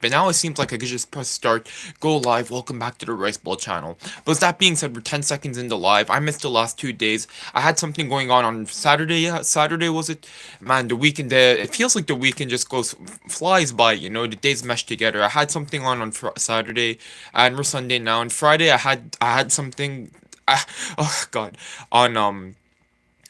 But now it seems like I could just press start, go live, welcome back to the Rice Bowl channel. But with that being said, we're 10 seconds into live. I missed the last 2 days. I had something going on Saturday. Yeah, Saturday was it? Man, the weekend, it feels like the weekend just flies by, the days mesh together. I had something on Saturday, and we're Sunday now. And Friday, I had something, oh God, on,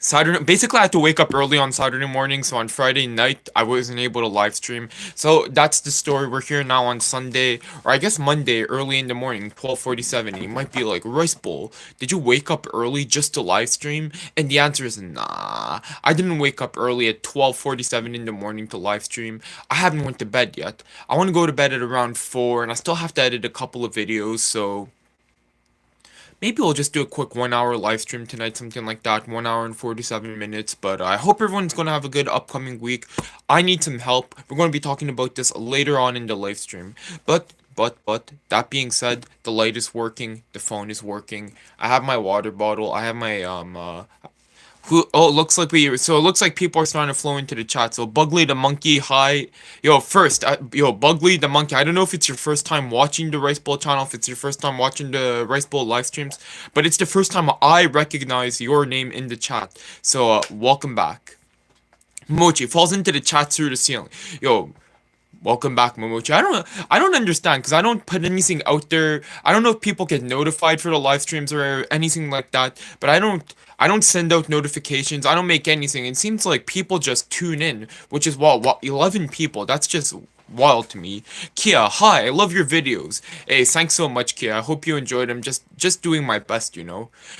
Saturday, basically, I had to wake up early on Saturday morning, so on Friday night, I wasn't able to live stream. So that's the story. We're here now on Sunday, or I guess Monday, early in the morning, 12:47. You might be like, Rice Bowl, did you wake up early just to live stream? And the answer is nah. I didn't wake up early at 12:47 in the morning to live stream. I haven't went to bed yet. I want to go to bed at around 4, and I still have to edit a couple of videos, so maybe we'll just do a quick 1 hour live stream tonight, something like that, 1 hour and 47 minutes. But I hope everyone's going to have a good upcoming week. I need some help. We're going to be talking about this later on in the live stream. But, that being said, the light is working, the phone is working. I have my water bottle, I have my, it looks like it looks like people are starting to flow into the chat. So Bugly the Monkey, hi. Bugly the Monkey, I don't know if it's your first time watching the Rice Bowl channel, if it's your first time watching the Rice Bowl live streams, but it's the first time I recognize your name in the chat. So, welcome back. Mochi falls into the chat through the ceiling. Yo, welcome back, Momochi. I don't understand because I don't put anything out there. I don't know if people get notified for the live streams or anything like that, but I don't send out notifications. I don't make anything. It seems like people just tune in, which is wild. 11 people. That's just wild to me. Kia, hi. I love your videos. Hey, thanks so much, Kia. I hope you enjoyed them. Just doing my best.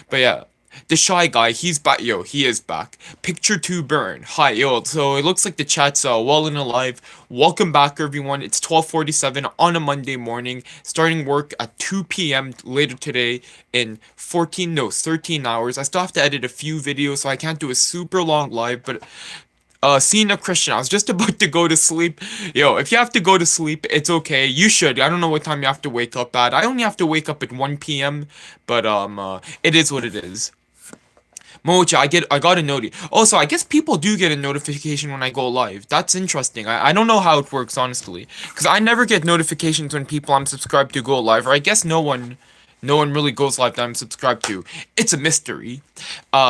But yeah. The shy guy, he's back. Yo, he is back. Picture to burn. Hi, yo. So it looks like the chat's well and alive. Welcome back, everyone. It's 12:47 on a Monday morning, starting work at 2 p.m. later today in 13 hours. I still have to edit a few videos, so I can't do a super long live, but Cena Christian, I was just about to go to sleep. Yo, if you have to go to sleep, it's okay. You should. I don't know what time you have to wake up at. I only have to wake up at 1 p.m., but it is what it is. Mocha, I got a noti. Also, I guess people do get a notification when I go live. That's interesting. I don't know how it works, honestly. Because I never get notifications when people I'm subscribed to go live. Or I guess no one really goes live that I'm subscribed to. It's a mystery.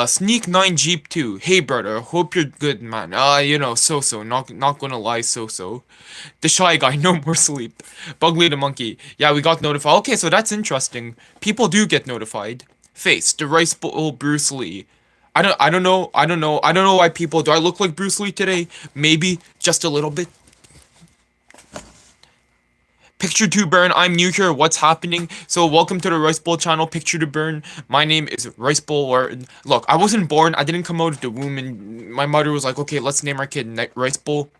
Sneak 9 Jeep 2. Hey, brother. Hope you're good, man. So-so. Not gonna lie, so-so. The shy guy, no more sleep. Bugly the monkey. Yeah, we got notified. Okay, so that's interesting. People do get notified. Face, the Rice Bowl Bruce Lee. I don't know why people, do I look like Bruce Lee today? Maybe, just a little bit. Picture to burn, I'm new here, what's happening? So welcome to the Rice Bowl channel, Picture to burn. My name is Rice Bowl, or, look, I wasn't born, I didn't come out of the womb, and my mother was like, okay, let's name our kid Rice Bowl.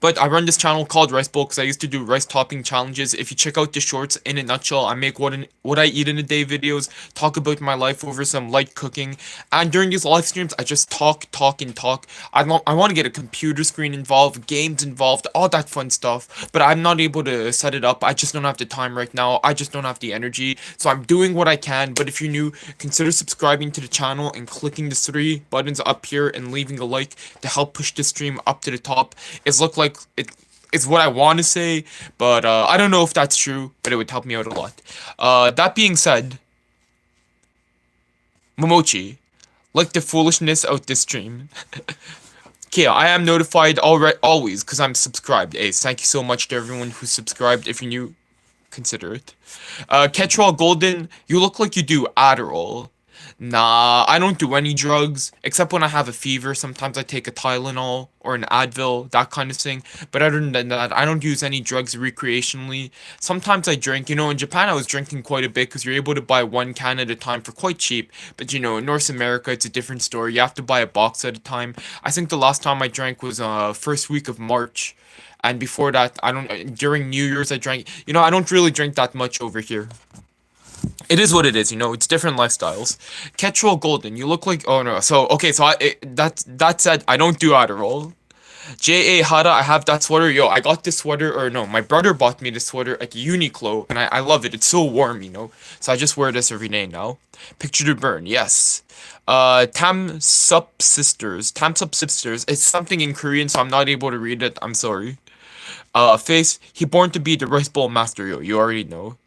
But I run this channel called Rice Bowl because I used to do rice topping challenges. If you check out the shorts, in a nutshell, I make what I eat in a day videos, talk about my life over some light cooking, and during these live streams, I just talk, and talk. I want to get a computer screen involved, games involved, all that fun stuff, but I'm not able to set it up. I just don't have the time right now. I just don't have the energy, so I'm doing what I can. But if you're new, consider subscribing to the channel and clicking the 3 buttons up here and leaving a like to help push the stream up to the top. It's what I want to say, but I don't know if that's true, but it would help me out a lot. That being said, Momochi, like the foolishness out this stream. Okay, I am notified always because I'm subscribed. Hey, thank you so much to everyone who's subscribed. If you're new, consider it. Ketrol Golden, you look like you do Adderall. Nah, I don't do any drugs, except when I have a fever. Sometimes I take a Tylenol or an Advil, that kind of thing. But other than that, I don't use any drugs recreationally. Sometimes I drink. In Japan I was drinking quite a bit because you're able to buy one can at a time for quite cheap. But in North America, it's a different story. You have to buy a box at a time. I think the last time I drank was first week of March. And before that, during New Year's I drank. I don't really drink that much over here. It is what it is, it's different lifestyles. Ketrol Golden, you look like, oh no, that said, I don't do Adderall. J.A. Hara, I have that sweater. Yo, I got this sweater, or no, my brother bought me this sweater at Uniqlo, and I love it. It's so warm. So I just wear this every day now. Picture to burn, yes. Tamsup Sisters, it's something in Korean, so I'm not able to read it, I'm sorry. Face, he born to be the rice bowl master, yo. You already know.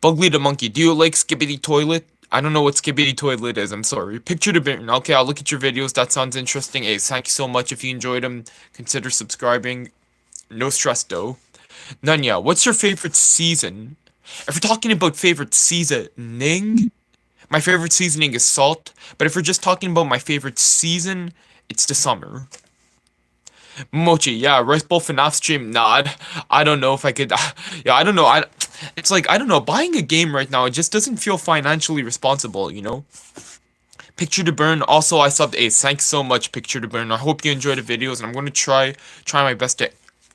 Bugly the monkey, do you like Skibbity Toilet? I don't know what Skibbity Toilet is, I'm sorry. Picture the bit. Okay, I'll look at your videos, that sounds interesting. Hey, thank you so much. If you enjoyed them, consider subscribing. No stress though. Nunya, what's your favorite season? If we're talking about favorite seasoning, my favorite seasoning is salt. But if we're just talking about my favorite season, it's the summer. Mochi, yeah, Rice Bowl FNAF stream. Nah, I don't know if I could. Yeah, I don't know. It's like I don't know. Buying a game right now, it just doesn't feel financially responsible. You know. Picture to Burn. Also, I subbed Ace. Thanks so much, Picture to Burn. I hope you enjoy the videos, and I'm going to try my best to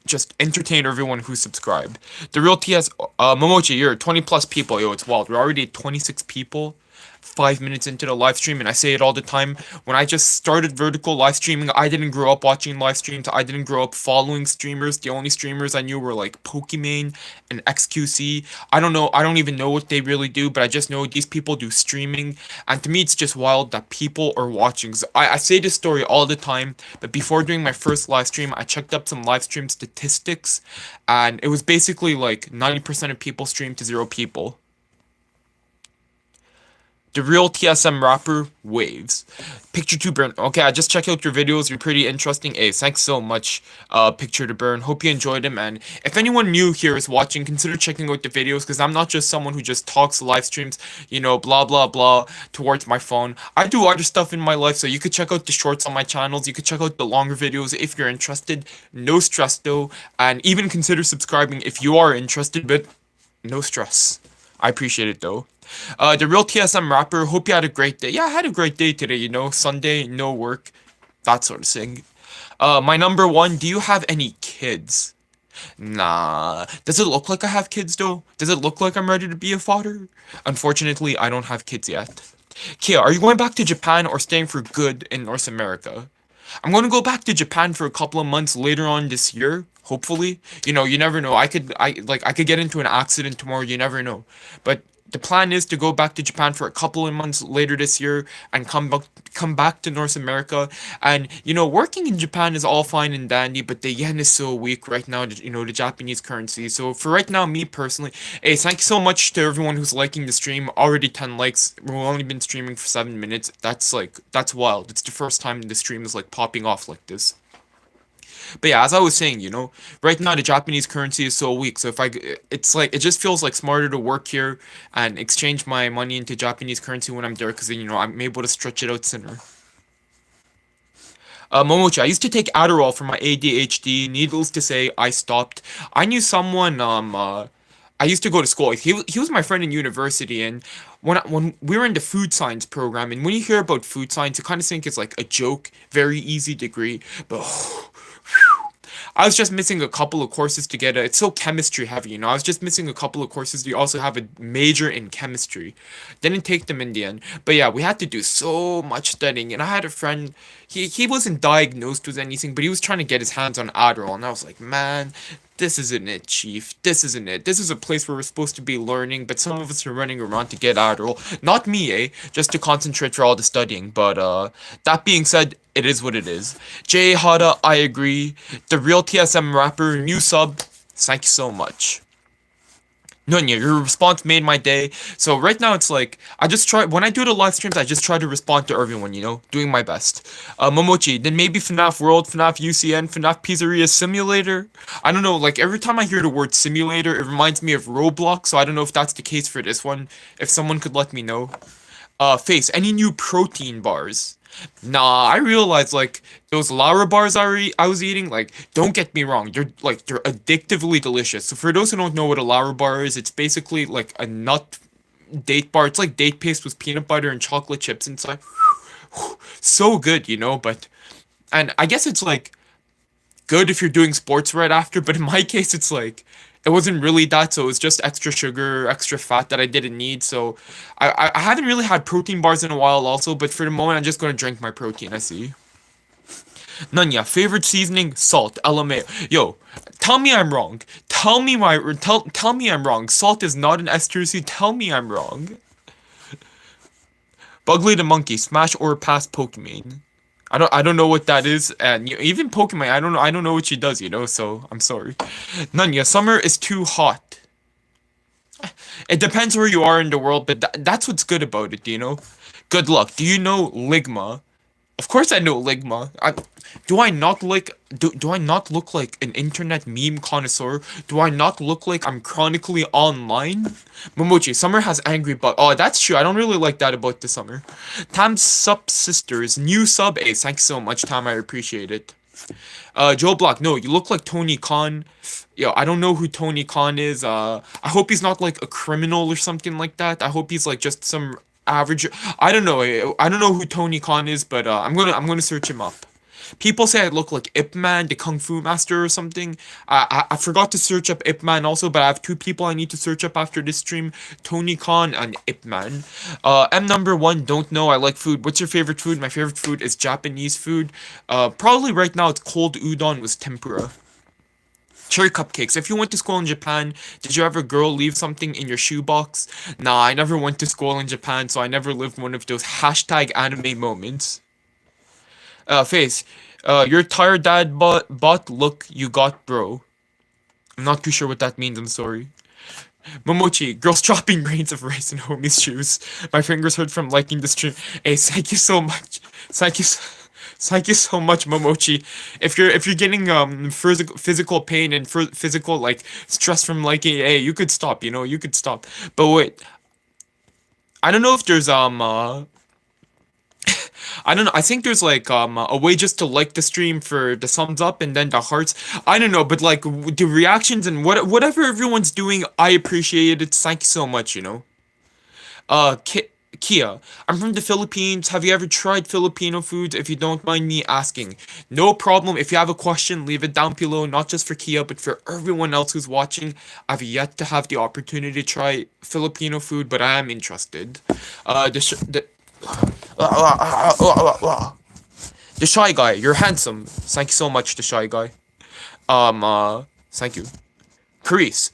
just entertain everyone who subscribed. The real TS. Momochi, you're 20 plus people. Yo, it's wild. We're already at 26 people. 5 minutes into the live stream, and I say it all the time. When I just started vertical live streaming, I didn't grow up watching live streams. I didn't grow up following streamers. The only streamers I knew were like Pokimane and XQC. I don't know. I don't even know what they really do, but I just know these people do streaming. And to me, it's just wild that people are watching. So I say this story all the time, but before doing my first live stream, I checked up some live stream statistics, and it was basically like 90% of people stream to 0 people. The real TSM rapper, Waves. Picture to Burn. Okay, I just checked out your videos. You're pretty interesting. Hey, thanks so much, Picture to Burn. Hope you enjoyed them. And if anyone new here is watching, consider checking out the videos, because I'm not just someone who just talks live streams, you know, blah, blah, blah, towards my phone. I do other stuff in my life, so you could check out the shorts on my channels. You could check out the longer videos if you're interested. No stress, though. And even consider subscribing if you are interested, but no stress. I appreciate it, though. The real TSM rapper, hope you had a great day. Yeah, I had a great day today, you know, Sunday, no work, that sort of thing. My number one, do you have any kids? Nah. Does it look like I have kids, though? Does it look like I'm ready to be a father? Unfortunately, I don't have kids yet. Kia, are you going back to Japan or staying for good in North America? I'm going to go back to Japan for a couple of months later on this year, hopefully. You know, you never know. I could get into an accident tomorrow, you never know. But the plan is to go back to Japan for a couple of months later this year and come back to North America. And you know, working in Japan is all fine and dandy, but the yen is so weak right now. You know, the Japanese currency. So for right now, me personally, hey, thank you so much to everyone who's liking the stream. Already 10 likes. We've only been streaming for 7 minutes. That's wild. It's the first time the stream is like popping off like this. But yeah, as I was saying, you know, right now the Japanese currency is so weak. So it's like, it just feels like smarter to work here and exchange my money into Japanese currency when I'm there, because, you know, I'm able to stretch it out sooner. Momochi, I used to take Adderall for my ADHD. Needless to say, I stopped. I knew someone, I used to go to school. He was my friend in university, and when we were in the food science program, and when you hear about food science, you kind of think it's like a joke, very easy degree, but I was just missing a couple of courses to get it's so chemistry heavy, you know. I was just missing a couple of courses to also have a major in chemistry. Didn't take them in the end. But yeah, we had to do so much studying. And I had a friend, he wasn't diagnosed with anything, but he was trying to get his hands on Adderall. And I was like, man, this isn't it, Chief. This isn't it. This is a place where we're supposed to be learning, but some of us are running around to get Adderall. Not me, eh? Just to concentrate for all the studying. But that being said, it is what it is. Jay Hada, I agree. The real TSM rapper, new sub. Thank you so much. Nunya, your response made my day. So right now it's like, I just try, when I do the live streams, I just try to respond to everyone, you know, doing my best. Momochi, then maybe FNAF World, FNAF UCN, FNAF Pizzeria Simulator? I don't know, like every time I hear the word simulator, it reminds me of Roblox, so I don't know if that's the case for this one. If someone could let me know. Face, any new protein bars? Nah, I realized like those Lara bars I was eating, like, don't get me wrong, they're addictively delicious. So for those who don't know what a Lara bar is, it's basically like a nut date bar. It's like date paste with peanut butter and chocolate chips inside. So good, you know, and I guess it's like good if you're doing sports right after, but in my case it's like it wasn't really that, so it was just extra sugar, extra fat that I didn't need. So I haven't really had protein bars in a while also, but for the moment I'm just gonna drink my protein. I see. Nunya, favorite seasoning, salt, LMAO. Yo, tell me I'm wrong. Tell me I'm wrong. Salt is not an ester seed. Tell me I'm wrong. Bugly the monkey, smash or pass Pokemon. I don't know what that is, and even Pokemon, I don't know what she does, so I'm sorry. Nunya, summer is too hot. It depends where you are in the world, but that's what's good about it. Good luck. Do you know Ligma? Of course I know Ligma. Do I not look like an internet meme connoisseur? Do I not look like I'm chronically online? Momochi, summer has angry butt. Oh, that's true. I don't really like that about the summer. Tam's Sup Sisters, new sub ace. Thanks so much, Tam. I appreciate it. Joe Block, no, you look like Tony Khan. Yo, I don't know who Tony Khan is. I hope he's not like a criminal or something like that. I hope he's like just some average. I don't know. I don't know who Tony Khan is, but I'm gonna search him up. People say I look like Ip Man, the Kung Fu Master or something. I forgot to search up Ip Man also, but I have two people I need to search up after this stream: Tony Khan and Ip Man. M number one, don't know. I like food. What's your favorite food? My favorite food is Japanese food. Probably right now it's cold udon with tempura. Cherry cupcakes. If you went to school in Japan, did you ever girl leave something in your shoebox? Nah, I never went to school in Japan, so I never lived one of those hashtag anime moments. Face. Your tired dad bought look you got, bro. I'm not too sure what that means, I'm sorry. Momochi, girls dropping grains of rice in homie's shoes. My fingers hurt from liking the stream. Hey, thank you so much. Thank you thank you so much, Momochi. If you're getting physical pain and physical like stress from liking, hey, you could stop, you could stop. But wait, I don't know if there's I don't know. I think there's like a way just to like the stream for the thumbs up and then the hearts. I don't know, but like the reactions and whatever everyone's doing, I appreciate it. Thank you so much. Kia, I'm from the Philippines. Have you ever tried Filipino foods? If you don't mind me asking, no problem. If you have a question, leave it down below. Not just for Kia, but for everyone else who's watching. I've yet to have the opportunity to try Filipino food, but I am interested. The shy guy, you're handsome. Thank you so much, the shy guy. Thank you. Carice,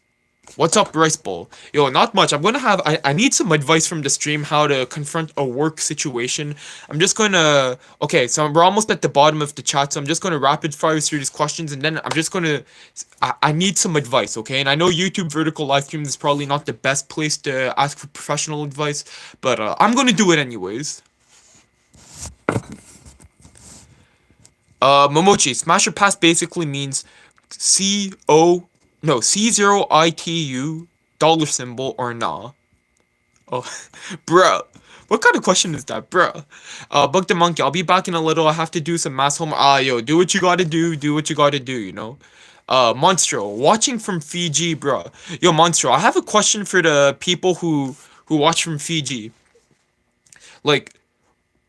what's up, Rice Bowl? Yo, not much. I need some advice from the stream how to confront a work situation. Okay, so we're almost at the bottom of the chat, so I'm just gonna rapid fire through these questions, and then I need some advice, okay? And I know YouTube vertical live stream is probably not the best place to ask for professional advice, but I'm gonna do it anyways. Momochi, Smasher Pass basically means C0ITU dollar symbol or nah. Oh, bruh. What kind of question is that, bruh? Bug the Monkey, I'll be back in a little. I have to do some mass homework. Yo, do what you gotta do what you gotta do. Monstro, watching from Fiji, bruh. Yo, Monstro, I have a question for the people who watch from Fiji. Like,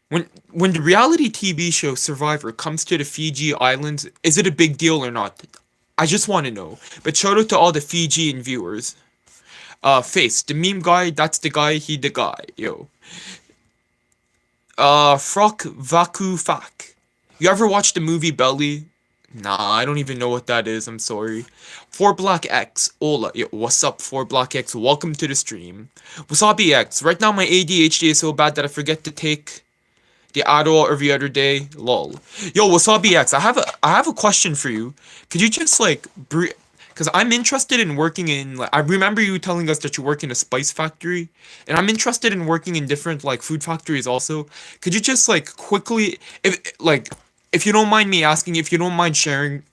when the reality TV show Survivor comes to the Fiji Islands, is it a big deal or not? I just want to know. But shout out to all the Fijian viewers. Face, the meme guy, that's the guy, he the guy, yo. Frock Vaku Fak. You ever watched the movie Belly? Nah, I don't even know what that is, I'm sorry. 4BlackX, Ola, yo, what's up 4BlackX, welcome to the stream. Wasabi X, right now my ADHD is so bad that I forget to take the Adderall every other day, lol. Yo, Wasabi X, I have a question for you. Could you just like because I'm interested in working in I remember you telling us that you work in a spice factory, and I'm interested in working in different like food factories also. Could you just like quickly if you don't mind me asking, if you don't mind sharing,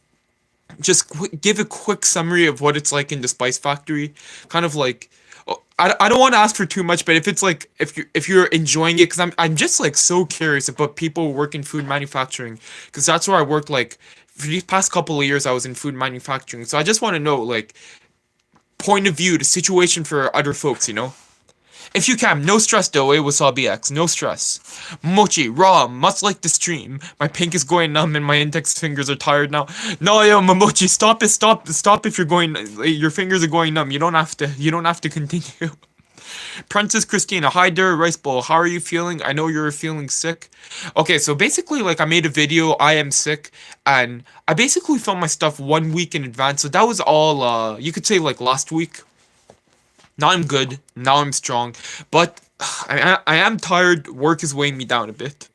just give a quick summary of what it's like in the spice factory, kind of like I don't want to ask for too much, but if it's like if you're enjoying it, because I'm just like so curious about people who work in food manufacturing, because that's where I worked like for these past couple of years. I was in food manufacturing, so I just want to know like point of view, the situation for other folks. If you can, no stress though, Wasabi X, no stress. Mochi, raw, much like the stream. My pink is going numb and my index fingers are tired now. No, yo, Momochi, stop it, stop if your fingers are going numb. You don't have to continue. Princess Christina, hi there, Rice Bowl, how are you feeling? I know you're feeling sick. Okay, so basically, like, I made a video, I am sick, and I basically filmed my stuff 1 week in advance, so that was all, you could say, like, last week. Now I'm good. Now I'm strong. But I am tired. Work is weighing me down a bit.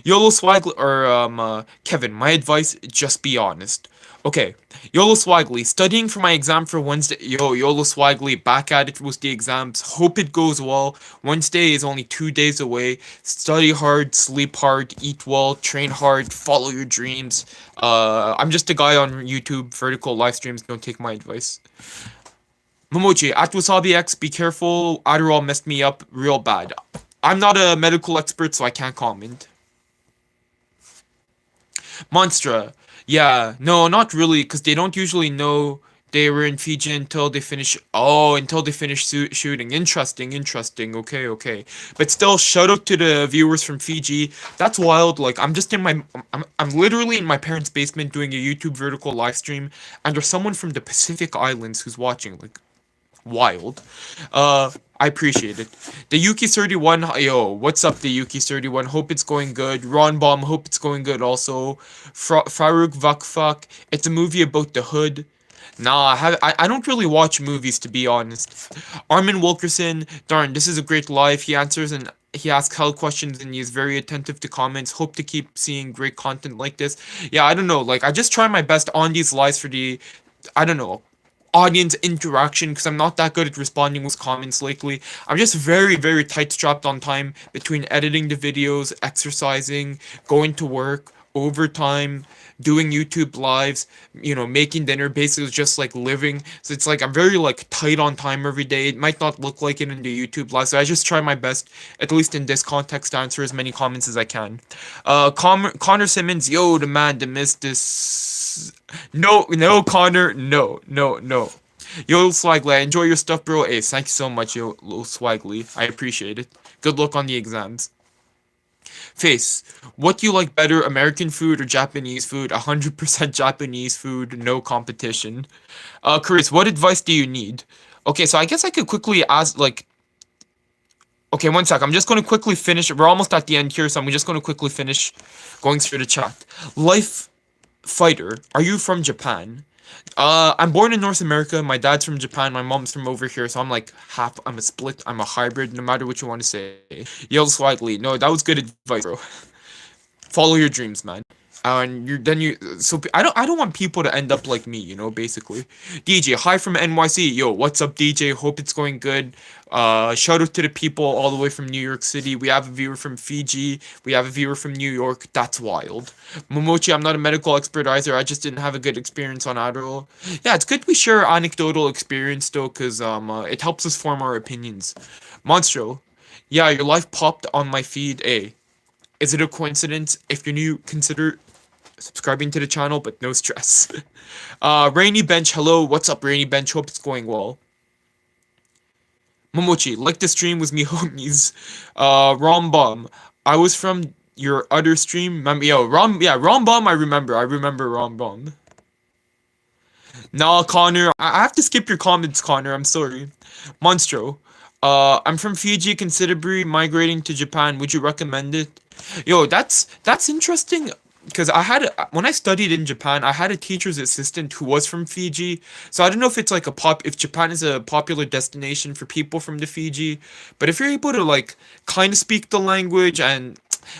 YOLO Swagly or Kevin, my advice, just be honest. Okay, YOLO Swagly, studying for my exam for Wednesday. YOLO Swagly, back at it with the exams. Hope it goes well. Wednesday is only 2 days away. Study hard, sleep hard, eat well, train hard, follow your dreams. I'm just a guy on YouTube, vertical live streams. Don't take my advice. Momochi, at Wasabi X, be careful. Adderall messed me up real bad. I'm not a medical expert, so I can't comment. Monstra. Yeah, no, not really, because they don't usually know they were in Fiji until they finish. Oh, until they finish shooting. Interesting, interesting. Okay, okay. But still, shout out to the viewers from Fiji. That's wild. Like, I'm just in my. I'm literally in my parents' basement doing a YouTube vertical live stream, and there's someone from the Pacific Islands who's watching. Like, wild. I appreciate it. The Yuki's 31, yo, what's up, the Yuki's 31? Hope it's going good. Ron Bomb, hope it's going good also. Farouk Vakfak, it's a movie about the hood. Nah, I don't really watch movies, to be honest. Armin Wilkerson, darn, this is a great live. He answers and he asks hell questions and he is very attentive to comments. Hope to keep seeing great content like this. Yeah, I don't know. Like, I just try my best on these lives for the, I don't know, audience interaction because I'm not that good at responding with comments lately. I'm just very, very tight strapped on time between editing the videos, exercising, going to work, overtime, doing YouTube lives, making dinner, basically just like living. So it's like I'm very like tight on time every day. It might not look like it in the YouTube live, so I just try my best, at least in this context, to answer as many comments as I can. Connor Simmons, yo, the man, the miss this. No, no, Connor, no, no, no. Yo, Swagly, I enjoy your stuff, bro. Ace, thank you so much, yo, Swagly. I appreciate it. Good luck on the exams. Face, what do you like better, American food or Japanese food? 100% Japanese food, no competition. Chris, what advice do you need? Okay, so I guess I could quickly ask, like, okay, one sec. I'm just going to quickly finish. We're almost at the end here, so I'm just going to quickly finish going through the chat. Life Fighter, are you from Japan? I'm born in North America. My dad's from Japan. My mom's from over here. So I'm like half. I'm a split. I'm a hybrid. No matter what you want to say. Yell slightly. No, that was good advice, bro. Follow your dreams, man. And so I don't want people to end up like me, basically. DJ, hi from NYC. Yo, what's up, DJ? Hope it's going good. Shout out to the people all the way from New York City. We have a viewer from Fiji. We have a viewer from New York. That's wild. Momochi, I'm not a medical expert either. I just didn't have a good experience on Adderall. Yeah, it's good we share anecdotal experience though, cause it helps us form our opinions. Monstro, yeah, your life popped on my feed. Hey, is it a coincidence? If you're new, consider subscribing to the channel, but no stress. Rainy Bench, hello. What's up, Rainy Bench? Hope it's going well. Momochi, like the stream with me homies. Rombom, I was from your other stream. Rombom, I remember Rombom. Nah, Connor, I have to skip your comments, Connor. I'm sorry. Monstro, I'm from Fiji, considering migrating to Japan. Would you recommend it? Yo, that's interesting. Because when I studied in Japan, I had a teacher's assistant who was from Fiji. So I don't know if it's like if Japan is a popular destination for people from the Fiji. But if you're able to like kind of speak the language and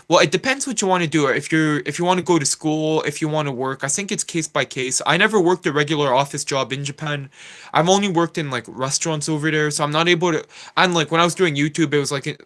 well, it depends what you want to do. If you want to go to school, if you want to work, I think it's case by case. I never worked a regular office job in Japan. I've only worked in like restaurants over there, so I'm not able to. And like when I was doing YouTube, it was like,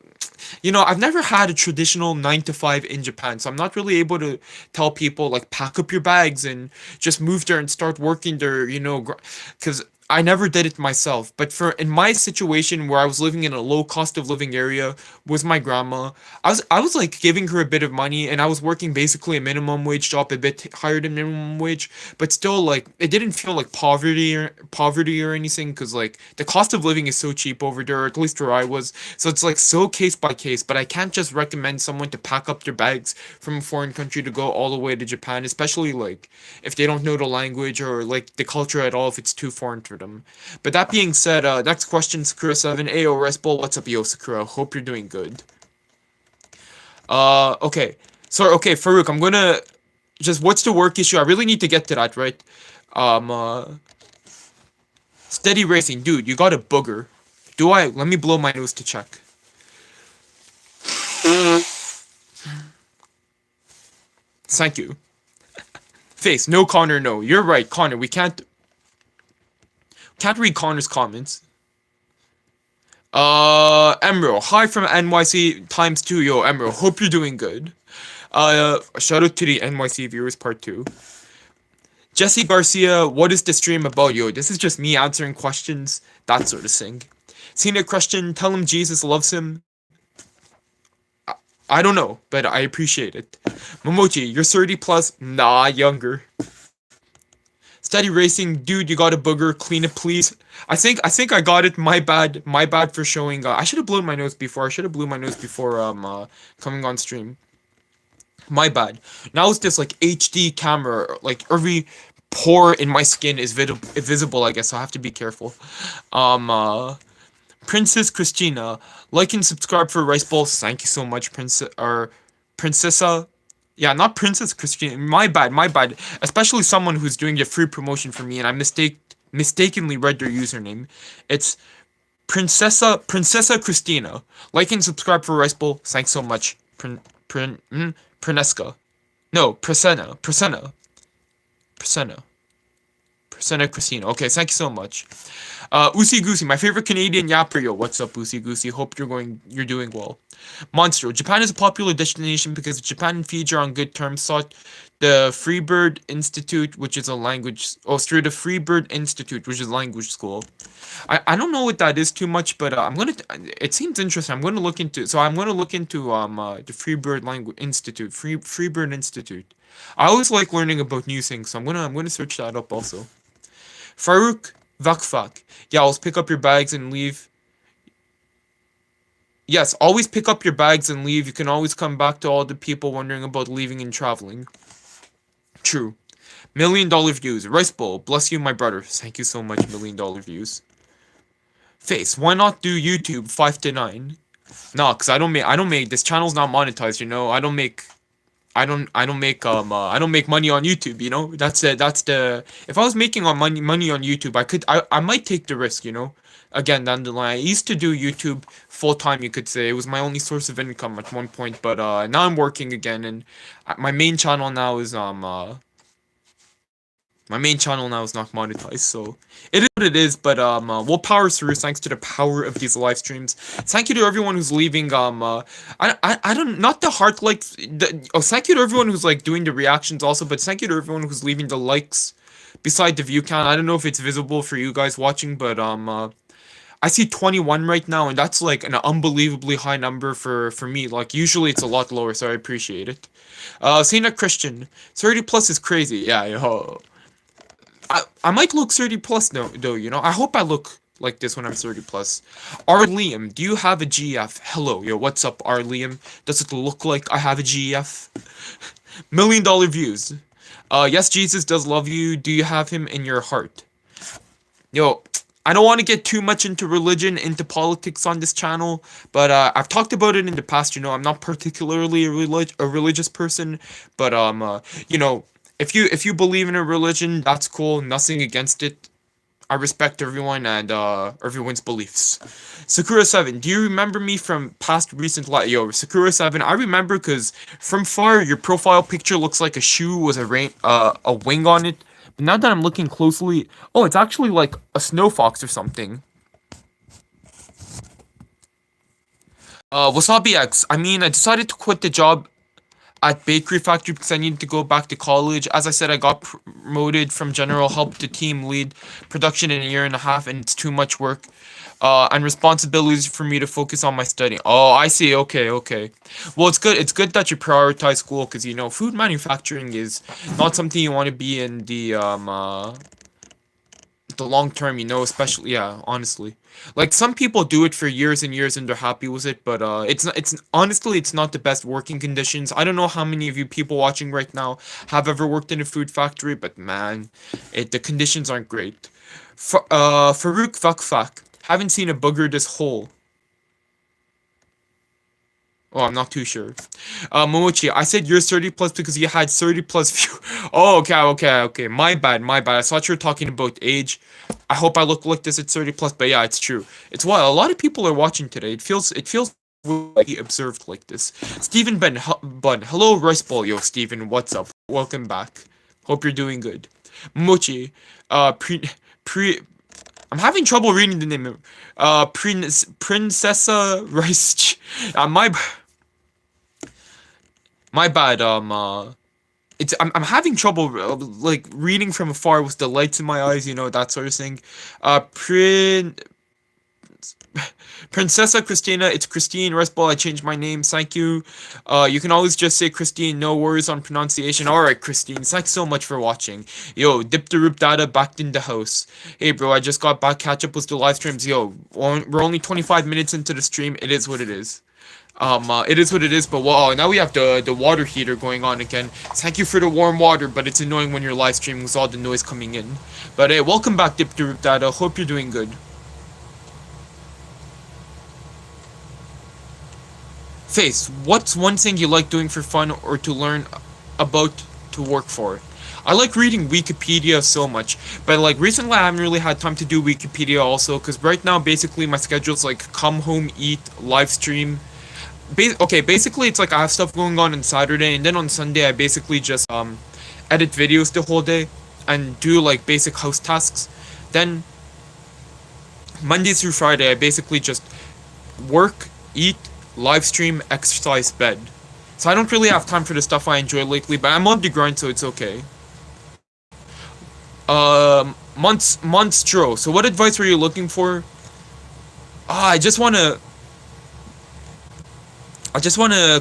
I've never had a traditional 9 to 5 in Japan, so I'm not really able to tell people like pack up your bags and just move there and start working there. Because I never did it myself, but in my situation where I was living in a low cost of living area with my grandma, I was like giving her a bit of money and I was working basically a minimum wage job, a bit higher than minimum wage, but still like it didn't feel like poverty or anything because like the cost of living is so cheap over there, at least where I was. So it's like so case by case, but I can't just recommend someone to pack up their bags from a foreign country to go all the way to Japan, especially like if they don't know the language or like the culture at all, if it's too foreign for them. But that being said, next question, Sakura7. Ayo, Resball, what's up, yo, Sakura? Hope you're doing good. Okay. So, okay, Farouk, I'm gonna what's the work issue? I really need to get to that, right? Steady racing. Dude, you got a booger. Let me blow my nose to check. Thank you. Face, no Connor, no. You're right, Connor. We can't read Connor's comments. Emerald, hi from NYC times two. Yo, Emerald, hope you're doing good. Shout out to the NYC viewers part two. Jesse Garcia, what is the stream about? Yo, this is just me answering questions, that sort of thing. Seen a question, tell him Jesus loves him. I don't know, but I appreciate it. Momochi, you're 30 plus? Nah, younger. Steady racing, dude, you got a booger, clean it please. I think I got it, my bad for showing, I should have blown my nose before, coming on stream. My bad. Now it's this, like, HD camera, like, every pore in my skin is visible, I guess, so I have to be careful. Princess Christina, like and subscribe for Rice Bowl. Thank you so much, Princessa. Yeah, not Princess Christina. My bad. Especially someone who's doing a free promotion for me, and I mistakenly read their username. It's Princessa Christina. Like and subscribe for Rice Bowl. Thanks so much, Prineska. No, Prasenna Christina. Okay, thank you so much. Oosey Goosey, my favorite Canadian yapper. Yo, what's up, Oosey Goosey? Hope you're doing well. Monstro, Japan is a popular destination because Japan and Fiji are on good terms. Sought the Freebird Institute, which is a language. Oh, through the Freebird Institute, which is a language school. I don't know what that is too much, but I'm gonna. It seems interesting. I'm gonna look into. So I'm gonna look into the Freebird Language Institute, Freebird Institute. I always like learning about new things, so I'm gonna search that up also. Farouk Vakfak. Yeah, always pick up your bags and leave. Yes, always pick up your bags and leave. You can always come back to all the people wondering about leaving and traveling. True. $1,000,000 views. Rice Bowl. Bless you, my brother. Thank you so much, $1,000,000 views. Face. Why not do YouTube 5 to 9? Nah, cause I don't make. This channel's not monetized. You know, I don't make money on YouTube, you know? That's the if I was making money on YouTube, I might take the risk, you know? Again, down the line. I used to do YouTube full time, you could say. It was my only source of income at one point, but now I'm working again, and my main channel now is not monetized, so it is what it is, but we'll power through thanks to the power of these live streams. Thank you to everyone who's leaving I don't, not the heart like thank you to everyone who's like doing the reactions also, but thank you to everyone who's leaving the likes beside the view count. I don't know if it's visible for you guys watching, but I see 21 right now, and that's like an unbelievably high number for me. Like usually it's a lot lower, so I appreciate it. Saint Christian, 30 plus is crazy. Yeah, yo. I might look 30 plus though, you know? I hope I look like this when I'm 30 plus. R. Liam, do you have a GF? Hello, yo, what's up, R. Liam? Does it look like I have a GF? $1,000,000 views. Yes, Jesus does love you. Do you have him in your heart? Yo, I don't want to get too much into religion, into politics on this channel, but I've talked about it in the past, you know? I'm not particularly a religious person, but you know, if you believe in a religion, that's cool. Nothing against it. I respect everyone and everyone's beliefs. Sakura7, do you remember me from past recent Yo, Sakura7, I remember because from far your profile picture looks like a shoe with a wing on it. But now that I'm looking closely, oh, it's actually like a snow fox or something. Wasabi X, I mean, I decided to quit the job at Bakery Factory because I needed to go back to college. As I said, I got promoted from general help to team lead production in a year and a half, and it's too much work and responsibilities for me to focus on my studying. Oh, I see. Okay. Well, it's good. It's good that you prioritize school because, you know, food manufacturing is not something you want to be in the long term, you know, especially, yeah, honestly. Like, some people do it for years and years and they're happy with it, but honestly, it's not the best working conditions. I don't know how many of you people watching right now have ever worked in a food factory, but man, the conditions aren't great. Farouk Fakfak, haven't seen a booger this whole. Oh, I'm not too sure. Momochi, I said you're 30 plus because you had 30 plus view. Oh, okay. My bad. I thought you were talking about age. I hope I look like this at 30 plus, but yeah, it's true. It's what a lot of people are watching today. It feels be observed like this. Stephen Bun, hello Rice Ball, yo Stephen, what's up? Welcome back. Hope you're doing good. Mochi, pre, I'm having trouble reading the name. Princessa Rice. My bad. I'm having trouble like reading from afar with the lights in my eyes, that sort of thing. Princessa Christina, it's Christine Resball. I changed my name. Thank you. You can always just say Christine. No worries on pronunciation. All right, Christine. Thanks so much for watching. Yo, Dip the Roop Data back in the house. Hey, bro, I just got back. Catch up with the live streams. Yo, we're only 25 minutes into the stream. It is what it is. It is what it is, but wow, now we have the water heater going on again. Thank you for the warm water, but it's annoying when you're live streaming with all the noise coming in. But hey, welcome back, Dip the Roop Data. Hope you're doing good. Face, what's one thing you like doing for fun or to learn about to work for? I like reading Wikipedia so much, but like recently I haven't really had time to do Wikipedia also, because right now basically my schedule's like come home, eat, live stream. Okay, basically it's like I have stuff going on Saturday, and then on Sunday I basically just edit videos the whole day and do like basic house tasks. Then Monday through Friday I basically just work, eat, live stream, exercise, bed. So I don't really have time for the stuff I enjoy lately, but I'm on the grind, so it's okay. Monstro. So what advice were you looking for? I just wanna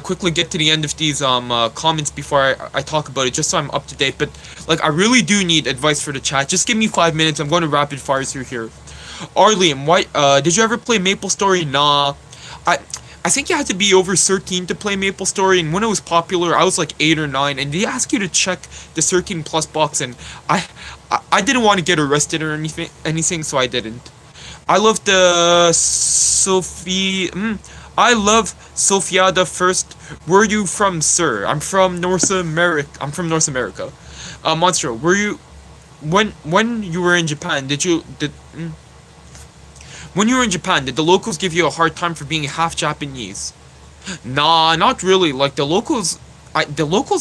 quickly get to the end of these comments before I talk about it, just so I'm up to date. But like I really do need advice for the chat. Just give me 5 minutes. I'm going to rapid fire through here. Arliam, did you ever play MapleStory? Nah. I think you had to be over 13 to play MapleStory, and when it was popular, I was like 8 or 9, and they ask you to check the 13 plus box, and I didn't want to get arrested or anything, so I didn't. I love the I love Sofiada first. Where you from, sir? I'm from North America. Monstro, were you when you were in Japan? When you were in Japan, did the locals give you a hard time for being half Japanese? Nah, not really. Like the locals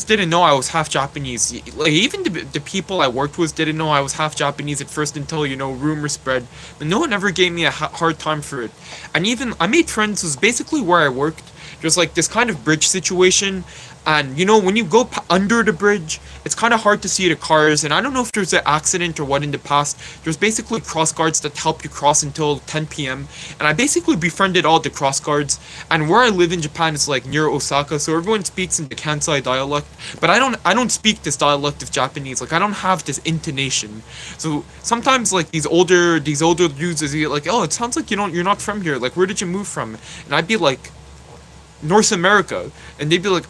didn't know I was half Japanese. Like even the people I worked with didn't know I was half Japanese at first until rumors spread. But no one ever gave me a hard time for it. And even I made friends. It was basically where I worked. There's like this kind of bridge situation. And when you go under the bridge, it's kind of hard to see the cars. And I don't know if there's an accident or what in the past. There's basically cross guards that help you cross until 10 p.m. And I basically befriended all the cross guards. And where I live in Japan is like near Osaka, so everyone speaks in the Kansai dialect. But I don't speak this dialect of Japanese. Like I don't have this intonation. So sometimes like these older dudes is like, oh, it sounds like you're not from here. Like where did you move from? And I'd be like, North America, and they'd be like,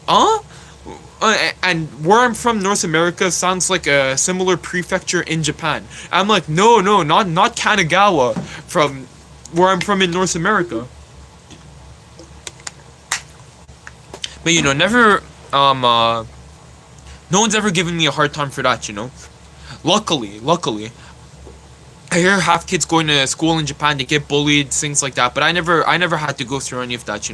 and where I'm from, North America, sounds like a similar prefecture in Japan. I'm like, no, not Kanagawa, from where I'm from in North America. But never, no one's ever given me a hard time for that, Luckily, I hear half kids going to school in Japan, they get bullied, things like that, but I never had to go through any of that,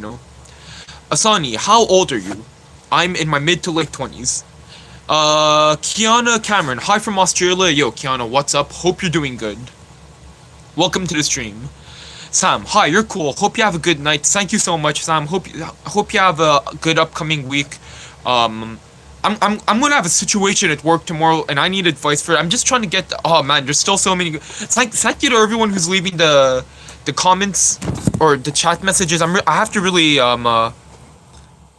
Asani, how old are you? I'm in my mid to late 20s. Kiana Cameron, hi from Australia. Yo, Kiana, what's up? Hope you're doing good. Welcome to the stream. Sam, hi, you're cool. Hope you have a good night. Thank you so much, Sam. Hope you have a good upcoming week. I'm gonna have a situation at work tomorrow, and I need advice for it. I'm just trying to get. Oh man, there's still so many. Thank you to everyone who's leaving the comments or the chat messages. I have to really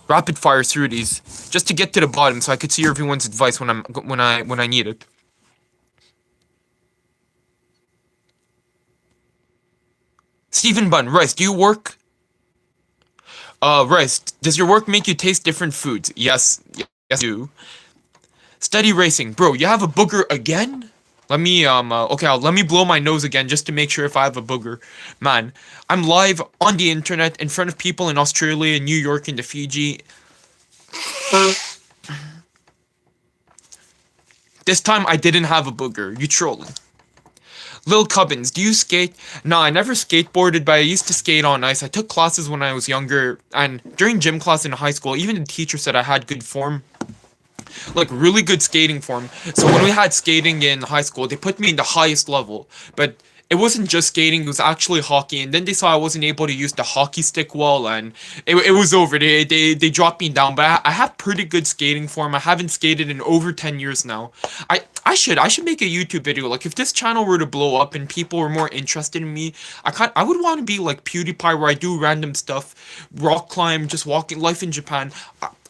rapid fire through these just to get to the bottom so I could see everyone's advice when I need it. Stephen Bunn, Rice, do you work? Rice, does your work make you taste different foods? Yes, I do. Steady Racing, bro, you have a booger again? Let me, okay, let me blow my nose again just to make sure if I have a booger. Man, I'm live on the internet in front of people in Australia, New York, and the Fiji. This time I didn't have a booger. You trolling. Lil Cubbins, do you skate? No, I never skateboarded, but I used to skate on ice. I took classes when I was younger, and during gym class in high school, even the teacher said I had good form, like really good skating form. So when we had skating in high school, they put me in the highest level. But it wasn't just skating, it was actually hockey. And then they saw I wasn't able to use the hockey stick well, and it was over. They dropped me down. But I have pretty good skating form. I haven't skated in over 10 years now. I should make a YouTube video. Like if this channel were to blow up and people were more interested in me, I would want to be like PewDiePie, where I do random stuff, rock climb, just walking life in Japan.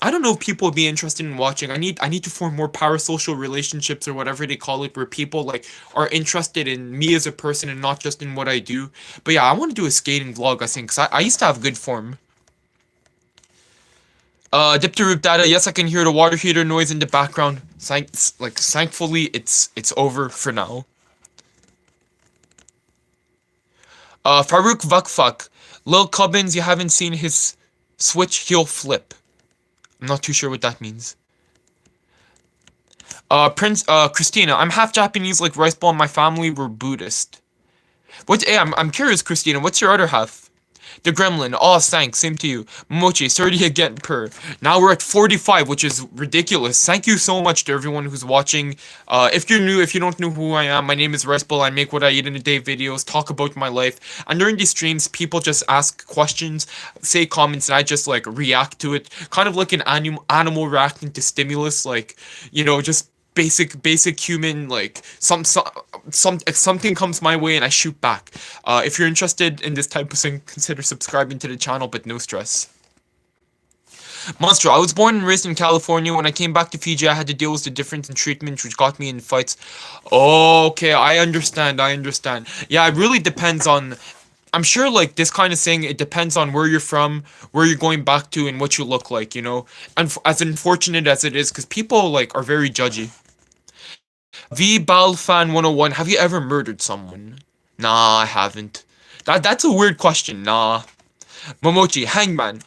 I don't know if people would be interested in watching. I need to form more parasocial relationships, or whatever they call it, where people like are interested in me as a person and not just in what I do. But yeah, I want to do a skating vlog, I think, 'cause I used to have good form. Dipteroop data. Yes, I can hear the water heater noise in the background. Thankfully, it's over for now. Farouk Vakfak. Lil Cubbins, you haven't seen his switch, he'll flip. I'm not too sure what that means. Christina, I'm half Japanese like Rice Ball, and my family were Buddhist. Hey, I'm curious, Christina, what's your other half? The Gremlin, oh, thanks, same to you. Mochi, 30 again per. Now we're at 45, which is ridiculous. Thank you so much to everyone who's watching. If you're new, if you don't know who I am, my name is Rice Ball. I make what I eat in a day videos, talk about my life. And during these streams, people just ask questions, say comments, and I just like react to it. Kind of like an animal reacting to stimulus, like, just basic human, like something comes my way and I shoot back. If you're interested in this type of thing, consider subscribing to the channel, but no stress. Monster, I was born and raised in California. When I came back to Fiji, I had to deal with the difference in treatment, which got me in fights. Okay, I understand. Yeah, it really depends on. I'm sure, like, this kind of thing, it depends on where you're from, where you're going back to, and what you look like, And as unfortunate as it is, because people, like, are very judgy. Fan 101, have you ever murdered someone? Nah, I haven't. That's a weird question. Nah. Momochi, Hangman.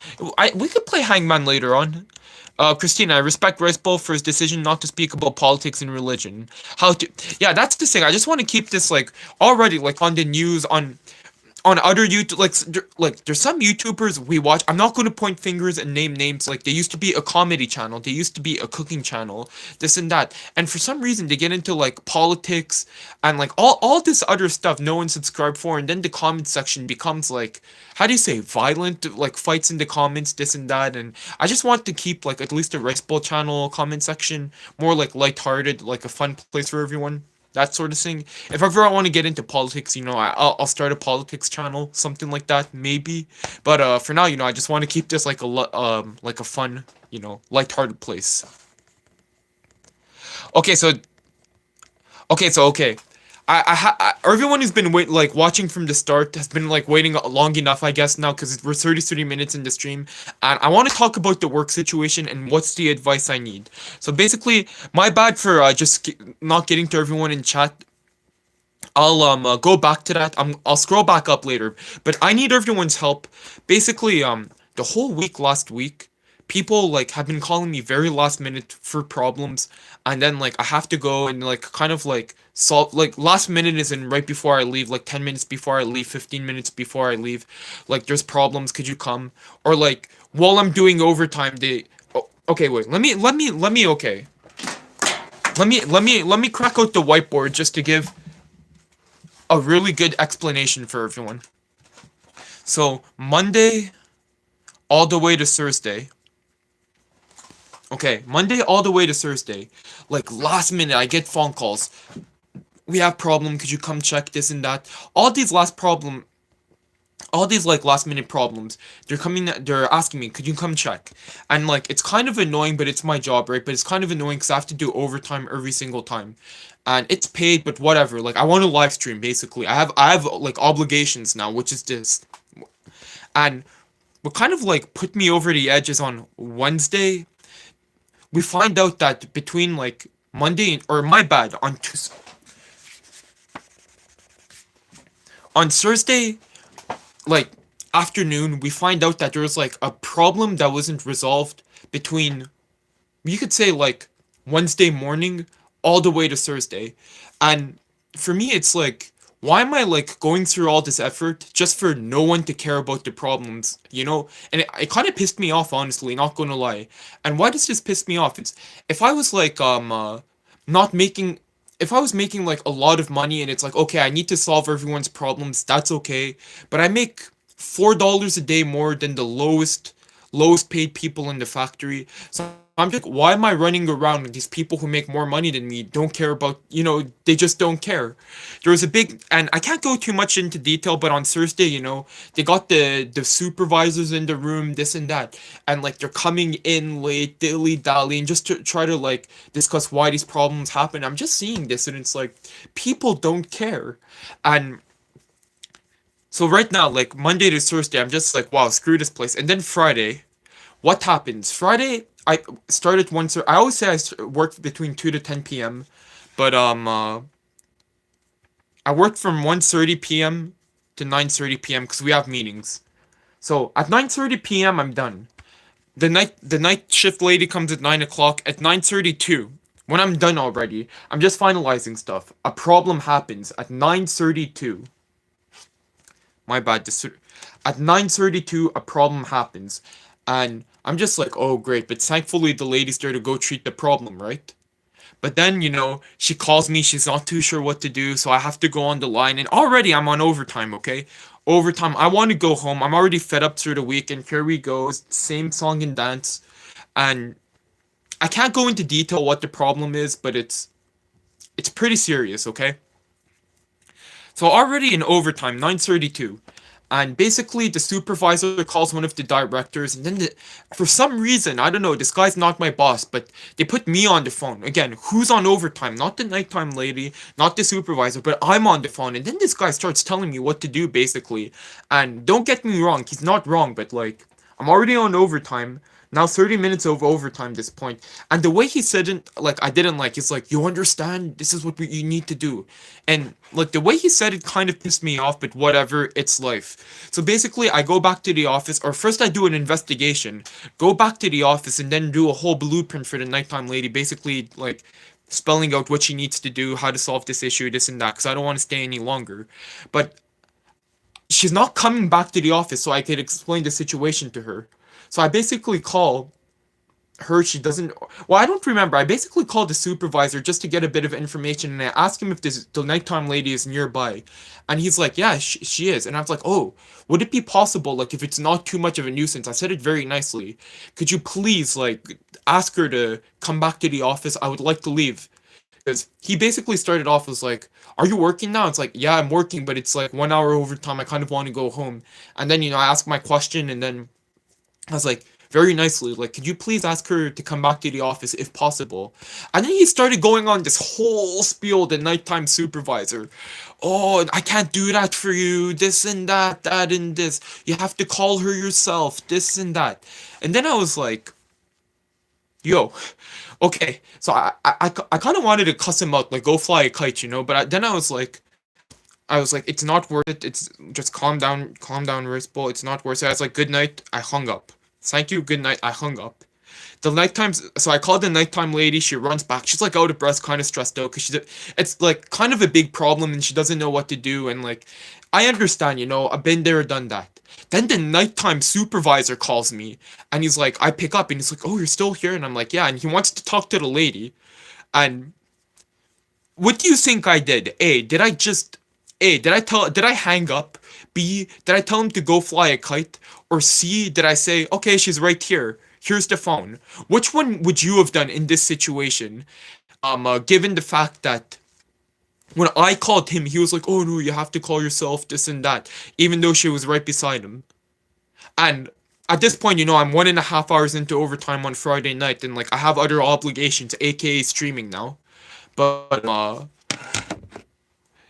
We could play Hangman later on. Christina, I respect Rice Bowl for his decision not to speak about politics and religion. Yeah, that's the thing. I just want to keep this, like, already, like, on the news, on other YouTube, like there's some YouTubers we watch. I'm not going to point fingers and name names. Like, they used to be a comedy channel, they used to be a cooking channel, this and that, and for some reason they get into like politics and like all this other stuff no one subscribed for, and then the comment section becomes like, how do you say, violent, like fights in the comments, this and that. And I just want to keep like at least the Rice Bowl channel comment section more like lighthearted, like a fun place for everyone, that sort of thing. If ever I want to get into politics, I'll start a politics channel, something like that, maybe. But for now, I just want to keep this like a fun, lighthearted place. Okay, so okay. Everyone who's been watching from the start has been like waiting long enough, I guess, now, because we're 30 minutes in the stream, and I want to talk about the work situation and what's the advice I need. So basically, my bad for not getting to everyone in chat. I'll go back to that. I'll scroll back up later, but I need everyone's help. Basically, the whole week last week, people like have been calling me very last minute for problems, and then like I have to go and like kind of like solve, like last minute is in right before I leave, like 10 minutes before I leave, 15 minutes before I leave. Like, there's problems, could you come? Or like while I'm doing overtime, okay, wait, okay. Let me crack out the whiteboard just to give a really good explanation for everyone. So Monday all the way to Thursday. Okay, Monday all the way to Thursday. Like last minute I get phone calls. We have problem, could you come check this and that? All these last minute problems, they're asking me, could you come check? And like, it's kind of annoying, but it's my job, right? But it's kind of annoying because I have to do overtime every single time, and it's paid, but whatever. Like, I want to live stream, basically. I have like obligations now, which is this. And what kind of like put me over the edge is on Wednesday, we find out that between like Monday, or my bad, on Thursday, like afternoon, we find out that there's like a problem that wasn't resolved between, you could say, like Wednesday morning all the way to Thursday. And for me, it's like, why am I like going through all this effort just for no one to care about the problems, you know? And it kind of pissed me off, honestly, not gonna lie. And why does this piss me off? It's if I was like not making if I was making like a lot of money and it's like, okay, I need to solve everyone's problems, that's okay. But I make $4 a day more than the lowest paid people in the factory. So I'm just, why am I running around with these people who make more money than me, don't care about, they just don't care. There was a big, and I can't go too much into detail, but on Thursday, they got the supervisors in the room, this and that, and like they're coming in late, dilly-dallying, just to try to like discuss why these problems happen. I'm just seeing this, and it's like, people don't care. And so right now, like Monday to Thursday, I'm just like, wow, screw this place. And then Friday, what happens? Friday, I started once. I always say work between 2 to 10 p.m., but I worked from 1:30 p.m. to 9:30 p.m. because we have meetings. So at 9:30 p.m. I'm done. The night shift lady comes at 9 o'clock. At 9:32, when I'm done already, I'm just finalizing stuff. A problem happens at 9:32. My bad. At 9:32, a problem happens, and I'm just like, oh great. But thankfully, the lady's there to go treat the problem, right? But then, she calls me, she's not too sure what to do, so I have to go on the line, and already I'm on overtime, okay? Overtime, I want to go home, I'm already fed up through the week, and here we go, same song and dance, and I can't go into detail what the problem is, but it's pretty serious, okay? So already in overtime, 9:32. And basically the supervisor calls one of the directors and then for some reason, I don't know, this guy's not my boss, but they put me on the phone. Again, who's on overtime? Not the nighttime lady, not the supervisor, but I'm on the phone. And then this guy starts telling me what to do basically. And don't get me wrong, he's not wrong, but like I'm already on overtime. Now 30 minutes of overtime this point. And the way he said it, like I didn't like, he's like, you understand? This is what you need to do. And like the way he said it kind of pissed me off, but whatever, it's life. So basically I go back to the office, or first I do an investigation, go back to the office and then do a whole blueprint for the nighttime lady, basically like spelling out what she needs to do, how to solve this issue, this and that, because I don't want to stay any longer. But she's not coming back to the office so I could explain the situation to her. So I basically call her. She doesn't. Well, I don't remember. I basically called the supervisor just to get a bit of information, and I asked him if the nighttime lady is nearby, and he's like, "Yeah, she is." And I was like, "Oh, would it be possible, like, if it's not too much of a nuisance?" I said it very nicely. Could you please, like, ask her to come back to the office? I would like to leave. Because he basically started off as like, "Are you working now?" It's like, "Yeah, I'm working, but it's like 1 hour overtime. I kind of want to go home." And then I asked my question, and then I was like, very nicely, like, could you please ask her to come back to the office if possible? And then he started going on this whole spiel, the nighttime supervisor. Oh, I can't do that for you, this and that, that and this. You have to call her yourself, this and that. And then I was like, yo, okay. So I kind of wanted to cuss him out, like, go fly a kite, but then I was like, it's not worth it. It's just calm down, Race Bull. It's not worth it. I was like, good night. I hung up. Thank you, good night. I hung up. The nighttime, so I called the nighttime lady. She runs back. She's like out of breath, kind of stressed out because it's like kind of a big problem and she doesn't know what to do. And like, I understand, I've been there, done that. Then the nighttime supervisor calls me and he's like, I pick up and he's like, oh, you're still here? And I'm like, yeah. And he wants to talk to the lady. And what do you think I did? Did I hang up? B, did I tell him to go fly a kite? Or C, did I say, okay, she's right here. Here's the phone. Which one would you have done in this situation? Given the fact that when I called him, he was like, oh no, you have to call yourself, this and that, even though she was right beside him. And at this point, I'm 1.5 hours into overtime on Friday night, and like I have other obligations, aka streaming now. But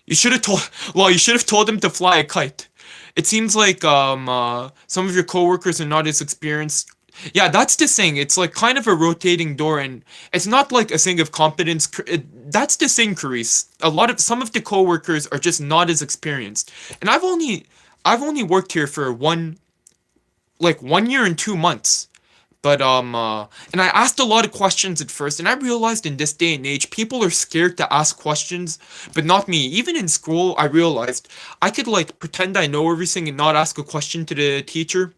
you should have told him to fly a kite. It seems like some of your coworkers are not as experienced. Yeah, that's the thing. It's like kind of a rotating door, and it's not like a thing of competence. That's the thing, Carice. Some of the coworkers are just not as experienced, and I've only worked here for 1 year and 2 months, And I asked a lot of questions at first, and I realized in this day and age, people are scared to ask questions, but not me. Even in school, I realized I could like pretend I know everything and not ask a question to the teacher,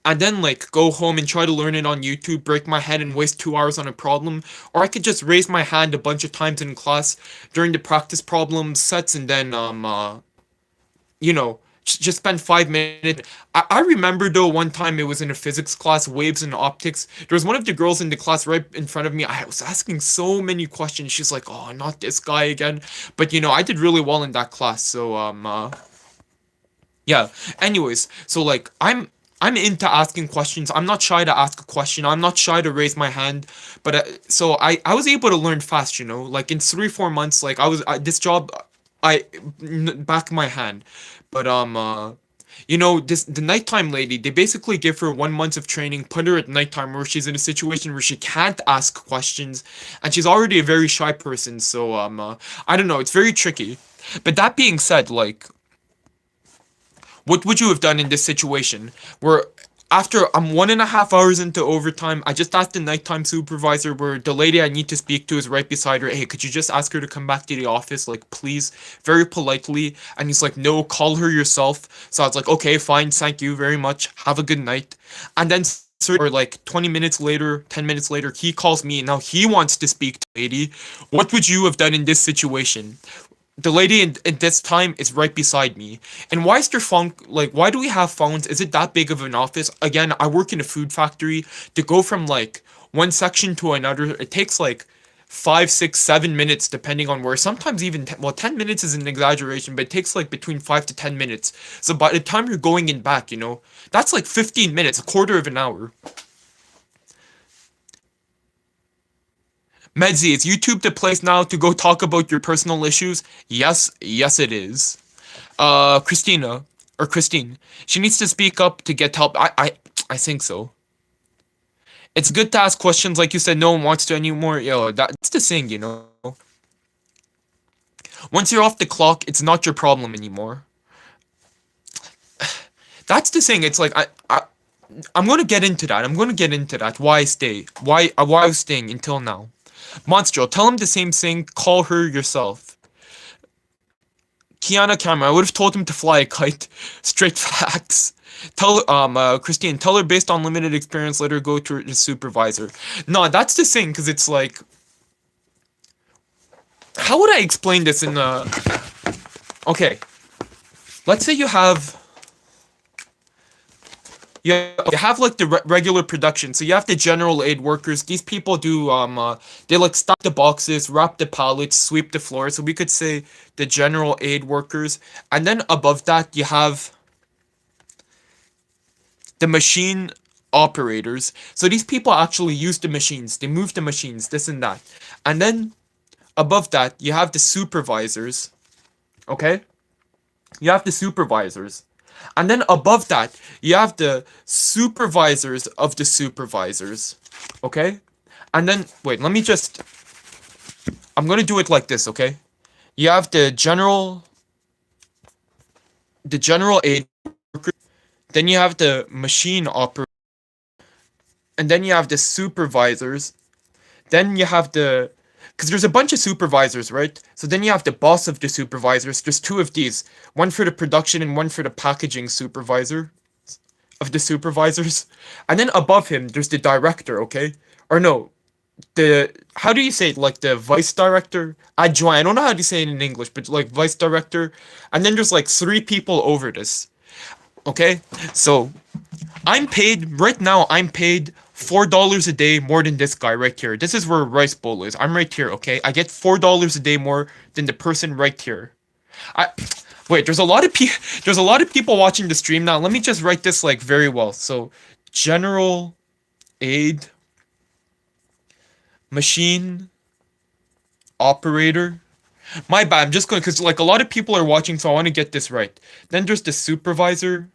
and then like go home and try to learn it on YouTube, break my head and waste 2 hours on a problem. Or I could just raise my hand a bunch of times in class during the practice problem sets, and then you know, just spend 5 minutes. I remember though one time it was in a physics class, waves and optics. There was one of the girls in the class right in front of me. I was asking so many questions. She's like, "Oh, not this guy again." But I did really well in that class. So yeah. Anyways, so like I'm into asking questions. I'm not shy to ask a question. I'm not shy to raise my hand. But so I was able to learn fast. Like in 3 4 months, like this job, back my hand. But this the nighttime lady. They basically give her 1 month of training, put her at nighttime where she's in a situation where she can't ask questions, and she's already a very shy person. So I don't know. It's very tricky. But that being said, like what would you have done in this situation where after I'm 1.5 hours into overtime, I just asked the nighttime supervisor where the lady I need to speak to is right beside her. Hey, could you just ask her to come back to the office, like, please, very politely? And he's like, no, call her yourself. So I was like, okay, fine, thank you very much. Have a good night. And then, or like 20 minutes later, 10 minutes later, he calls me and now he wants to speak to the lady. What would you have done in this situation? The lady in this time is right beside me. And why is there phone, like, why do we have phones? Is it that big of an office? Again, I work in a food factory. To go from like one section to another, it takes like 5 6 7 minutes depending on where. Sometimes even 10 minutes is an exaggeration, but it takes like between 5 to 10 minutes. So by the time you're going in back, that's like 15 minutes, a quarter of an hour. Medzi, is YouTube the place now to go talk about your personal issues? Yes, yes it is. Christina, or Christine, she needs to speak up to get help. I think so. It's good to ask questions like you said no one wants to anymore. Yo, that's the thing. Once you're off the clock, it's not your problem anymore. That's the thing. It's like I'm gonna get into that. I'm gonna get into that. Why I stay? Why I was staying until now. Monstro, tell him the same thing. Call her yourself. Kiana Cameron, I would have told him to fly a kite. Straight facts. Christine, tell her based on limited experience, let her go to the supervisor. No, that's the thing, because it's like, how would I explain this in okay, let's say you have like the regular production. So you have the general aid workers. These people do they like stack the boxes, wrap the pallets, sweep the floor. So we could say the general aid workers. And then above that you have the machine operators. So these people actually use the machines. They move the machines, this and that. And then above that you have the supervisors. Okay? You have the supervisors. And then above that, you have the supervisors of the supervisors. Okay? And then, wait, I'm gonna do it like this, okay? You have the general aid worker, then you have the machine operator, and then you have the supervisors, then you have because there's a bunch of supervisors, right? So then you have the boss of the supervisors. There's two of these, one for the production and one for the packaging supervisor of the supervisors. And then above him, there's the director, okay? Or no, how do you say it? Like the vice director? Adjoint. I don't know how to say it in English, but like vice director. And then there's like three people over this, okay? So I'm paid $4 a day more than this guy right here. This is where Rice Bowl is. I'm right here, okay? I get $4 a day more than the person right here. I wait, there's a lot of people watching the stream now. Let me just write this like very well. So general aid machine operator. My bad. I'm just going because like a lot of people are watching, so I want to get this right. Then there's the supervisor.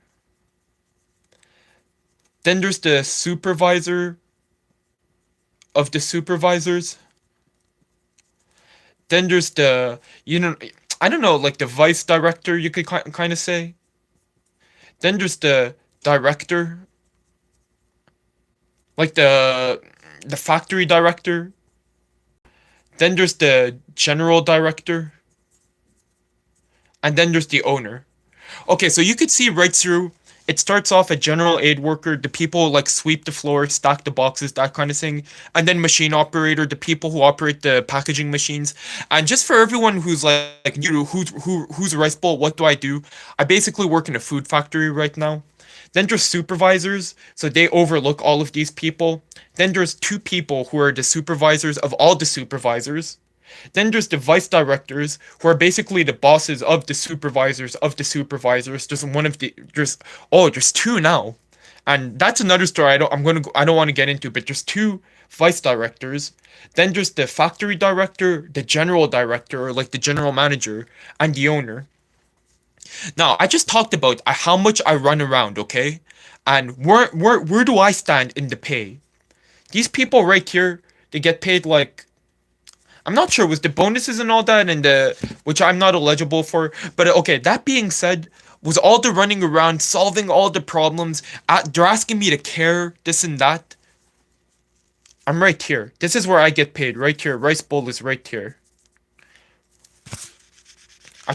Then there's the supervisor of the supervisors. Then there's I don't know, like the vice director, you could kind of say. Then there's the director. like the factory director. Then there's the general director, and then there's the owner. Okay, so you could see right through. It starts off a general aid worker, the people like sweep the floor, stack the boxes, that kind of thing, and then machine operator, the people who operate the packaging machines. And just for everyone who's like new to who's Rice Bowl, what do? I basically work in a food factory right now. Then there's supervisors, so they overlook all of these people. Then there's two people who are the supervisors of all the supervisors. Then there's the vice directors, who are basically the bosses of the supervisors of the supervisors. There's two now, and that's another story. I don't want to get into, but there's two vice directors. Then there's the factory director, the general director, or like the general manager, and the owner. Now, I just talked about how much I run around, okay, and where do I stand in the pay? These people right here, they get paid like I'm not sure was the bonuses and all that and the which I'm not eligible for. But okay, that being said, was all the running around solving all the problems? They're asking me to care this and that. I'm right here. This is where I get paid. Right here. Rice Bowl is right here. I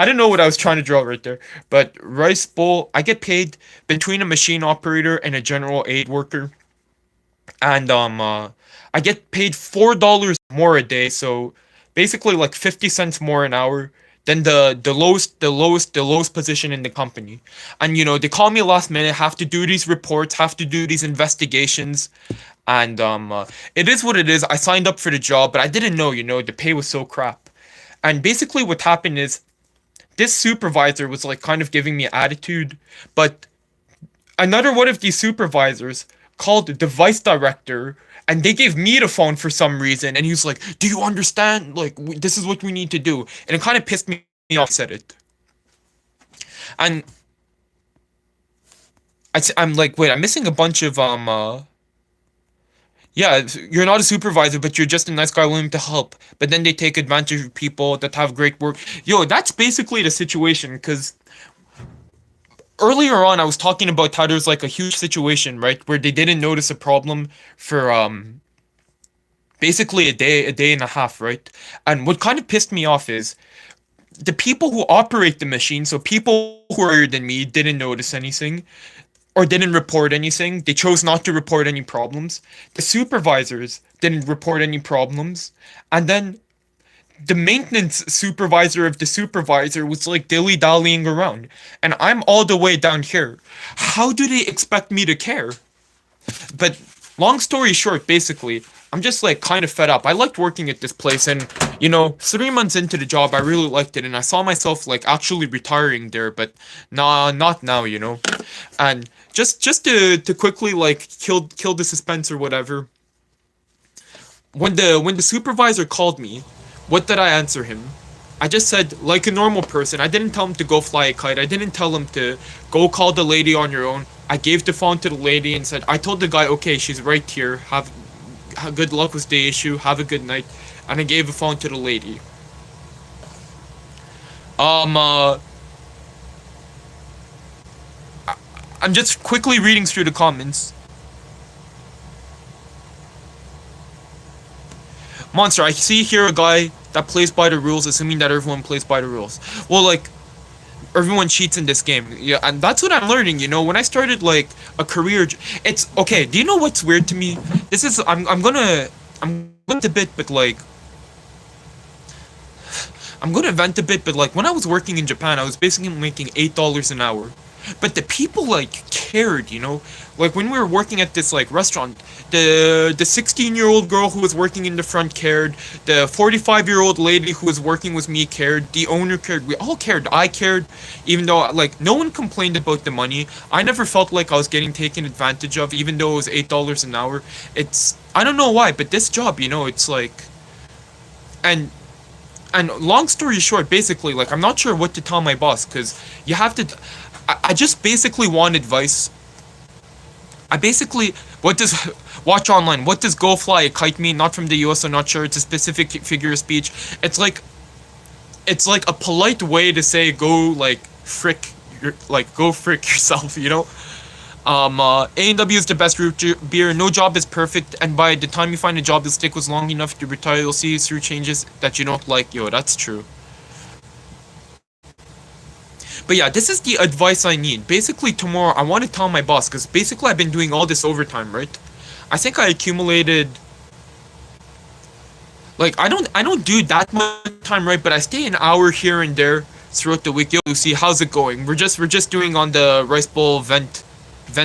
didn't know what I was trying to draw right there, but Rice Bowl. I get paid between a machine operator and a general aid worker, and I get paid $4 more a day, so basically like 50 cents more an hour than the lowest position in the company. And they call me last minute, have to do these reports, have to do these investigations, and it is what it is. I signed up for the job, but I didn't know, the pay was so crap. And basically what happened is this supervisor was like kind of giving me attitude, but another one of these supervisors called the vice director, and they gave me the phone for some reason, and he was like, do you understand, like this is what we need to do? And it kind of pissed me off. Said it, and I'm like, wait, I'm missing a bunch of yeah, you're not a supervisor, but you're just a nice guy willing to help. But then they take advantage of people that have great work. Yo, that's basically the situation. Because earlier on, I was talking about how there's like a huge situation, right, where they didn't notice a problem for basically a day and a half, right? And what kind of pissed me off is the people who operate the machine, so people who are younger than me didn't notice anything or didn't report anything. They chose not to report any problems. The supervisors didn't report any problems. And then the maintenance supervisor of the supervisor was like dilly dallying around. And I'm all the way down here. How do they expect me to care? But long story short, basically, I'm just like kind of fed up. I liked working at this place, and 3 months into the job, I really liked it, and I saw myself like actually retiring there. But nah, not now. And just to quickly like kill the suspense or whatever. When the supervisor called me, what did I answer him? I just said, like a normal person. I didn't tell him to go fly a kite. I didn't tell him to go call the lady on your own. I gave the phone to the lady and said, I told the guy, okay, she's right here. Have good luck with the issue. Have a good night. And I gave the phone to the lady. Um, uh, I'm just quickly reading through the comments. Monster, I see here a guy that plays by the rules, assuming that everyone plays by the rules. Well, like, everyone cheats in this game. Yeah, and that's what I'm learning, when I started like a career, it's okay. Do you know what's weird to me? I'm gonna vent a bit, but like when I was working in Japan, I was basically making $8 an hour. But the people like cared, like when we were working at this like restaurant, the 16-year-old girl who was working in the front cared, the 45-year-old lady who was working with me cared, the owner cared, we all cared. I cared, even though like no one complained about the money. I never felt like I was getting taken advantage of, even though it was $8 an hour. I don't know why, but this job, it's like, and long story short, basically, like, I'm not sure what to tell my boss, because you have to. I just basically want advice. I basically, what does, watch online, what does go fly a kite mean? Not from the US, so not sure. It's a specific figure of speech. It's like a polite way to say go, like, frick yourself, A&W is the best beer. No job is perfect, and by the time you find a job, you'll stick with long enough to retire. You'll see through changes that you don't like. Yo, that's true. But yeah, this is the advice I need. Basically, tomorrow I want to tell my boss because basically I've been doing all this overtime, right? I think I accumulated like I don't do that much time, right? But I stay an hour here and there throughout the week. Yo, Lucy, how's it going? We're just doing on the Rice Bowl vent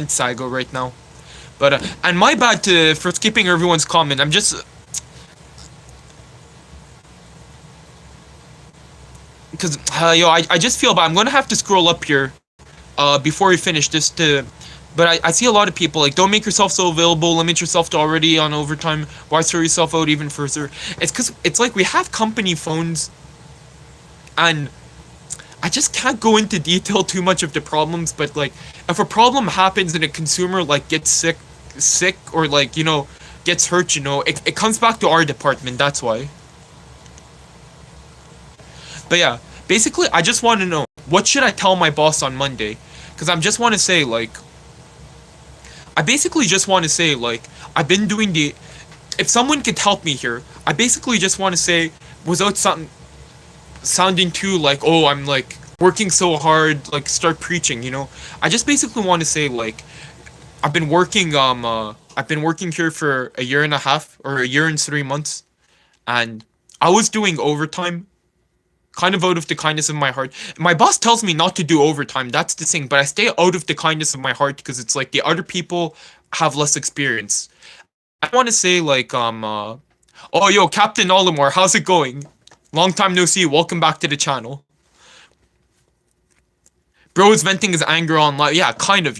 saga right now. But and my bad for skipping everyone's comment. I'm just because I just feel bad. I'm gonna have to scroll up here before we finish this to. But I see a lot of people like, don't make yourself so available, limit yourself to already on overtime, why throw yourself out even further? It's because it's like we have company phones, and I just can't go into detail too much of the problems, but like if a problem happens and a consumer like gets sick or like, gets hurt, it comes back to our department, that's why. But yeah, basically I just want to know, what should I tell my boss on Monday? Because I just want to say like, I basically just want to say, like, I've been doing the. If someone could help me here, I basically just want to say, without sounding too like, oh, I'm like working so hard, like start preaching. I just basically want to say, like, I've been working here for a year and a half or a year and 3 months, and I was doing overtime kind of out of the kindness of my heart. My boss tells me not to do overtime. That's the thing, but I stay out of the kindness of my heart because it's like the other people have less experience. I want to say like oh yo, Captain Olimore, how's it going? Long time no see. Welcome back to the channel. Bro is venting his anger online. Yeah, kind of.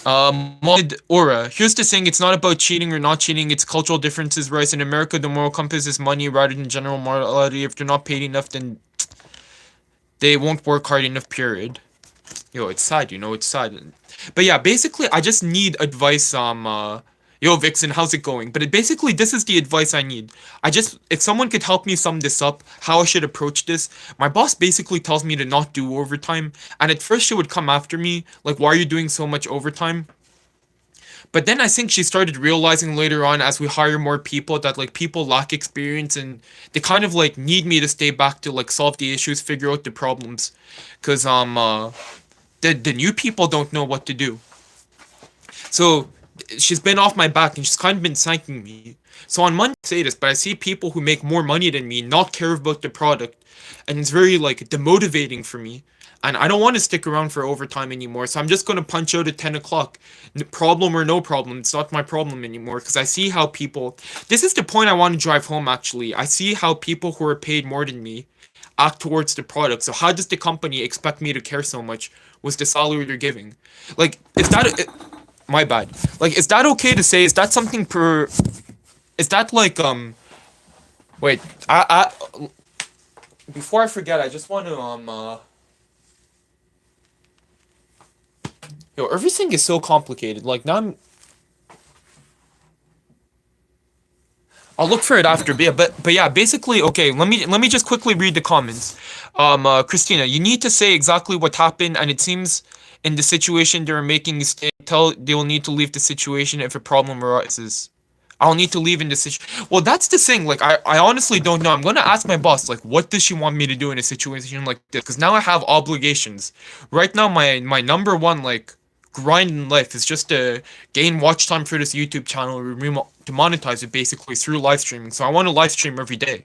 Modded Aura. Here's the thing, it's not about cheating or not cheating, it's cultural differences, right? In America, the moral compass is money rather than general morality. If they're not paid enough, then they won't work hard enough, period. Yo, it's sad, it's sad. But yeah, basically, I just need advice yo, Vixen, how's it going? But basically, this is the advice I need. If someone could help me sum this up, how I should approach this. My boss basically tells me to not do overtime, and at first she would come after me, like, why are you doing so much overtime? But then I think she started realizing later on as we hire more people that like people lack experience and they kind of like need me to stay back to like solve the issues, figure out the problems. Cause the new people don't know what to do. So she's been off my back and she's kind of been thanking me. So on Monday I say this, but I see people who make more money than me not care about the product, and it's very like demotivating for me. And I don't want to stick around for overtime anymore, so I'm just gonna punch out at 10 o'clock. Problem or no problem, it's not my problem anymore. Because I see how people. This is the point I want to drive home. Actually, I see how people who are paid more than me act towards the product. So how does the company expect me to care so much with the salary they're giving? Like, is that my bad? Like, is that okay to say? Is that something per? Is that like Wait, before I forget, I just want to Yo, everything is so complicated. Like now I'll look for it after. But yeah, but yeah, basically, okay. Let me just quickly read the comments. Christina, you need to say exactly what happened, and it seems in the situation they're making, tell they will need to leave the situation if a problem arises. I'll need to leave in this situation. Well, that's the thing. Like, I honestly don't know. I'm gonna ask my boss. Like, what does she want me to do in a situation like this? Because now I have obligations. Right now, my number one like grind in life is just to gain watch time for this YouTube channel, to monetize it basically through live streaming. So I want to live stream every day.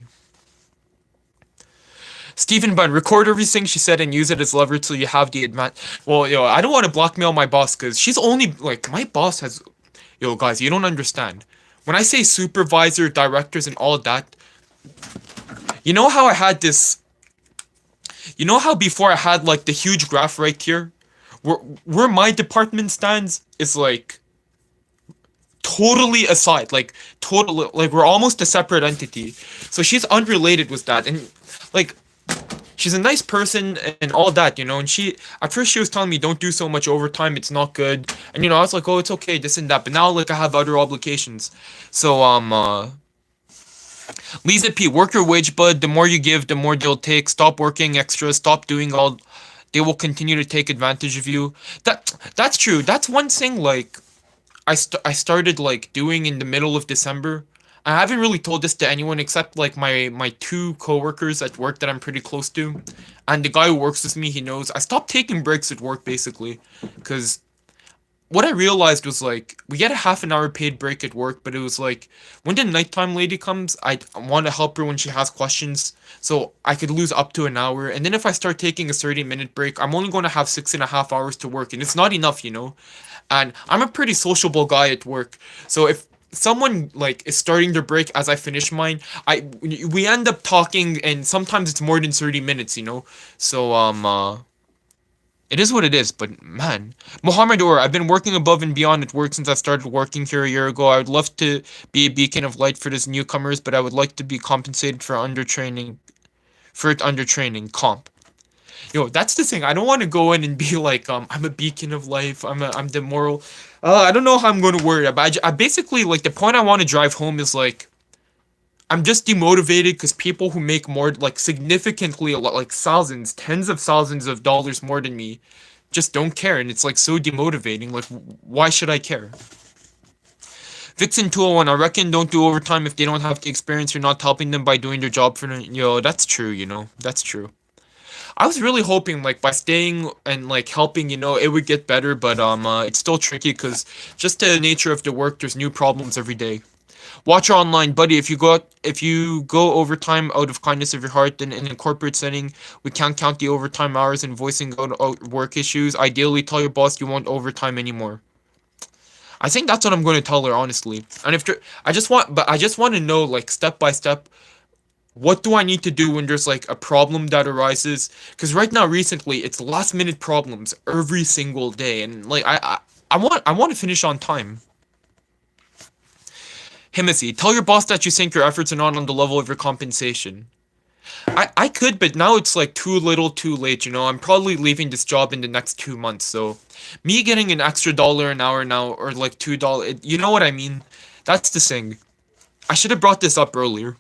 Stephen Bunn, record everything she said and use it as leverage so you have the advantage. Well, yo, I don't want to blackmail my boss because she's only like my boss has. Yo, guys, you don't understand. When I say supervisor, directors, and all that, you know how I had this. You know how before I had like the huge graph right here, where my department stands is like totally aside, like totally, like we're almost a separate entity. So she's unrelated with that, and like she's a nice person and all that, and she at first she was telling me don't do so much overtime, it's not good, and I was like, oh, it's okay, this and that, but now like I have other obligations. So Lisa P, work your wage, bud. The more you give, the more they'll take. Stop working extra. Stop doing all they will continue to take advantage of you. That's true. That's one thing like I started like doing in the middle of December. I haven't really told this to anyone except like my two coworkers at work that I'm pretty close to, and the guy who works with me. He knows I stopped taking breaks at work basically, because what I realized was like we get a half an hour paid break at work, but it was like when the nighttime lady comes, I want to help her when she has questions, so I could lose up to an hour. And then if I start taking a 30-minute break, I'm only going to have 6.5 hours to work, and it's not enough, you know. And I'm a pretty sociable guy at work, so if someone like is starting their break as I finish mine, we end up talking, and sometimes it's more than 30 minutes, you know. So it is what it is, but man, Mohammed Or, I've been working above and beyond at work since I started working here a year ago. I would love to be a beacon of light for these newcomers, but I would like to be compensated for undertraining, comp. Yo, that's the thing. I don't want to go in and be like, I'm a beacon of life. I'm the moral. I don't know how I'm going to word it, but I basically like the point I want to drive home is like I'm just demotivated because people who make more, like significantly a lot, like thousands, tens of thousands of dollars more than me, just don't care, and it's like so demotivating. Like, why should I care? Vixen 201, I reckon don't do overtime if they don't have the experience. You're not helping them by doing their job for them. Yo, that's true, you know, that's true. I was really hoping like by staying and like helping, you know, it would get better, but it's still tricky because just the nature of the work, there's new problems every day. Watcher online, buddy. If you go overtime out of kindness of your heart, then in a corporate setting, we can't count the overtime hours and voicing out work issues. Ideally, tell your boss you want overtime anymore. I think that's what I'm going to tell her, honestly. And if I just want to know, like, step by step, what do I need to do when there's like a problem that arises? Because right now, recently, it's last minute problems every single day, and like I want to finish on time. Himothy, tell your boss that you think your efforts are not on the level of your compensation. I could, but now it's like too little too late, you know? I'm probably leaving this job in the next 2 months, so me getting an extra dollar an hour now, or like $2, you know what I mean? That's the thing. I should have brought this up earlier.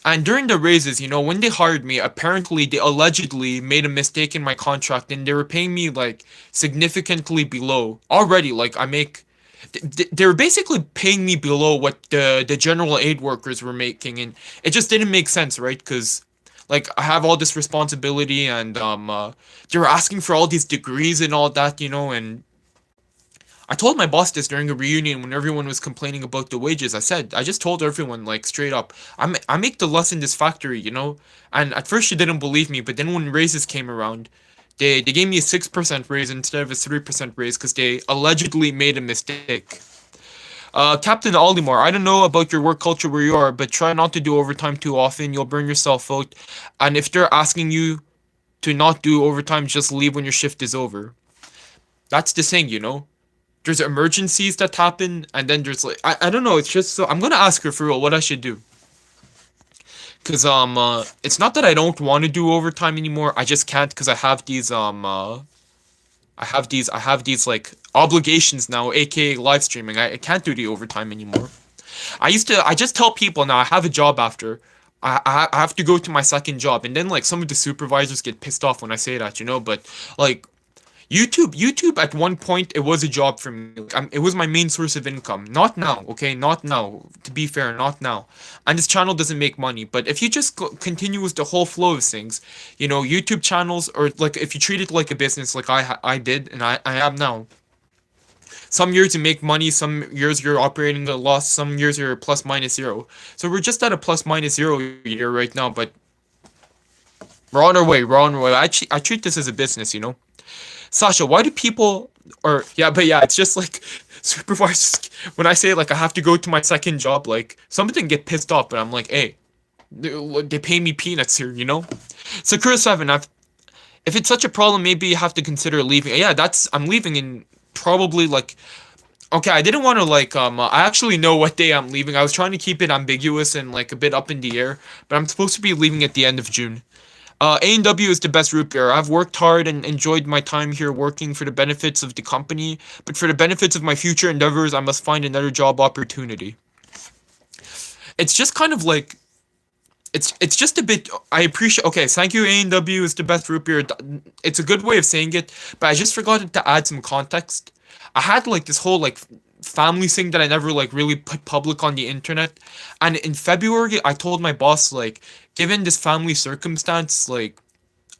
And during the raises, you know, when they hired me, apparently they allegedly made a mistake in my contract and they were paying me like significantly below. Already, like I make they were basically paying me below what the general aid workers were making, and it just didn't make sense, right? Because like I have all this responsibility, and they were asking for all these degrees and all that, you know. And I told my boss this during a reunion when everyone was complaining about the wages. I just told everyone like straight up, I make the less in this factory, you know. And at first she didn't believe me, but then when raises came around, they gave me a 6% raise instead of a 3% raise because they allegedly made a mistake. Captain Olimar, I don't know about your work culture where you are, but try not to do overtime too often. You'll burn yourself out. And if they're asking you to not do overtime, just leave when your shift is over. That's the thing, you know? There's emergencies that happen, and then there's like, I don't know, it's just so, I'm gonna ask her for real what I should do. Cause it's not that I don't want to do overtime anymore. I just can't because I have these like obligations now, aka live streaming. I can't do the overtime anymore. I just tell people now I have a job after. I have to go to my second job, and then like some of the supervisors get pissed off when I say that, you know. But like YouTube at one point it was a job for me. Like, it was my main source of income. Not now, okay? Not now. To be fair, not now. And this channel doesn't make money. But if you just continue with the whole flow of things, you know, YouTube channels, or like if you treat it like a business, like I did and I am now. Some years you make money, some years you're operating at a loss, some years you're plus minus zero. So we're just at a plus minus zero year right now, but we're on our way. We're on our way. I treat this as a business, you know. Sasha, why do people, or yeah, but yeah, it's just like supervisors. When I say like I have to go to my second job, like some of them get pissed off, but I'm like, hey, they pay me peanuts here, you know. Sakura 7, if it's such a problem, maybe you have to consider leaving. Yeah, I'm leaving in probably like. Okay, I didn't want to like I actually know what day I'm leaving. I was trying to keep it ambiguous and like a bit up in the air, but I'm supposed to be leaving at the end of June. A&W is the best root beer. I've worked hard and enjoyed my time here working for the benefits of the company, but for the benefits of my future endeavors, I must find another job opportunity. It's just kind of like, it's just a bit. I appreciate. Okay, thank you. A&W is the best root beer. It's a good way of saying it, but I just forgot to add some context. I had like this whole like family thing that I never like really put public on the internet, and in February I told my boss like, given this family circumstance, like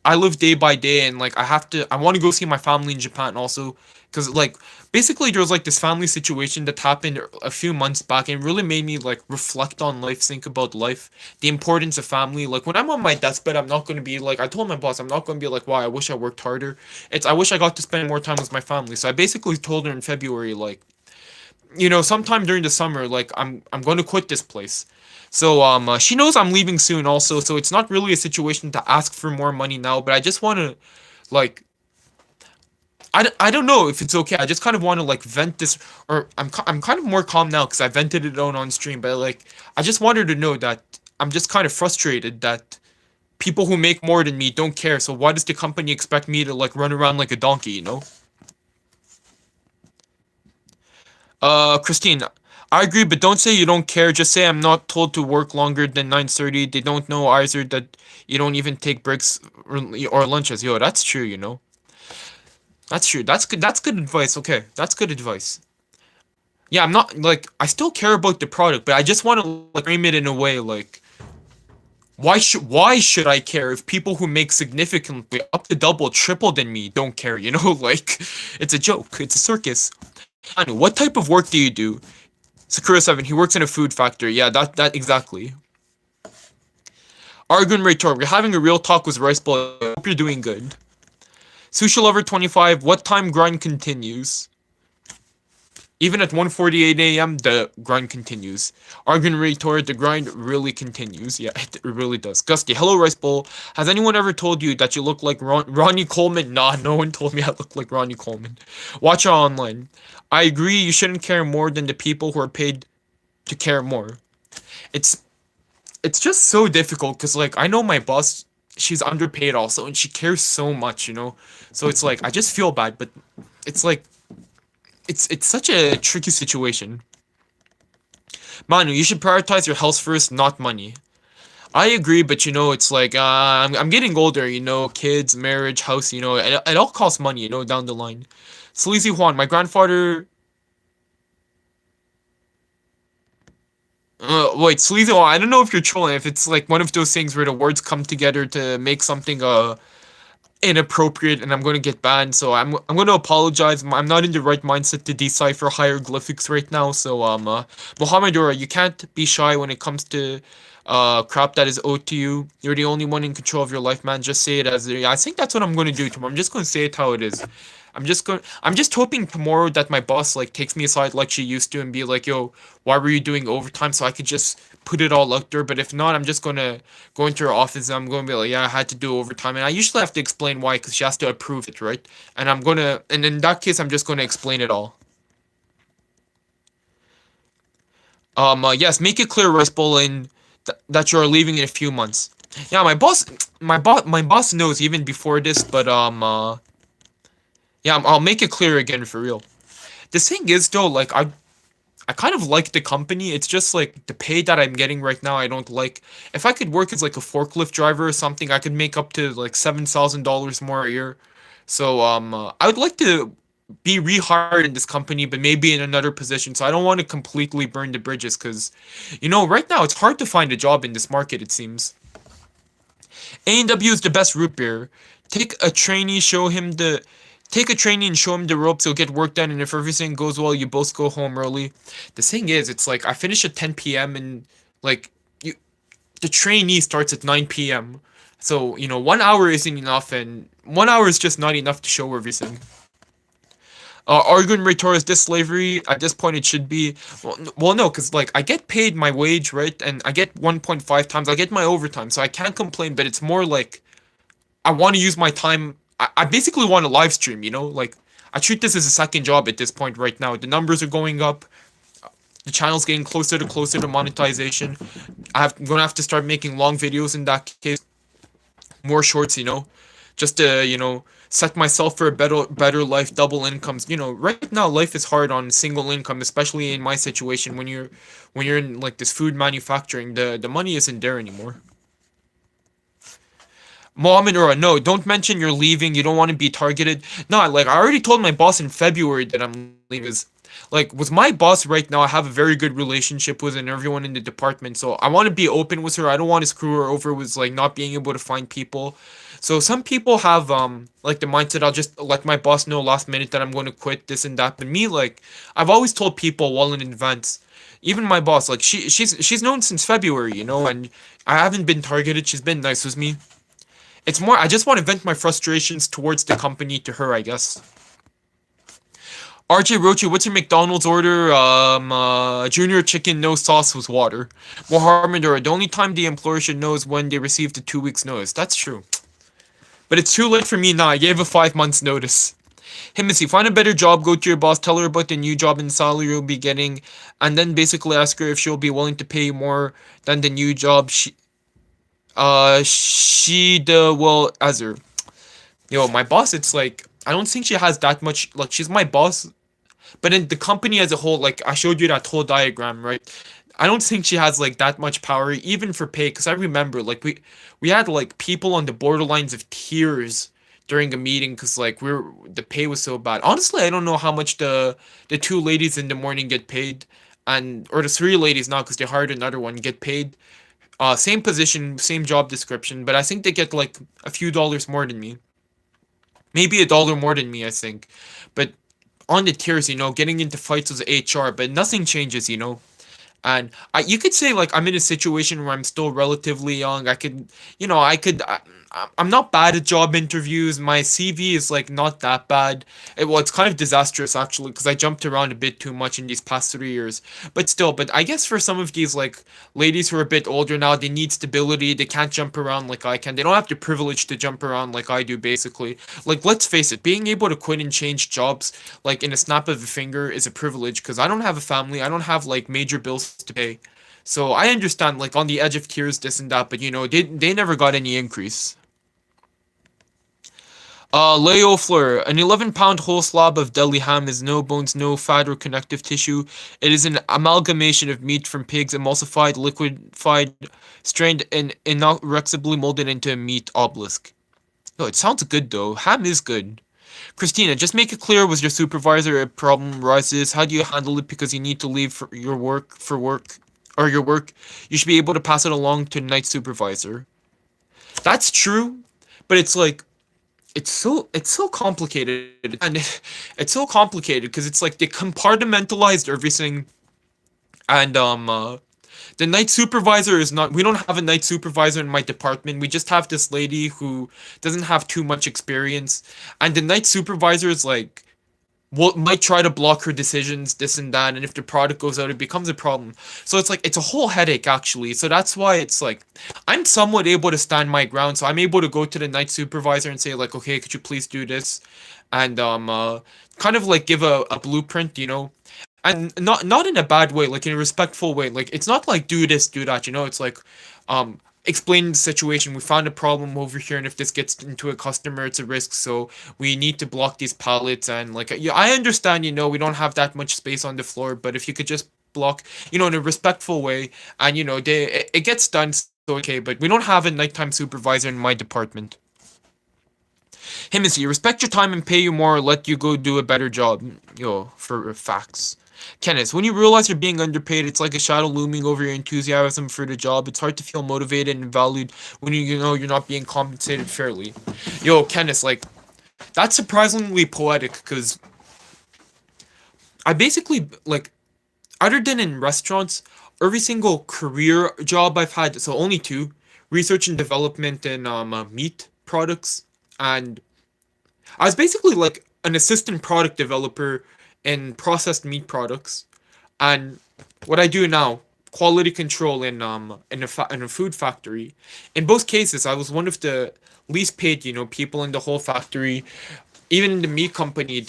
I live day by day and like I want to go see my family in Japan also because like basically there was like this family situation that happened a few months back and really made me like reflect on life, think about life, the importance of family. Like when I'm on my deathbed, I'm not going to be like I told my boss I'm not going to be like, wow, I wish I worked harder. It's I wish I got to spend more time with my family. So I basically told her in February like, sometime during the summer, like I'm going to quit this place. So she knows I'm leaving soon also, so it's not really a situation to ask for more money now, but I just want to like I don't know if it's okay. I just kind of want to like vent this, or I'm kind of more calm now because I vented it out on stream, but like I just wanted to know that I'm just kind of frustrated that people who make more than me don't care. So why does the company expect me to like run around like a donkey, you know? Christine, I agree, but don't say you don't care. Just say I'm not told to work longer than 9:30. They don't know either that you don't even take breaks or lunches. Yo, that's true, you know. That's true. That's good. That's good advice. Okay, that's good advice. Yeah, I'm not like I still care about the product, but I just want to like frame it in a way like why should I care if people who make significantly up to double, triple than me don't care, you know? Like it's a joke. It's a circus. I know what type of work do you do? Sakura7, he works in a food factory. Yeah, that exactly. Argun Raytor, we're having a real talk with Rice Bowl. I hope you're doing good. Sushi Lover 25, what time grind continues? Even at 1:48 a.m., the grind continues. Argun Raytor, the grind really continues. Yeah, it really does. Gusty, hello Rice Bowl. Has anyone ever told you that you look like Ronnie Coleman? Nah, no one told me I look like Ronnie Coleman. Watch it online. I agree you shouldn't care more than the people who are paid to care more. It's it's just so difficult because like I know my boss, she's underpaid also and she cares so much, so it's like I just feel bad, but it's like it's such a tricky situation. Manu, you should prioritize your health first, not money. I agree, but it's like I'm getting older, kids, marriage, house, it all costs money, down the line. Sleazy Juan, my grandfather. Wait, Sleazy Juan, I don't know if you're trolling, if it's like one of those things where the words come together to make something inappropriate and I'm going to get banned, so I'm going to apologize. I'm not in the right mindset to decipher hieroglyphics right now, so Mohamedura, you can't be shy when it comes to crap that is owed to you. You're the only one in control of your life, man. Just say it as it is. I think that's what I'm going to do tomorrow. I'm just going to say it how it is. I'm just hoping tomorrow that my boss like takes me aside like she used to and be like, yo, why were you doing overtime, so I could just put it all out there. But if not, I'm just gonna go into her office and I'm gonna be like, yeah, I had to do overtime, and I usually have to explain why because she has to approve it, right? And in that case, I'm just gonna explain it all. Yes, make it clear, Rice Bowl, that you're leaving in a few months. Yeah, my boss knows even before this, but yeah, I'll make it clear again for real. The thing is though, like I kind of like the company. It's just like the pay that I'm getting right now, I don't like. If I could work as like a forklift driver or something, I could make up to like $7,000 more a year. So I would like to be rehired in this company, but maybe in another position. So I don't want to completely burn the bridges because, right now it's hard to find a job in this market. It seems. A&W is the best root beer. Take a trainee, show him the Take a trainee and show him the ropes, he'll get work done, and if everything goes well, you both go home early. The thing is, it's like I finish at 10 p.m. and like the trainee starts at 9 p.m. So, 1 hour isn't enough, and 1 hour is just not enough to show everything. Argun Rhetor, is this slavery? At this point, it should be. Well, no, because, like, I get paid my wage, right? And I get 1.5 times. I get my overtime, so I can't complain, but it's more like I want to use my time. I basically want to live stream, Like, I treat this as a second job at this point right now. The numbers are going up. The channel's getting closer to monetization. I'm going to have to start making long videos in that case. More shorts, just to, set myself for a better life, double incomes. Right now life is hard on single income, especially in my situation when you're in like this food manufacturing, the money isn't there anymore. Mohammed Ura, no, don't mention you're leaving. You don't want to be targeted. No, like I already told my boss in February that I'm leaving. Is like with my boss right now, I have a very good relationship with and everyone in the department. So I want to be open with her. I don't want to screw her over with like not being able to find people. So some people have like the mindset I'll just let my boss know last minute that I'm going to quit this and that. But me, like I've always told people well in advance. Even my boss, like she's known since February, and I haven't been targeted. She's been nice with me. It's more, I just want to vent my frustrations towards the company to her, I guess. RJ Rochi, what's your McDonald's order? Junior chicken, no sauce with water. Mohammed, the only time the employer should know is when they receive the 2 weeks notice. That's true. But it's too late for me now. I gave a 5 months notice. Himisi, find a better job, go to your boss, tell her about the new job and salary you'll be getting, and then basically ask her if she'll be willing to pay you more than the new job she the well as her. Yo, my boss, it's like I don't think she has that much. Like she's my boss, but in the company as a whole, like I showed you that whole diagram, right? I don't think she has like that much power, even for pay. Cause I remember like we had like people on the borderlines of tears during a meeting, cause like the pay was so bad. Honestly, I don't know how much the two ladies in the morning get paid, and or the three ladies now, cause they hired another one, get paid. Same position, same job description, but I think they get like a few dollars more than me. Maybe $1 more than me, I think. But on the tiers, getting into fights with HR, but nothing changes. And you could say like I'm in a situation where I'm still relatively young. I'm not bad at job interviews. My CV is like not that bad. Well, it's kind of disastrous actually because I jumped around a bit too much in these past 3 years. But still, but I guess for some of these like ladies who are a bit older now, they need stability. They can't jump around like I can. They don't have the privilege to jump around like I do. Basically, like let's face it, being able to quit and change jobs like in a snap of a finger is a privilege because I don't have a family. I don't have like major bills to pay. So I understand like on the edge of tears, this and that, but they never got any increase. Leo Fleur, an 11-pound whole slab of deli ham is no bones, no fat or connective tissue. It is an amalgamation of meat from pigs, emulsified, liquefied, strained, and inexorably molded into a meat obelisk. Oh, it sounds good though. Ham is good. Christina, just make it clear with your supervisor a problem arises. How do you handle it? Because you need to leave for work, or your work. You should be able to pass it along to the night supervisor. That's true, but it's like it's so complicated and it's so complicated because it's like they compartmentalized everything and the night supervisor is not we don't have a night supervisor in my department. We just have this lady who doesn't have too much experience, and the night supervisor is like might try to block her decisions, this and that, and if the product goes out, it becomes a problem. So it's like it's a whole headache actually. So that's why it's like I'm somewhat able to stand my ground. So I'm able to go to the night supervisor and say like, okay, could you please do this, and kind of like give a blueprint. And not in a bad way, like in a respectful way. Like it's not like do this, do that. It's like explain the situation. We found a problem over here, and if this gets into a customer, it's a risk. So we need to block these pallets. And like, yeah, I understand. We don't have that much space on the floor, but if you could just block, in a respectful way, and it gets done. So okay, but we don't have a nighttime supervisor in my department. Himisi, respect your time and pay you more, or let you go do a better job. For facts. Kenneth, when you realize you're being underpaid, it's like a shadow looming over your enthusiasm for the job. It's hard to feel motivated and valued when you know you're not being compensated fairly. Yo, Kenneth, like, that's surprisingly poetic, because I basically, like, other than in restaurants, every single career job I've had, so only two, research and development in meat products, and I was basically like an assistant product developer in processed meat products, and what I do now, quality control in a food factory. In both cases, I was one of the least paid, people in the whole factory. Even in the meat company,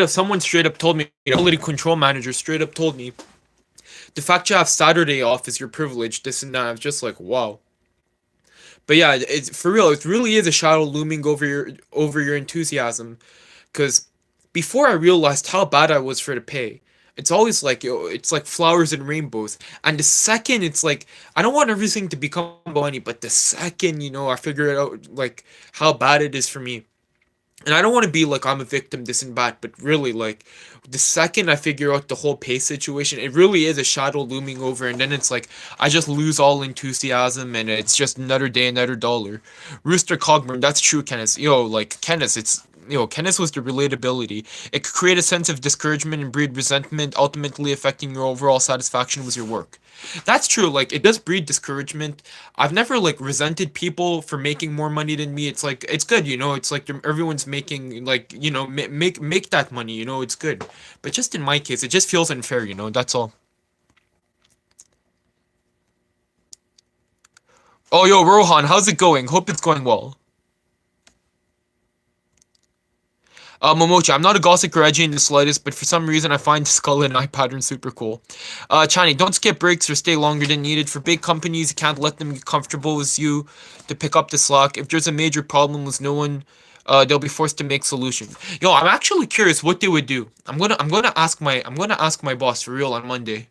someone straight up told me, the quality control manager straight up told me, the fact you have Saturday off is your privilege. This and that. I was just like, wow. But yeah, it's for real. It really is a shadow looming over your enthusiasm, because before I realized how bad I was for the pay, It's always like, yo, it's like flowers and rainbows. And the second it's like, I don't want everything to become about money, but the second, I figure it out, like, how bad it is for me. And I don't want to be like I'm a victim, this and that, but really, like, the second I figure out the whole pay situation, it really is a shadow looming over, and then it's like I just lose all enthusiasm, and it's just another day, another dollar. Rooster Cogburn, that's true, Kenneth. Like Kenneth, Kenneth was the relatability. It could create a sense of discouragement and breed resentment, ultimately affecting your overall satisfaction with your work. That's true. Like, it does breed discouragement. I've never like resented people for making more money than me. It's like it's good, It's like everyone's making like make that money. It's good. But just in my case, it just feels unfair. That's all. Oh, yo, Rohan, how's it going? Hope it's going well. Momochi, I'm not a Gothic or edgy in the slightest, but for some reason I find skull and eye pattern super cool. Chani, don't skip breaks or stay longer than needed. For big companies, you can't let them get comfortable with you to pick up the slack. If there's a major problem with no one, they'll be forced to make solutions. Yo, I'm actually curious what they would do. I'm gonna ask my boss for real on Monday.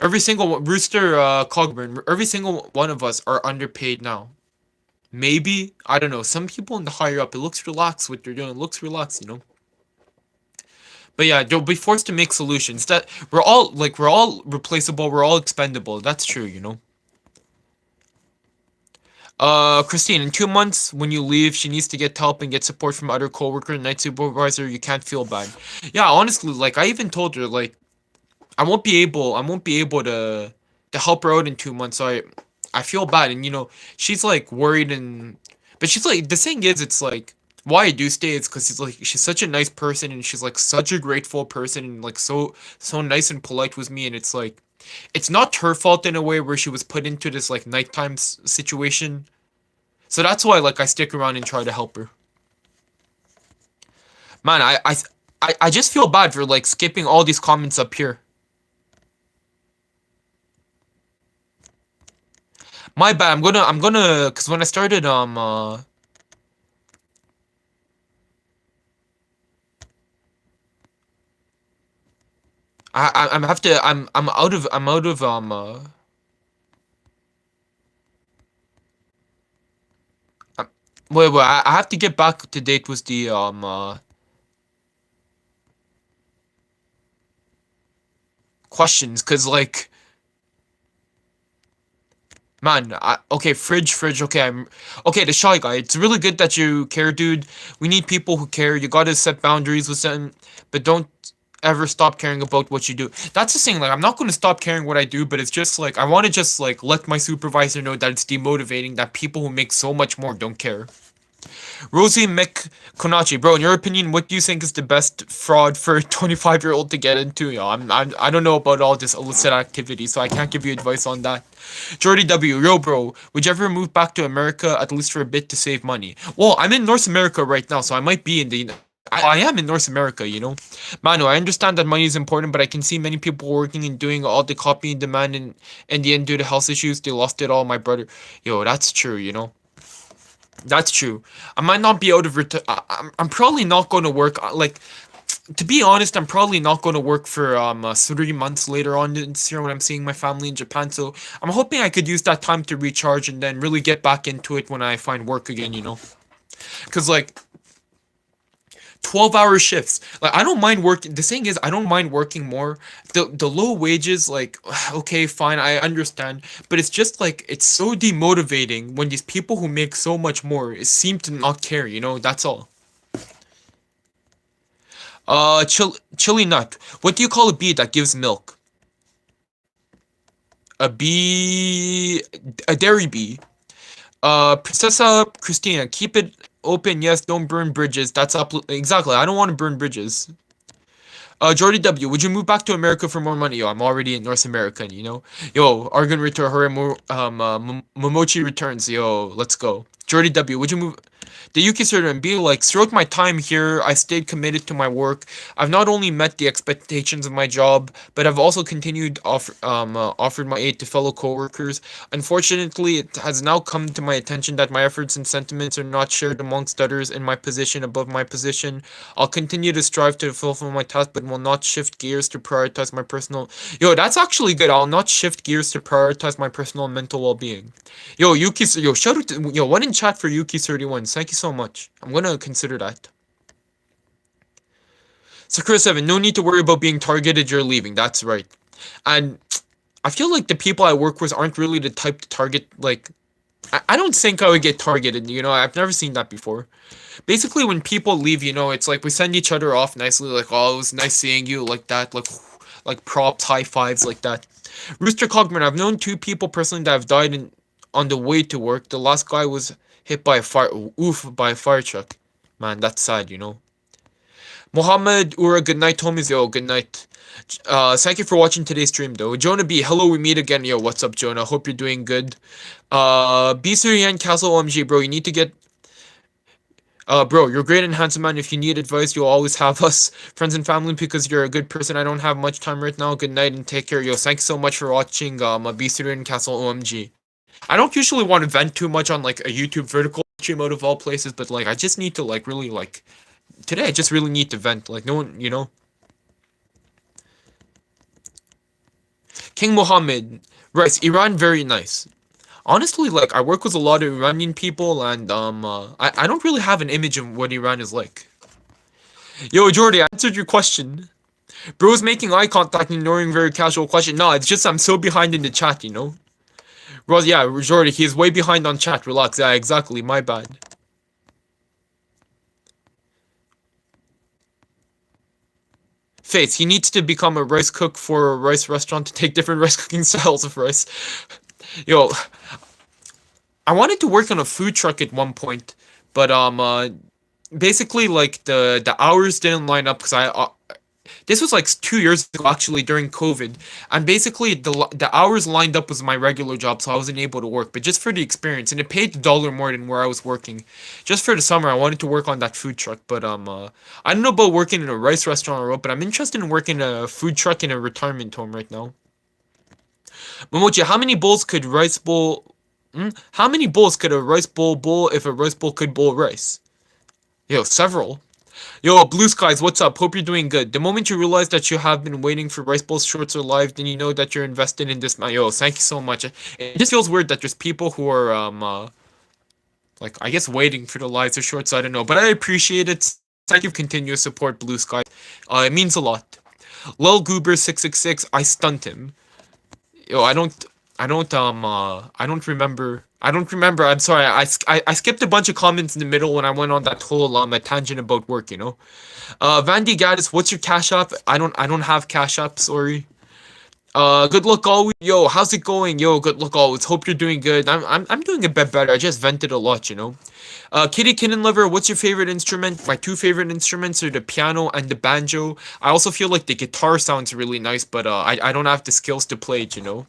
Rooster Cogburn, every single one of us are underpaid now. Maybe, I don't know. Some people in the higher up, it looks relaxed what they're doing. It looks relaxed. But yeah, they'll be forced to make solutions. That we're all replaceable. We're all expendable. That's true. Christine, in 2 months when you leave, she needs to get help and get support from other coworker, night supervisor. You can't feel bad. Yeah, honestly, like I even told her, like I won't be able to help her out in 2 months. So I feel bad, and she's like worried, but she's like, the thing is, it's like why I do stay is because she's such a nice person, and she's like such a grateful person, and like so nice and polite with me, and it's like it's not her fault in a way where she was put into this like nighttime situation. So that's why like I stick around and try to help her. Man, I just feel bad for like skipping all these comments up here. My bad. I'm gonna because when I started I'm have to I'm out of uh, wait, I have to get back to date with the questions, because like, man, okay, fridge, okay, okay, the shy guy. It's really good that you care, dude. We need people who care. You gotta set boundaries with them, but don't ever stop caring about what you do. That's the thing, like, I'm not gonna stop caring what I do, but it's just like, I wanna just like let my supervisor know that it's demotivating that people who make so much more don't care. Rosie McConachi, bro, in your opinion, what do you think is the best fraud for a 25-year-old to get into? I don't know about all this illicit activity, so I can't give you advice on that. Jordy W, yo, bro, would you ever move back to America at least for a bit to save money? Well, I'm in North America right now, so I might be in the. I am in North America. Manu, I understand that money is important, but I can see many people working and doing all the copy and demand, and in the end, due to health issues, they lost it all. My brother, yo, that's true. That's true. I might not be out of I'm probably not going to work. Like, to be honest, I'm probably not going to work for 3 months later on this year when I'm seeing my family in Japan. So I'm hoping I could use that time to recharge and then really get back into it when I find work again. Because like 12-hour shifts. Like, I don't mind working. The thing is, I don't mind working more. The low wages, like, okay, fine, I understand, but it's just like it's so demotivating when these people who make so much more seem to not care. That's all. Chili nut. What do you call a bee that gives milk? A bee, a dairy bee. Princessa Christina, keep it open. Yes, don't burn bridges. That's up. Exactly. I don't want to burn bridges. Jordy W, would you move back to America for more money? Yo, I'm already in North America. Yo, Argon return, Momochi returns. Yo, let's go. Jordy W, would you move? The Yuki and be like, throughout my time here, I stayed committed to my work. I've not only met the expectations of my job, but I've also continued offered my aid to fellow coworkers. Unfortunately, it has now come to my attention that my efforts and sentiments are not shared amongst others in my position above my position. I'll continue to strive to fulfill my task, but will not shift gears to prioritize my personal. Yo, that's actually good. I'll not shift gears to prioritize my personal and mental well-being. Yo, Yuki, yo, shout out to, yo, one in chat for Yuki31. Thank you so much. I'm gonna consider that. Sakura7, no need to worry about being targeted, you're leaving. That's right. And I feel like the people I work with aren't really the type to target, like, I don't think I would get targeted, you know, I've never seen that before. Basically, when people leave, you know, it's like we send each other off nicely, like, oh, it was nice seeing you, like that, like props, high fives, like that. Rooster Cogman, I've known 2 people personally that have died on the way to work. The last guy was hit by a fire truck. Man, that's sad, you know. Mohammed Ura, good night, homies. Yo, good night. Thank you for watching today's stream, though. Jonah B, hello, we meet again. Yo, what's up, Jonah? Hope you're doing good. B Surian Castle OMG, bro, you need to get. Bro, you're great and handsome, man. If you need advice, you'll always have us, friends and family, because you're a good person. I don't have much time right now. Good night and take care. Yo, thanks so much for watching, B Surian Castle OMG. I don't usually want to vent too much on, like, a YouTube vertical stream out of all places, but, like, I just need to, like, really, like, today I just really need to vent, like, no one, you know. King Mohammed, Rice, Iran, very nice. Honestly, like, I work with a lot of Iranian people, and, I don't really have an image of what Iran is like. Yo, Jordy, I answered your question. Bro's making eye contact and ignoring very casual question. No, it's just I'm so behind in the chat, you know? Ross, yeah, Jordy, he's way behind on chat. Relax. Yeah, exactly. My bad. Faith, he needs to become a rice cook for a rice restaurant to take different rice cooking styles of rice. Yo, I wanted to work on a food truck at one point, but basically like the hours didn't line up because this was like 2 years ago actually during COVID, and basically the hours lined up with my regular job, so I wasn't able to work. But just for the experience, and it paid $1 more than where I was working. Just for the summer, I wanted to work on that food truck, but I don't know about working in a rice restaurant or what, but I'm interested in working in a food truck in a retirement home right now. Momochi, how many bowls could rice bowl? How many bowls could a rice bowl if a rice bowl could bowl rice? Yo, several. Yo, Blue Skies, what's up? Hope you're doing good. The moment you realize that you have been waiting for Rice Bowl shorts are live, then you know that you're invested in this. Yo, thank you so much. It just feels weird that there's people who are, like, I guess waiting for the lives or shorts, I don't know. But I appreciate it. Thank you for continuous support, Blue Skies. It means a lot. Lil Goober 666, I stunned him. Yo, I don't remember. I'm sorry. I skipped a bunch of comments in the middle when I went on that whole tangent about work, you know. Vandy Gaddis, what's your cash app? I don't have cash app, sorry. Good luck always. Yo, how's it going? Yo, good luck always. Hope you're doing good. I'm doing a bit better. I just vented a lot, you know. Kitty Kitten Lover, what's your favorite instrument? My 2 favorite instruments are the piano and the banjo. I also feel like the guitar sounds really nice, but I don't have the skills to play it, you know.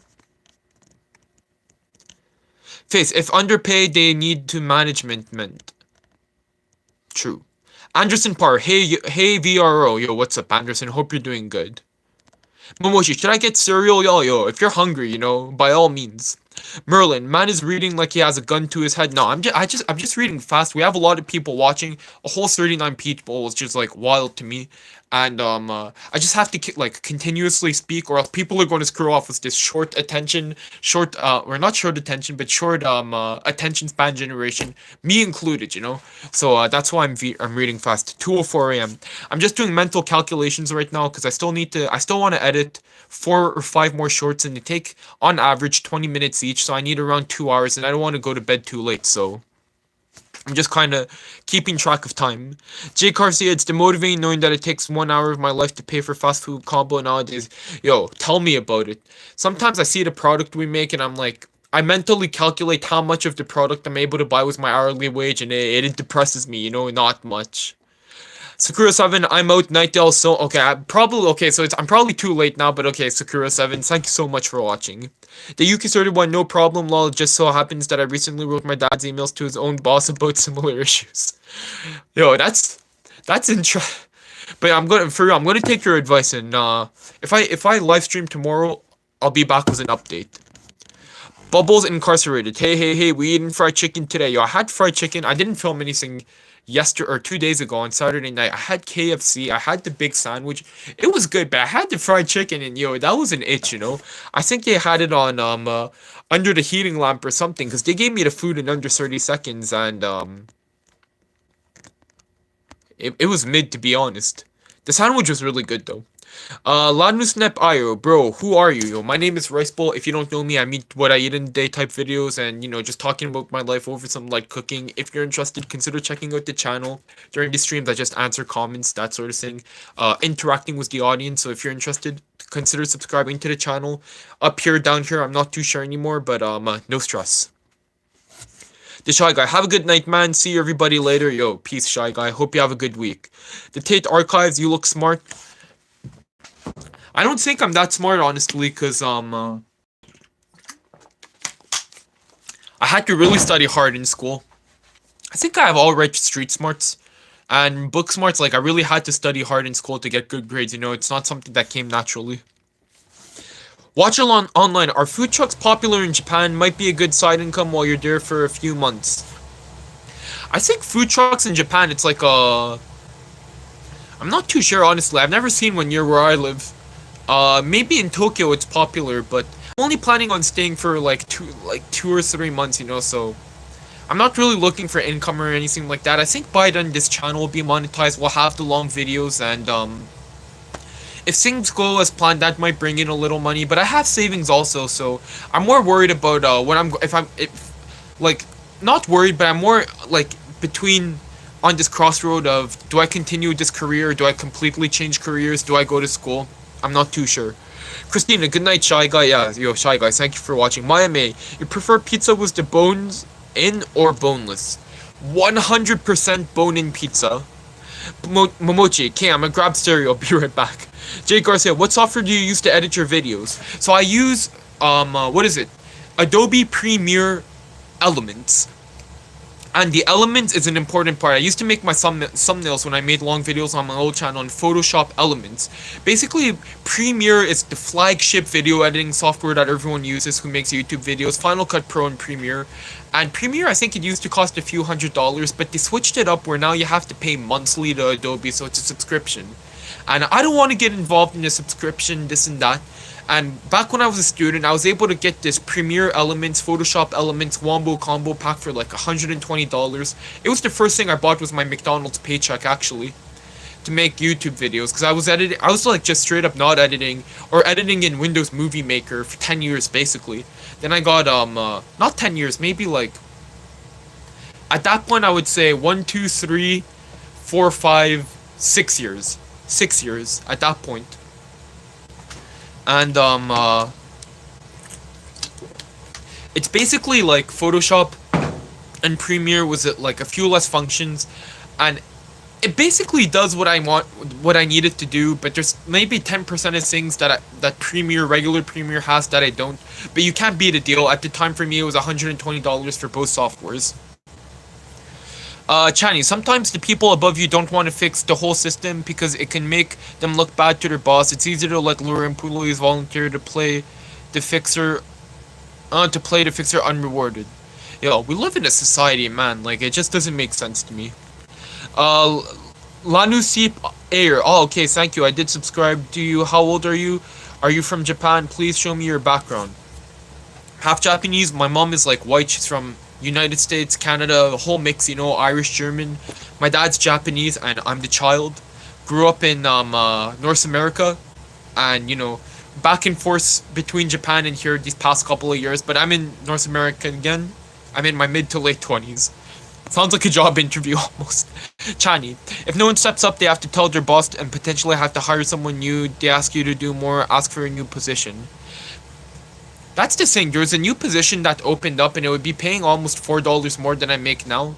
Face, if underpaid, they need to management. True. Anderson Parr, hey VRO, yo, what's up, Anderson? Hope you're doing good. Momoshi, should I get cereal? Yo, if you're hungry, you know, by all means. Merlin, man is reading like he has a gun to his head. No, I'm just reading fast. We have a lot of people watching. A whole 39 people is just like wild to me. And I just have to like continuously speak, or else people are going to screw off with this short attention span generation, me included, you know. So that's why I'm reading fast. 2:04 a.m. I'm just doing mental calculations right now because I still want to edit 4 or 5 more shorts, and they take on average 20 minutes each. So I need around 2 hours, and I don't want to go to bed too late. So I'm just kind of keeping track of time. Jay Garcia, it's demotivating knowing that it takes 1 hour of my life to pay for fast food combo nowadays. Yo, tell me about it. Sometimes I see the product we make and I'm like, I mentally calculate how much of the product I'm able to buy with my hourly wage, and it depresses me, you know, not much. Sakura7, I'm out, Nightdale, so, okay, I'm probably too late now, but okay, Sakura7, thank you so much for watching. The Yuki started one, no problem, lol. It just so happens that I recently wrote my dad's emails to his own boss about similar issues. Yo, that's interesting. But I'm gonna take your advice, and if I live stream tomorrow, I'll be back with an update. Bubbles incarcerated. Hey, hey, hey, we eating fried chicken today. Yo, I had fried chicken. I didn't film anything yesterday or 2 days ago on Saturday night. I had KFC. I had the big sandwich. It was good, but I had the fried chicken, and yo, that was an itch, you know. I think they had it on under the heating lamp or something, because they gave me the food in under 30 seconds, and it was mid, to be honest. The sandwich was really good though. Lanusnep Ayo, bro, who are you? Yo, my name is Rice Bowl. If you don't know me, I meet what I eat in a day type videos, and just talking about my life over some light cooking. If you're interested, consider checking out the channel. During the streams, I just answer comments, that sort of thing. Interacting with the audience. So if you're interested, consider subscribing to the channel. Up here, down here, I'm not too sure anymore, but no stress. The Shy Guy, have a good night, man. See everybody later. Yo, peace, Shy Guy. Hope you have a good week. The Tate Archives, you look smart. I don't think I'm that smart, honestly, because I had to really study hard in school. I think I have all right street smarts. And book smarts, like, I really had to study hard in school to get good grades, it's not something that came naturally. Watch along online. Are food trucks popular in Japan? Might be a good side income while you're there for a few months. I think food trucks in Japan, it's like I'm not too sure, honestly. I've never seen one near where I live. Maybe in Tokyo it's popular, but I'm only planning on staying for like 2 or 3 months, so I'm not really looking for income or anything like that. I think by then this channel will be monetized. We'll have the long videos, and if things go as planned, that might bring in a little money, but I have savings also, so I'm more worried about not worried, but I'm more like between on this crossroad of, do I continue this career, do I completely change careers, do I go to school? I'm not too sure. Christina, good night, Shy Guy. Yeah, yo, Shy Guy, thank you for watching. Maya May, you prefer pizza with the bones in or boneless? 100% bone-in pizza. Momochi, okay, I'm gonna grab stereo, I'll be right back. Jay Garcia, what software do you use to edit your videos? So I use, what is it? Adobe Premiere Elements. And the Elements is an important part. I used to make my thumbnails when I made long videos on my old channel in Photoshop Elements. Basically, Premiere is the flagship video editing software that everyone uses who makes YouTube videos. Final Cut Pro and Premiere. And Premiere, I think it used to cost a few $100s, but they switched it up where now you have to pay monthly to Adobe, so it's a subscription. And I don't want to get involved in a subscription, this and that. And back when I was a student, I was able to get this Premiere Elements, Photoshop Elements Wombo combo pack for like $120. It was the first thing I bought with my McDonald's paycheck, actually, to make YouTube videos. Because I was like just straight up not editing, or editing in Windows Movie Maker for 10 years, basically. Then I got, not 10 years, maybe like, at that point I would say 1, 2, 3, 4, 5, 6 years. 6 years at that point. And it's basically like Photoshop and Premiere with like a few less functions, and it basically does what I want, what I need it to do, but there's maybe 10% of things that regular Premiere has that I don't. But you can't beat a deal. At the time for me it was $120 for both softwares. Chani, sometimes the people above you don't want to fix the whole system because it can make them look bad to their boss. It's easier to let lower employees volunteer to play the fixer unrewarded. Yo, we live in a society, man, like, it just doesn't make sense to me. Lanusip Air, oh, okay, thank you, I did subscribe to you. How old are you? Are you from Japan? Please show me your background. Half Japanese, my mom is like white, she's from United States, Canada, the whole mix, Irish, German. My dad's Japanese, and I'm the child. Grew up in North America, and back and forth between Japan and here these past couple of years. But I'm in North America again. I'm in my mid to late 20s. Sounds like a job interview almost. Chani, if no one steps up, they have to tell their boss and potentially have to hire someone new. They ask you to do more, ask for a new position. That's the thing, there's a new position that opened up and it would be paying almost $4 more than I make now.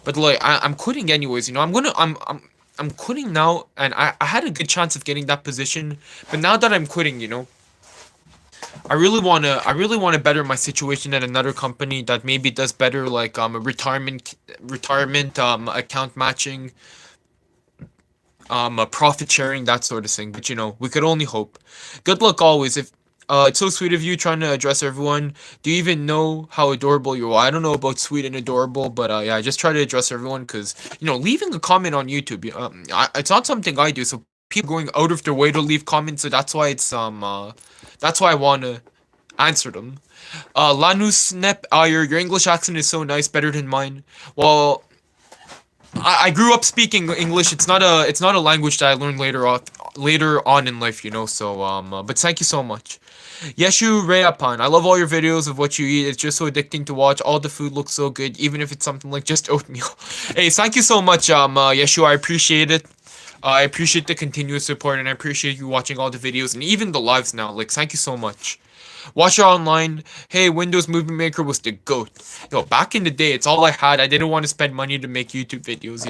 But like, I'm quitting anyways, I'm quitting now, and I had a good chance of getting that position. But now that I'm quitting, I really wanna better my situation at another company that maybe does better, like a retirement account matching, a profit sharing, that sort of thing. But we could only hope. Good luck always. If It's so sweet of you trying to address everyone. Do you even know how adorable you are? I don't know about sweet and adorable, but yeah, just try to address everyone because leaving a comment on YouTube, it's not something I do. So people going out of their way to leave comments, so that's why I wanna answer them. Lanus Nep, your English accent is so nice, better than mine. Well, I grew up speaking English. It's not a language that I learned later on in life, So but thank you so much. Yeshu Reapan, I love all your videos of what you eat. It's just so addicting to watch. All the food looks so good, even if it's something like just oatmeal. Hey, thank you so much, Yeshu. I appreciate it. I appreciate the continuous support, and I appreciate you watching all the videos and even the lives now. Like, thank you so much. Watcher Online, hey, Windows Movie Maker was the GOAT. Yo, back in the day, it's all I had. I didn't want to spend money to make YouTube videos.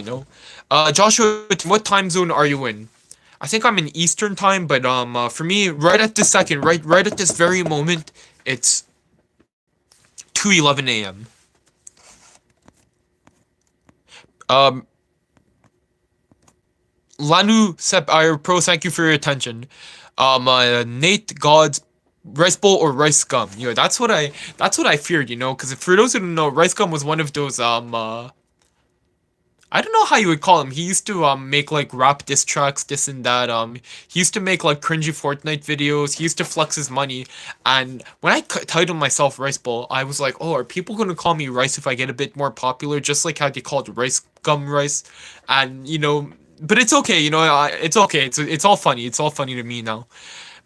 Joshua, what time zone are you in? I think I'm in Eastern time, but for me, right at this second, right at this very moment, it's 2:11 a.m. Um, Lanu Sep Pro, thank you for your attention. Nate God's rice bowl or rice gum. That's what I feared, because for those who don't know, rice gum was one of those I don't know how you would call him. He used to make like rap diss tracks, this and that. He used to make like cringy Fortnite videos. He used to flex his money. And when I titled myself Rice Bowl, I was like, oh, are people gonna call me Rice if I get a bit more popular? Just like how they called Rice Gum Rice, and but it's okay. It's okay. It's all funny. It's all funny to me now.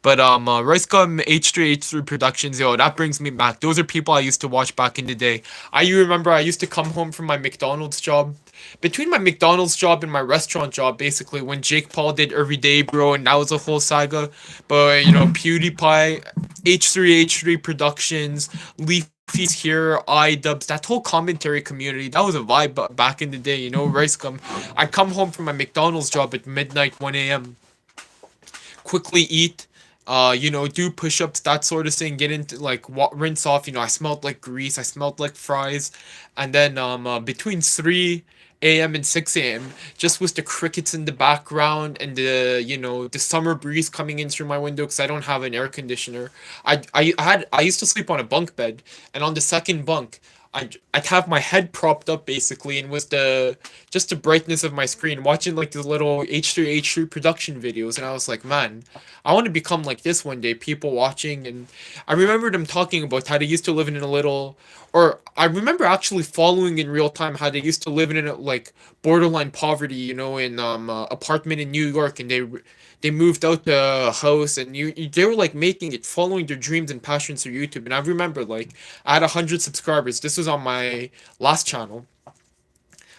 But Rice Gum H3 Productions, yo, that brings me back. Those are people I used to watch back in the day. You remember I used to come home from my McDonald's job. Between my McDonald's job and my restaurant job, basically, when Jake Paul did Everyday Bro, and that was a whole saga. But PewDiePie, H3 Productions, Leafy's here, iDubbbz, that whole commentary community, that was a vibe back in the day. Rice Gum. I'd come home from my McDonald's job at midnight, 1 a.m. Quickly eat, do push-ups, that sort of thing, get into like rinse off. I smelled like grease, I smelled like fries, and then between 3 a.m. and 6 a.m. just with the crickets in the background and the summer breeze coming in through my window because I don't have an air conditioner. I used to sleep on a bunk bed, and on the second bunk I'd have my head propped up basically, and with the brightness of my screen watching like the little H3 production videos, and I was like, man, I want to become like this one day. People watching, and I remember them talking about how they used to live in a little, or I remember actually following in real time how they used to live in a like borderline poverty, in apartment in New York, and they moved out to a house, and they were like making it, following their dreams and passions through YouTube. And I remember like I had 100 subscribers. This was on my last channel.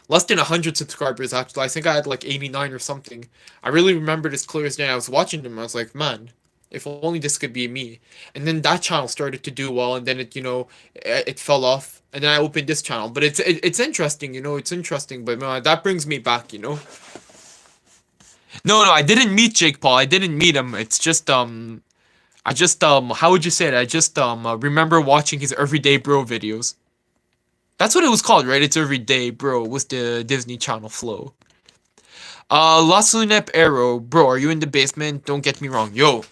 Less than 100 subscribers actually. I think I had like 89 or something. I really remember this clear as day. I was watching them. I was like, man, if only this could be me. And then that channel started to do well, and then it fell off. And then I opened this channel. But it's interesting, it's interesting. But man, that brings me back. No, I didn't meet Jake Paul. I didn't meet him. It's just I just how would you say it? I just remember watching his Everyday Bro videos. That's what it was called, right? It's Everyday Bro with the Disney Channel flow. Lasunep Arrow, bro, are you in the basement? Don't get me wrong. Yo,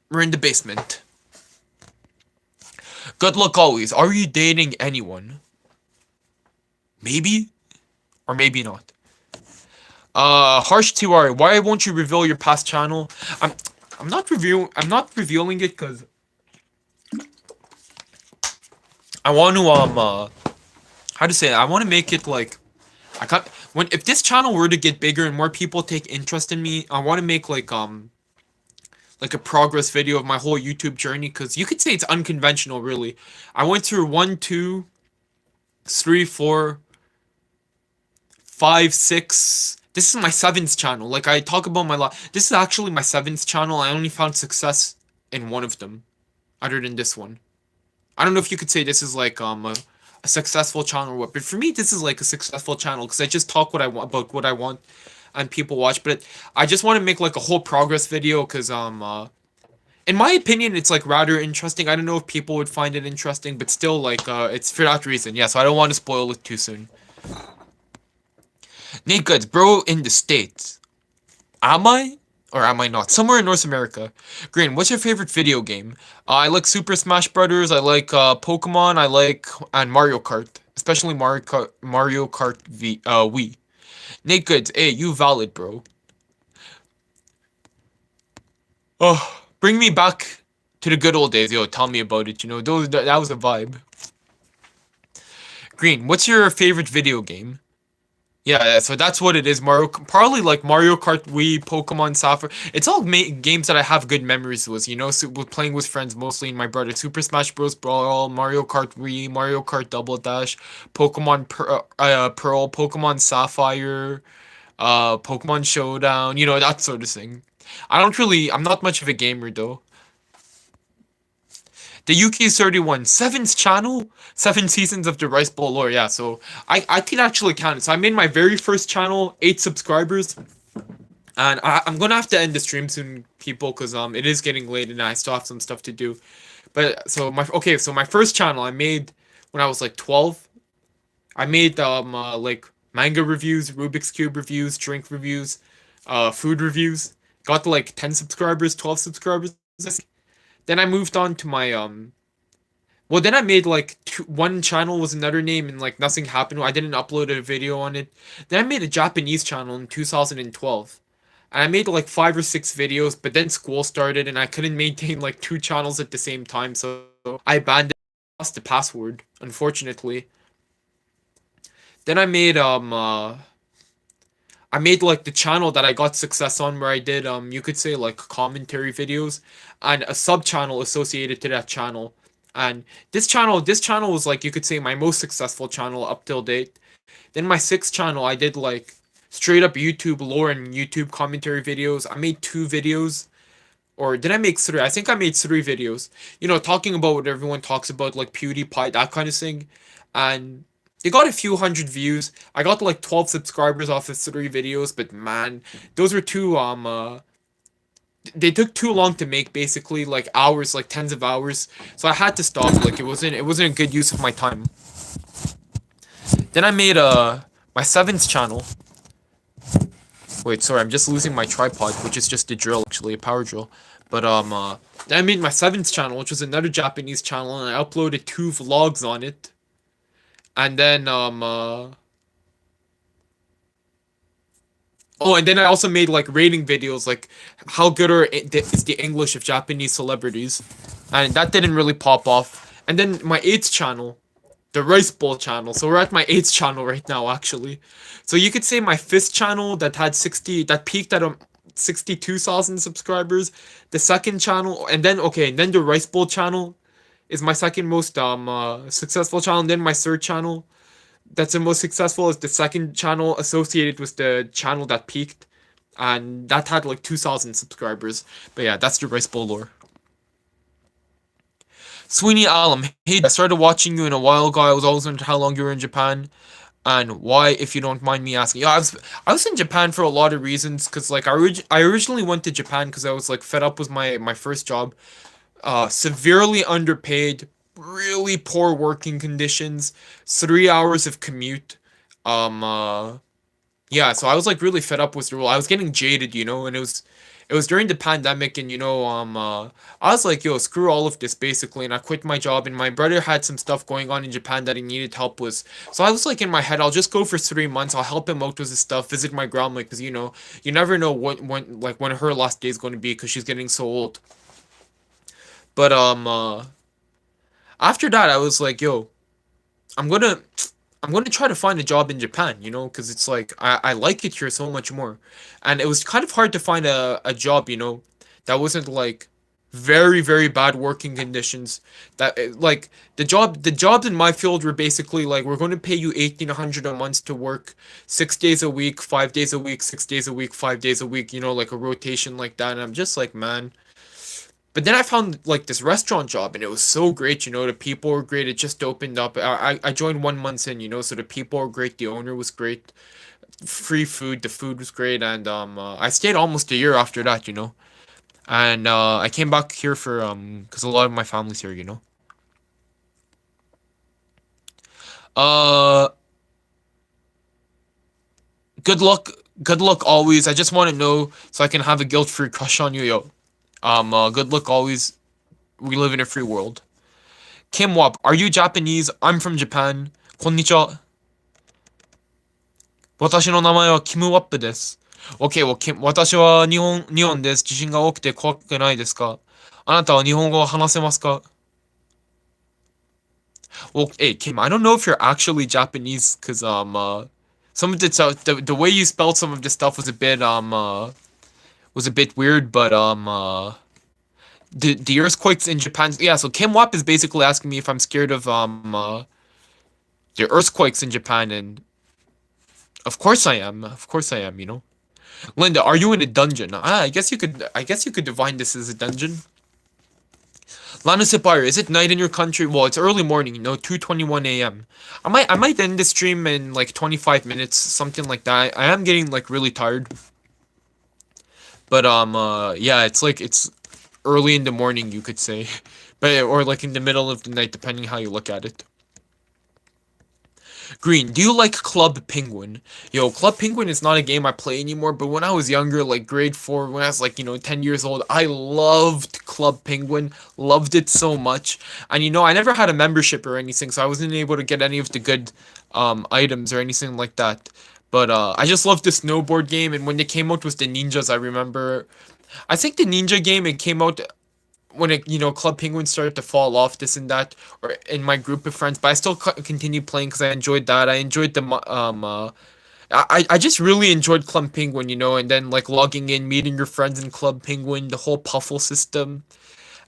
we're in the basement. Good luck always. Are you dating anyone? Maybe? Or maybe not. Harsh TR, why won't you reveal your past channel? I'm not revealing it because I want to how to say it? I want to make it like I can't if this channel were to get bigger and more people take interest in me, I want to make like a progress video of my whole YouTube journey, because you could say it's unconventional really. I went through 1, 2, 3, 4, 5, 6. This is my 7th channel. Like I talk about this is actually my 7th channel. I only found success in one of them, other than this one. I don't know if you could say this is like a successful channel or what, but for me this is like a successful channel because I just talk what I want about what I want, and people watch. But I just want to make like a whole progress video because In my opinion, it's like rather interesting. I don't know if people would find it interesting, but still, like, it's for that reason. Yeah, so I don't want to spoil it too soon. Nate Goods, bro, in the States. Am I? Or am I not? Somewhere in North America. Green, what's your favorite video game? I like Super Smash Brothers. I like Pokemon. I like and Mario Kart, especially Mario Kart Wii. Nate Goods, hey, you valid, bro. Oh, bring me back to the good old days, yo. Tell me about it. You know, that was a vibe. Green, what's your favorite video game? Yeah, so that's what it is. Probably like Mario Kart Wii, Pokemon Sapphire. It's all games that I have good memories with. You know, so with playing with friends mostly, and my brother. Super Smash Bros. Brawl, Mario Kart Wii, Mario Kart Double Dash, Pearl, Pokemon Sapphire, Pokemon Showdown. You know, that sort of thing. I'm not much of a gamer though. The Yuki's 31, seventh channel, 7 seasons of the Rice Bowl lore. Yeah, so I can actually count it. So I made my very first channel, 8 subscribers, and I'm gonna have to end the stream soon, people, because it is getting late and I still have some stuff to do. But so my first channel I made when I was like 12. I made like manga reviews, Rubik's Cube reviews, drink reviews, food reviews. Got to like 10 subscribers, 12 subscribers. Then I moved on to my well, then I made like one channel was another name and like nothing happened. I didn't upload a video on it. Then I made a Japanese channel in 2012. And I made like 5 or 6 videos, but then school started and I couldn't maintain like 2 channels at the same time, so I abandoned, lost the password, unfortunately. Then I made like the channel that I got success on where I did you could say like commentary videos and a sub channel associated to that channel. And this channel was like you could say my most successful channel up till date. Then my sixth channel I did like straight up YouTube lore and YouTube commentary videos. I made 2 videos, or did I make 3? I think I made 3 videos. You know, talking about what everyone talks about, like PewDiePie, that kind of thing. And they got a few hundred views. I got like 12 subscribers off of 3 videos, but man, those were too they took too long to make, basically, like hours, like tens of hours. So I had to stop. Like it wasn't a good use of my time. Then I made my 7th channel. Wait, sorry, I'm just losing my tripod, which is just a drill, actually, a power drill. But then I made my 7th channel, which was another Japanese channel, and I uploaded 2 vlogs on it. And then oh, and then I also made like rating videos, like how good is the English of Japanese celebrities, and that didn't really pop off. And then my 8th channel, the Rice Bowl channel. So we're at my 8th channel right now, actually. So you could say my 5th channel that peaked at 62,000 subscribers. The second channel, and then okay, and then the Rice Bowl channel is my second most successful channel. And then my third channel that's the most successful is the second channel associated with the channel that peaked, and that had like 2,000 subscribers. But yeah, that's the Rice Bowl lore. Sweeney Alum, hey, I started watching you in a while ago. I was always wondering how long you were in Japan and why, if you don't mind me asking. Yeah, I was in Japan for a lot of reasons, because like I originally went to Japan because I was like fed up with my first job. Severely underpaid, really poor working conditions, 3 hours of commute. Um, uh, yeah, so I was like really fed up with the role. I was getting jaded, you know, and it was during the pandemic, and I was like, yo, screw all of this, basically, and I quit my job. And my brother had some stuff going on in Japan that he needed help with, so I was like in my head, I'll just go for 3 months. I'll help him out with his stuff, visit my grandma, because you never know when her last day is going to be, because she's getting so old. But after that, I was like, yo, I'm gonna I'm gonna try to find a job in Japan, because it's like I like it here so much more. And it was kind of hard to find a job, that wasn't like very, very bad working conditions. Like the jobs in my field were basically like, we're going to pay you 1,800 a month to work 6 days a week, 5 days a week, 6 days a week, 5 days a week, like a rotation like that. And I'm just like, man. But then I found like this restaurant job, and it was so great. The people were great. It just opened up. I joined 1 month in, so the people were great. The owner was great. Free food. The food was great, and I stayed almost a year after that. And I came back here for because a lot of my family's here, you know. Uh, good luck, good luck always. I just want to know so I can have a guilt-free crush on you, yo. Good luck always. We live in a free world. Kim Wap, are you Japanese? I'm from Japan. Konnichiwa. 私の名前はキムワップです。OK, well, 私は日本です。地震が多くて怖くないですか？あなたは日本語を話せますか？ Well, hey, Kim, I don't know if you're actually Japanese, cause some of the way you spelled some of this stuff was a bit weird, but the earthquakes in Japan, yeah. So Kim Wap is basically asking me if I'm scared of the earthquakes in Japan, and of course I am. Of course I am. You know, Linda, are you in a dungeon? I guess you could. I guess you could define this as a dungeon. Lana Sapphire, is it night in your country? Well, it's early morning, you know, 2:21 a.m. I might end the stream in like 25 minutes, something like that. I am getting like really tired. But yeah, it's like it's early in the morning, you could say. But or like in the middle of the night, depending how you look at it. Green, do you like Club Penguin? Yo, Club Penguin is not a game I play anymore, but when I was younger, like grade 4, when I was like, 10 years old, I loved Club Penguin, loved it so much. And I never had a membership or anything, so I wasn't able to get any of the good items or anything like that. But I just loved the snowboard game, and when they came out with the ninjas, I remember, I think the ninja game, it came out when Club Penguin started to fall off, this and that, or in my group of friends, but I still continued playing because I enjoyed that. I enjoyed I just really enjoyed Club Penguin, and then like logging in, meeting your friends in Club Penguin, the whole puffle system.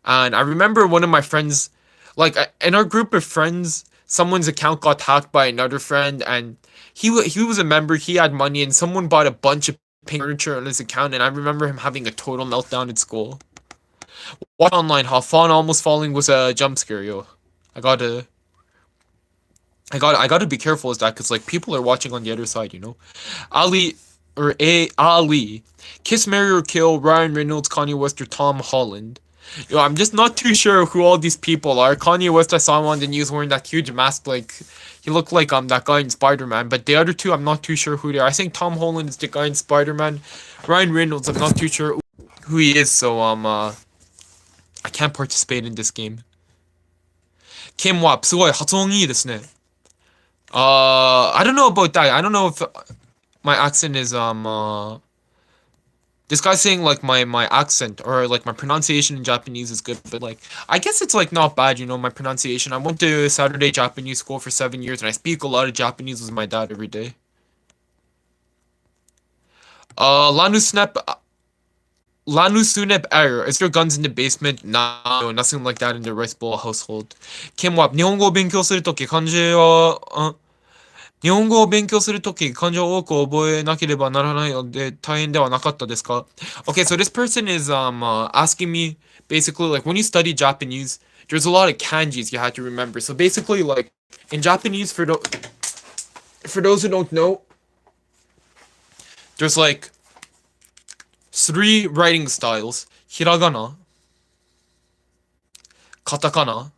And I remember one of my friends, like in our group of friends, someone's account got hacked by another friend, and he was a member, he had money, and someone bought a bunch of furniture on his account, and I remember him having a total meltdown at school. Watch online, how fun almost falling was a jump scare, yo. I gotta, I gotta be careful with that, cause like people are watching on the other side, you know. Ali or A Ali, Kiss, Marry or Kill, Ryan Reynolds, Kanye West, or Tom Holland. Yo, I'm just not too sure who all these people are. Kanye West, I saw him on the news wearing that huge mask, like he looked like that guy in Spider-Man. But the other two, I'm not too sure who they are. I think Tom Holland is the guy in Spider-Man. Ryan Reynolds, I'm not too sure who he is. So I can't participate in this game. Kim Wap, すごい発音いいですね. I don't know about that. I don't know if my accent is this guy's saying like my accent or like my pronunciation in Japanese is good, but like I guess it's like not bad, my pronunciation. I went to Saturday Japanese school for 7 years and I speak a lot of Japanese with my dad every day. Lanu Snap Lanusuneb error. Is there guns in the basement? No, nothing like that in the rice bowl household. Kim Wap, 日本語を勉強するとき、漢字を多く覚えなければならないので大変ではなかったですか? Okay, so this person is asking me basically like when you study Japanese, there's a lot of kanjis you have to remember. So basically like in Japanese, for those who don't know, there's like 3 writing styles: hiragana, katakana,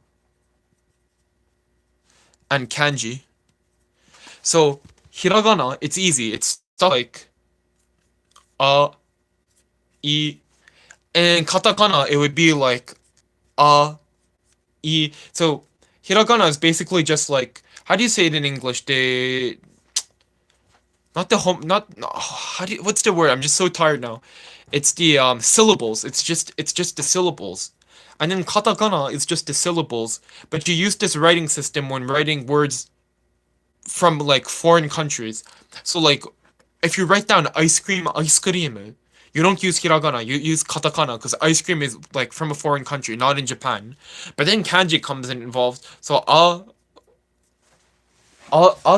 and kanji. So hiragana, it's easy. It's stuff like a, I, and katakana, it would be like a, I. So hiragana is basically just like, how do you say it in English? Not the home, not what's the word? I'm just so tired now. It's the syllables. It's just the syllables. And then katakana is just the syllables, but you use this writing system when writing words from like foreign countries. So like if you write down ice cream, you don't use hiragana, you use katakana because ice cream is like from a foreign country, not in Japan. But then kanji comes in involved. So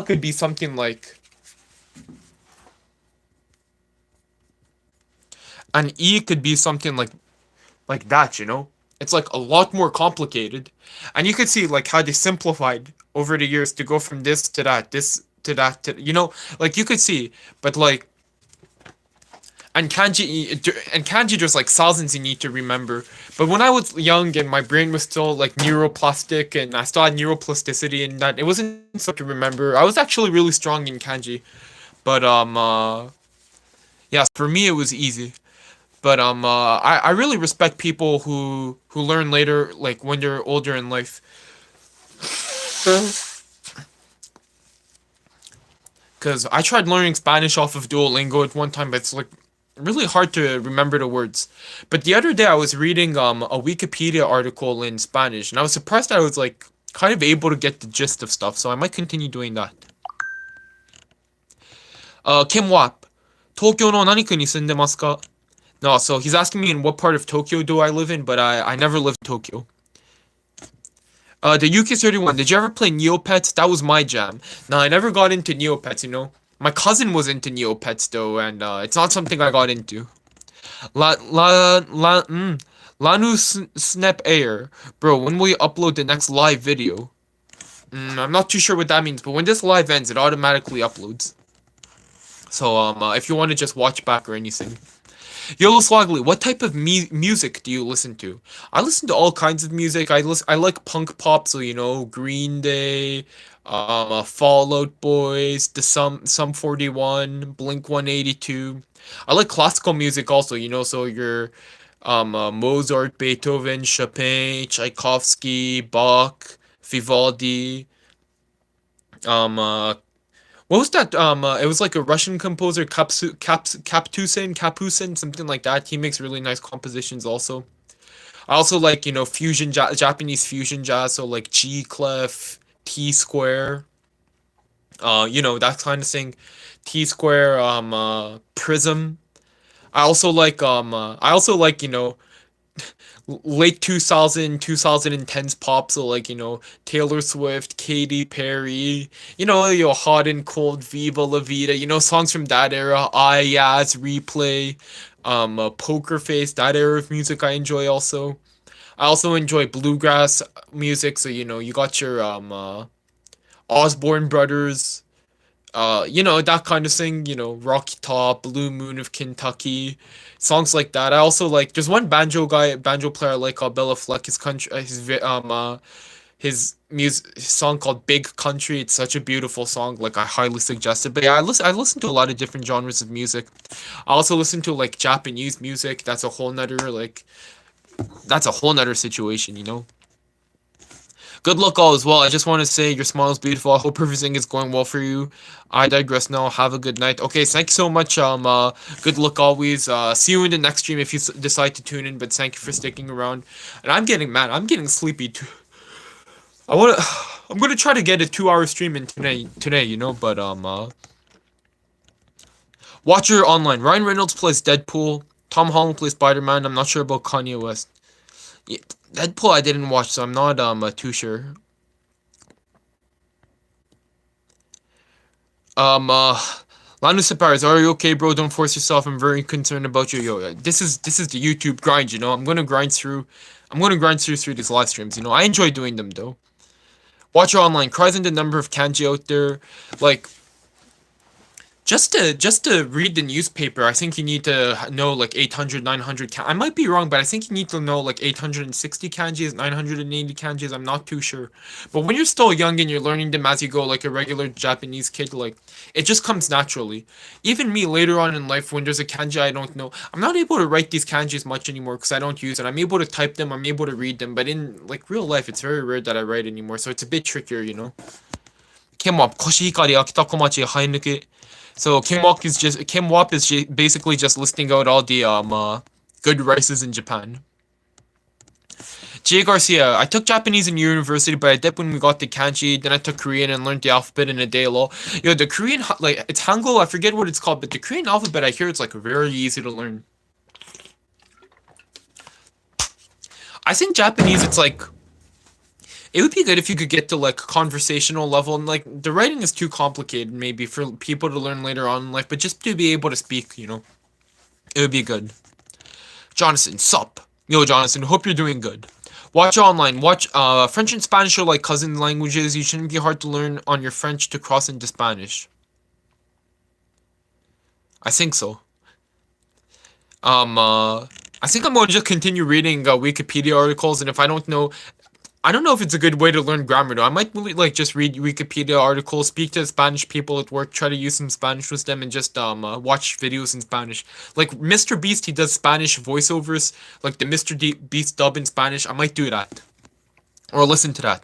could be something like, and E could be something like that, It's like a lot more complicated. And you could see like how they simplified over the years to go from this to that, this to that, like you could see, but like and kanji there's like thousands you need to remember. But when I was young and my brain was still like neuroplastic and I still had neuroplasticity and that it wasn't so to remember. I was actually really strong in kanji. But yeah, for me it was easy. But I really respect people who learn later, like when they're older in life. Because I tried learning Spanish off of Duolingo at one time, but it's like really hard to remember the words. But the other day I was reading a Wikipedia article in Spanish, and I was surprised I was like kind of able to get the gist of stuff. So I might continue doing that. Kim Wap, Tokyo no nani ni sunde ka? No, so he's asking me in what part of Tokyo do I live in, but I never lived in Tokyo. The UK31, did you ever play Neopets? That was my jam. No, I never got into Neopets, you know? My cousin was into Neopets though, and it's not something I got into. Lanu Snap Air. Bro, when will you upload the next live video? I'm not too sure what that means, but when this live ends, it automatically uploads. So, if you want to just watch back or anything. Yolo Slogly, what type of music do you listen to? I listen to all kinds of music. I like punk pop, so you know, Green Day, Fall Out Boys, the Sum 41, Blink 182. I like classical music also, you know, so your Mozart, Beethoven, Chopin, Tchaikovsky, Bach, Vivaldi, um uh, what was that? It was like a Russian composer, Kaptusin, something like that. He makes really nice compositions also. I also like, you know, Japanese fusion jazz, so like G clef, T square, you know, that kind of thing. T square, prism. I also like, you know, late 2010s pop, so like, you know, Taylor Swift, Katy Perry, you know, Hot and Cold, Viva La Vida, you know, songs from that era, I Yaz, Replay, Poker Face, that era of music I enjoy also. I also enjoy bluegrass music, so you know, you got your Osborne Brothers, you know, that kind of thing, you know, Rocky Top, Blue Moon of Kentucky, songs like that. I also like, there's one banjo player I like called Bella Fleck, his song called Big Country. It's such a beautiful song, like I highly suggest it. But yeah, I listen to a lot of different genres of music. I also listen to like Japanese music. That's a whole nother situation, you know. Good luck all as well. I just want to say your smile is beautiful. I hope everything is going well for you. I digress now. Have a good night. Okay, thanks so much. Good luck always. See you in the next stream if you decide to tune in. But thank you for sticking around. And I'm getting mad. I'm getting sleepy too. I wanna. I'm gonna try to get a 2 hour stream in today. You know. But Watcher online. Ryan Reynolds plays Deadpool. Tom Holland plays Spider-Man. I'm not sure about Kanye West. Yeah, Deadpool I didn't watch, so I'm not too sure. Lanu Separis, are you okay, bro? Don't force yourself. I'm very concerned about you. Yo, this is the YouTube grind, you know. I'm gonna grind through these live streams, you know. I enjoy doing them though. Watcher online cries in the number of kanji out there. Like, just to read the newspaper, I think you need to know like 800, 900 I might be wrong, but I think you need to know like 860 kanjis, 980 kanjis. I'm not too sure. But when you're still young and you're learning them as you go, like a regular Japanese kid, like it just comes naturally. Even me later on in life, when there's a kanji I don't know, I'm not able to write these kanjis much anymore because I don't use it. I'm able to type them, I'm able to read them, but in like real life, it's very rare that I write anymore. So it's a bit trickier, you know. ケモアコシヒカリ秋田小町生え抜け So Kim Wap is basically just listing out all the good rices in Japan. Jay Garcia, I took Japanese in university, but I did when we got the kanji. Then I took Korean and learned the alphabet in a day. Lol. Yo, the Korean like it's Hangul. I forget what it's called, but the Korean alphabet I hear it's like very easy to learn. I think Japanese it's like. It would be good if you could get to like conversational level and like the writing is too complicated maybe for people to learn later on in life, but just to be able to speak, you know, it would be good. Jonathan, sup? Yo, Jonathan, hope you're doing good. Watch online. Watch French and Spanish are like cousin languages. You shouldn't be hard to learn on your French to cross into Spanish. I think so. Um, uh, I think I'm going to just continue reading Wikipedia articles, and if I don't know if it's a good way to learn grammar though. I might really like just read Wikipedia articles, speak to Spanish people at work, try to use some Spanish with them, and just watch videos in Spanish. Like Mr. Beast, he does Spanish voiceovers, like the Beast dub in Spanish. I might do that or listen to that.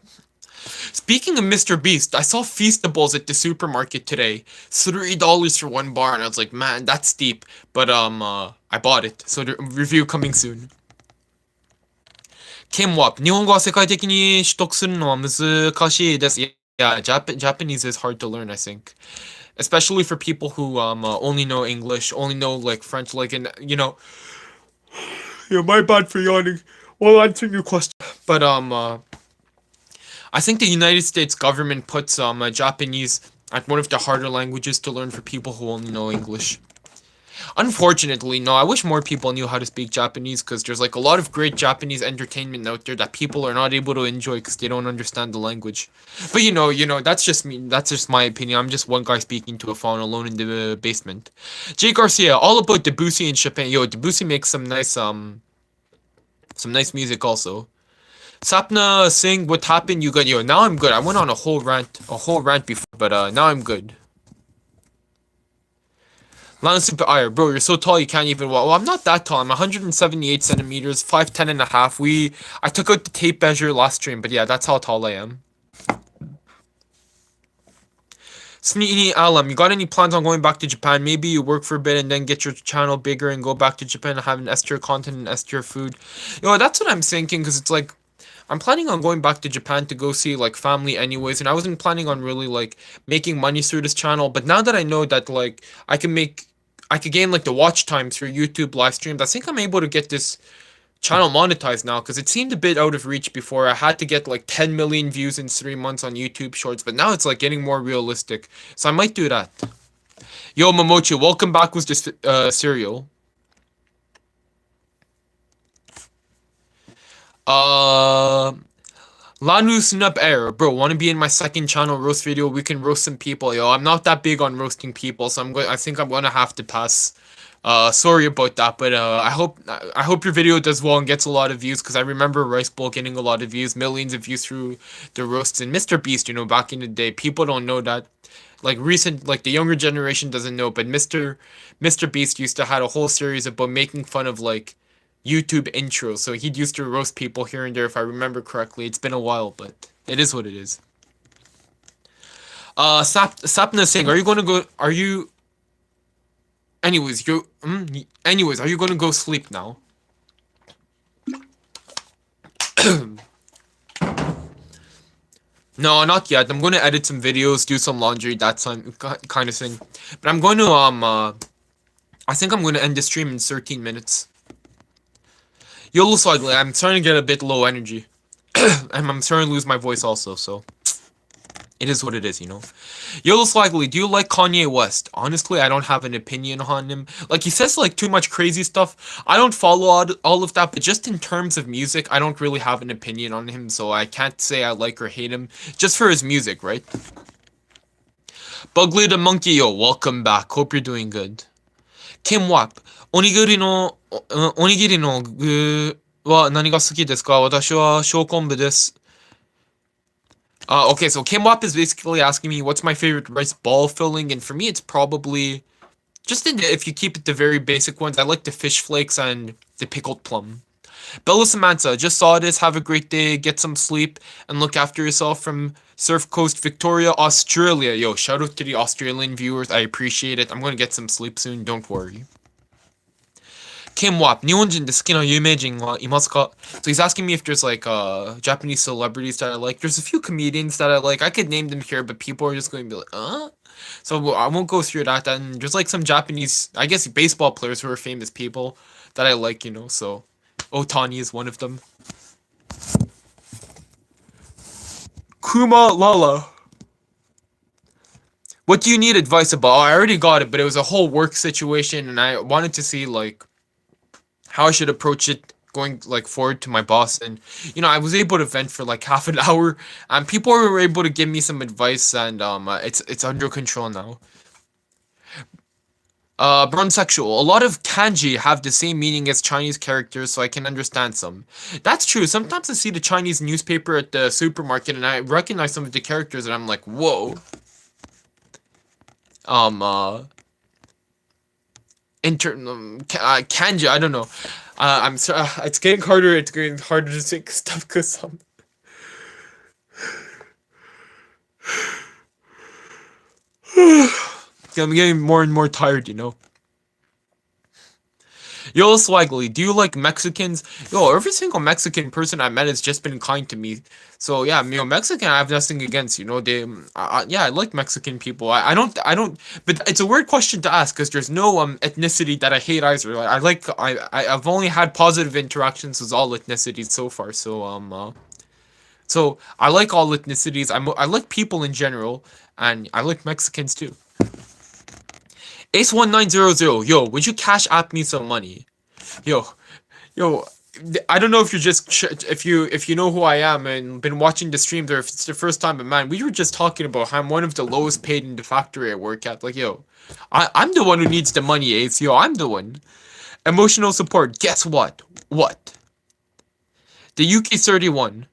Speaking of Mr. Beast, I saw Feastables at the supermarket today. $3 for one bar, and I was like, man, that's steep. But I bought it. So the review coming soon. Kim-Wap, 日本語は世界的に取得するのは難しいです. Yeah, Japanese is hard to learn, I think. Especially for people who only know English, only know like French, like and yeah, my bad for yawning while answering your question. But I think the United States government puts Japanese at one of the harder languages to learn for people who only know English. Unfortunately, no, I wish more people knew how to speak Japanese because there's like a lot of great Japanese entertainment out there that people are not able to enjoy because they don't understand the language. But that's just me. That's just my opinion. I'm just one guy speaking to a phone alone in the basement. Jay Garcia, all about Debussy in Japan. Yo, Debussy makes some nice music also. Sapna Singh, what happened? You got yo. Now I'm good. I went on a whole rant before, but now I'm good. Lana Super Ire, bro, you're so tall you can't even walk. Well, I'm not that tall. I'm 178 centimeters, 5'10 and a half. I took out the tape measure last stream, but yeah, that's how tall I am. Sneaky Alam, you got any plans on going back to Japan? Maybe you work for a bit and then get your channel bigger and go back to Japan and have an S tier content and S tier food. Yo, that's what I'm thinking, because it's like, I'm planning on going back to Japan to go see like family anyways, and I wasn't planning on really like making money through this channel, but now that I know that like I could gain like the watch time through YouTube live streams, I think I'm able to get this channel monetized now, because it seemed a bit out of reach before. I had to get like 10 million views in 3 months on YouTube Shorts, but now it's like getting more realistic, so I might do that. Yo, Momochi, welcome back with this cereal. Lanu Snup Air, bro, want to be in my second channel roast video? We can roast some people. Yo, I'm not that big on roasting people, so I think I'm gonna have to pass. Sorry about that, but I hope your video does well and gets a lot of views, because I remember Rice Bowl getting a lot of views, millions of views through the roasts, and Mr. Beast, back in the day. People don't know that. Like the younger generation doesn't know, but Mr. Beast used to had a whole series about making fun of like YouTube intros. So he'd used to roast people here and there, if I remember correctly. It's been a while, but it is what it is. Sapna saying, are you going to go? Are you? Anyways, are you going to go sleep now? No, not yet. I'm going to edit some videos, do some laundry, that kind of thing. But I'm going to I think I'm going to end the stream in 13 minutes. YOLO slightly, I'm starting to get a bit low energy. And I'm starting to lose my voice also, so it is what it is, YOLO slightly, do you like Kanye West? Honestly, I don't have an opinion on him. Like, he says like too much crazy stuff. I don't follow all of that, but just in terms of music, I don't really have an opinion on him, so I can't say I like or hate him just for his music, right? Bugly the Monkey, yo, welcome back. Hope you're doing good. Kim Wap, おにぎりの具は何が好きですか？私は小昆布です。Okay, so Kim Wap is basically asking me what's my favorite rice ball filling, and for me it's probably if you keep it the very basic ones. I like the fish flakes and the pickled plum. Bella Samantha, just saw this. Have a great day, get some sleep, and look after yourself from Surf Coast, Victoria, Australia. Yo, shout out to the Australian viewers. I appreciate it. I'm gonna get some sleep soon. Don't worry. Kim Wap, 日本人で好きな有名人はいますか? So he's asking me if there's like Japanese celebrities that I like. There's a few comedians that I like. I could name them here, but people are just going to be like, So I won't go through that. And there's like some Japanese, I guess, baseball players who are famous people that I like, so Otani is one of them. Kuma Lala. What do you need advice about? Oh, I already got it, but it was a whole work situation, and I wanted to see like how I should approach it going like forward to my boss. And I was able to vent for like half an hour, and people were able to give me some advice, and it's under control now. Bronsexual. A lot of kanji have the same meaning as Chinese characters, so I can understand some. That's true. Sometimes I see the Chinese newspaper at the supermarket and I recognize some of the characters and I'm like, whoa. Um, uh, Kanji, I don't know. I'm sorry, it's getting harder. It's getting harder to think stuff because I'm getting more and more tired. Yo, Swaggly, do you like Mexicans? Yo, every single Mexican person I met has just been kind to me. So yeah, Mexican, I have nothing against. They, yeah, I like Mexican people. I don't. But it's a weird question to ask because there's no ethnicity that I hate either. I've only had positive interactions with all ethnicities so far. So I like all ethnicities. I like people in general, and I like Mexicans too. Ace1900, yo, would you cash app me some money? Yo, yo, I don't know if you're just if you know who I am and been watching the streams or if it's the first time, but man, we were just talking about how I'm one of the lowest paid in the factory I work at. Like, yo, I'm the one who needs the money, Ace. Yo, I'm the one. Emotional support. Guess what? What? The Yuki 31.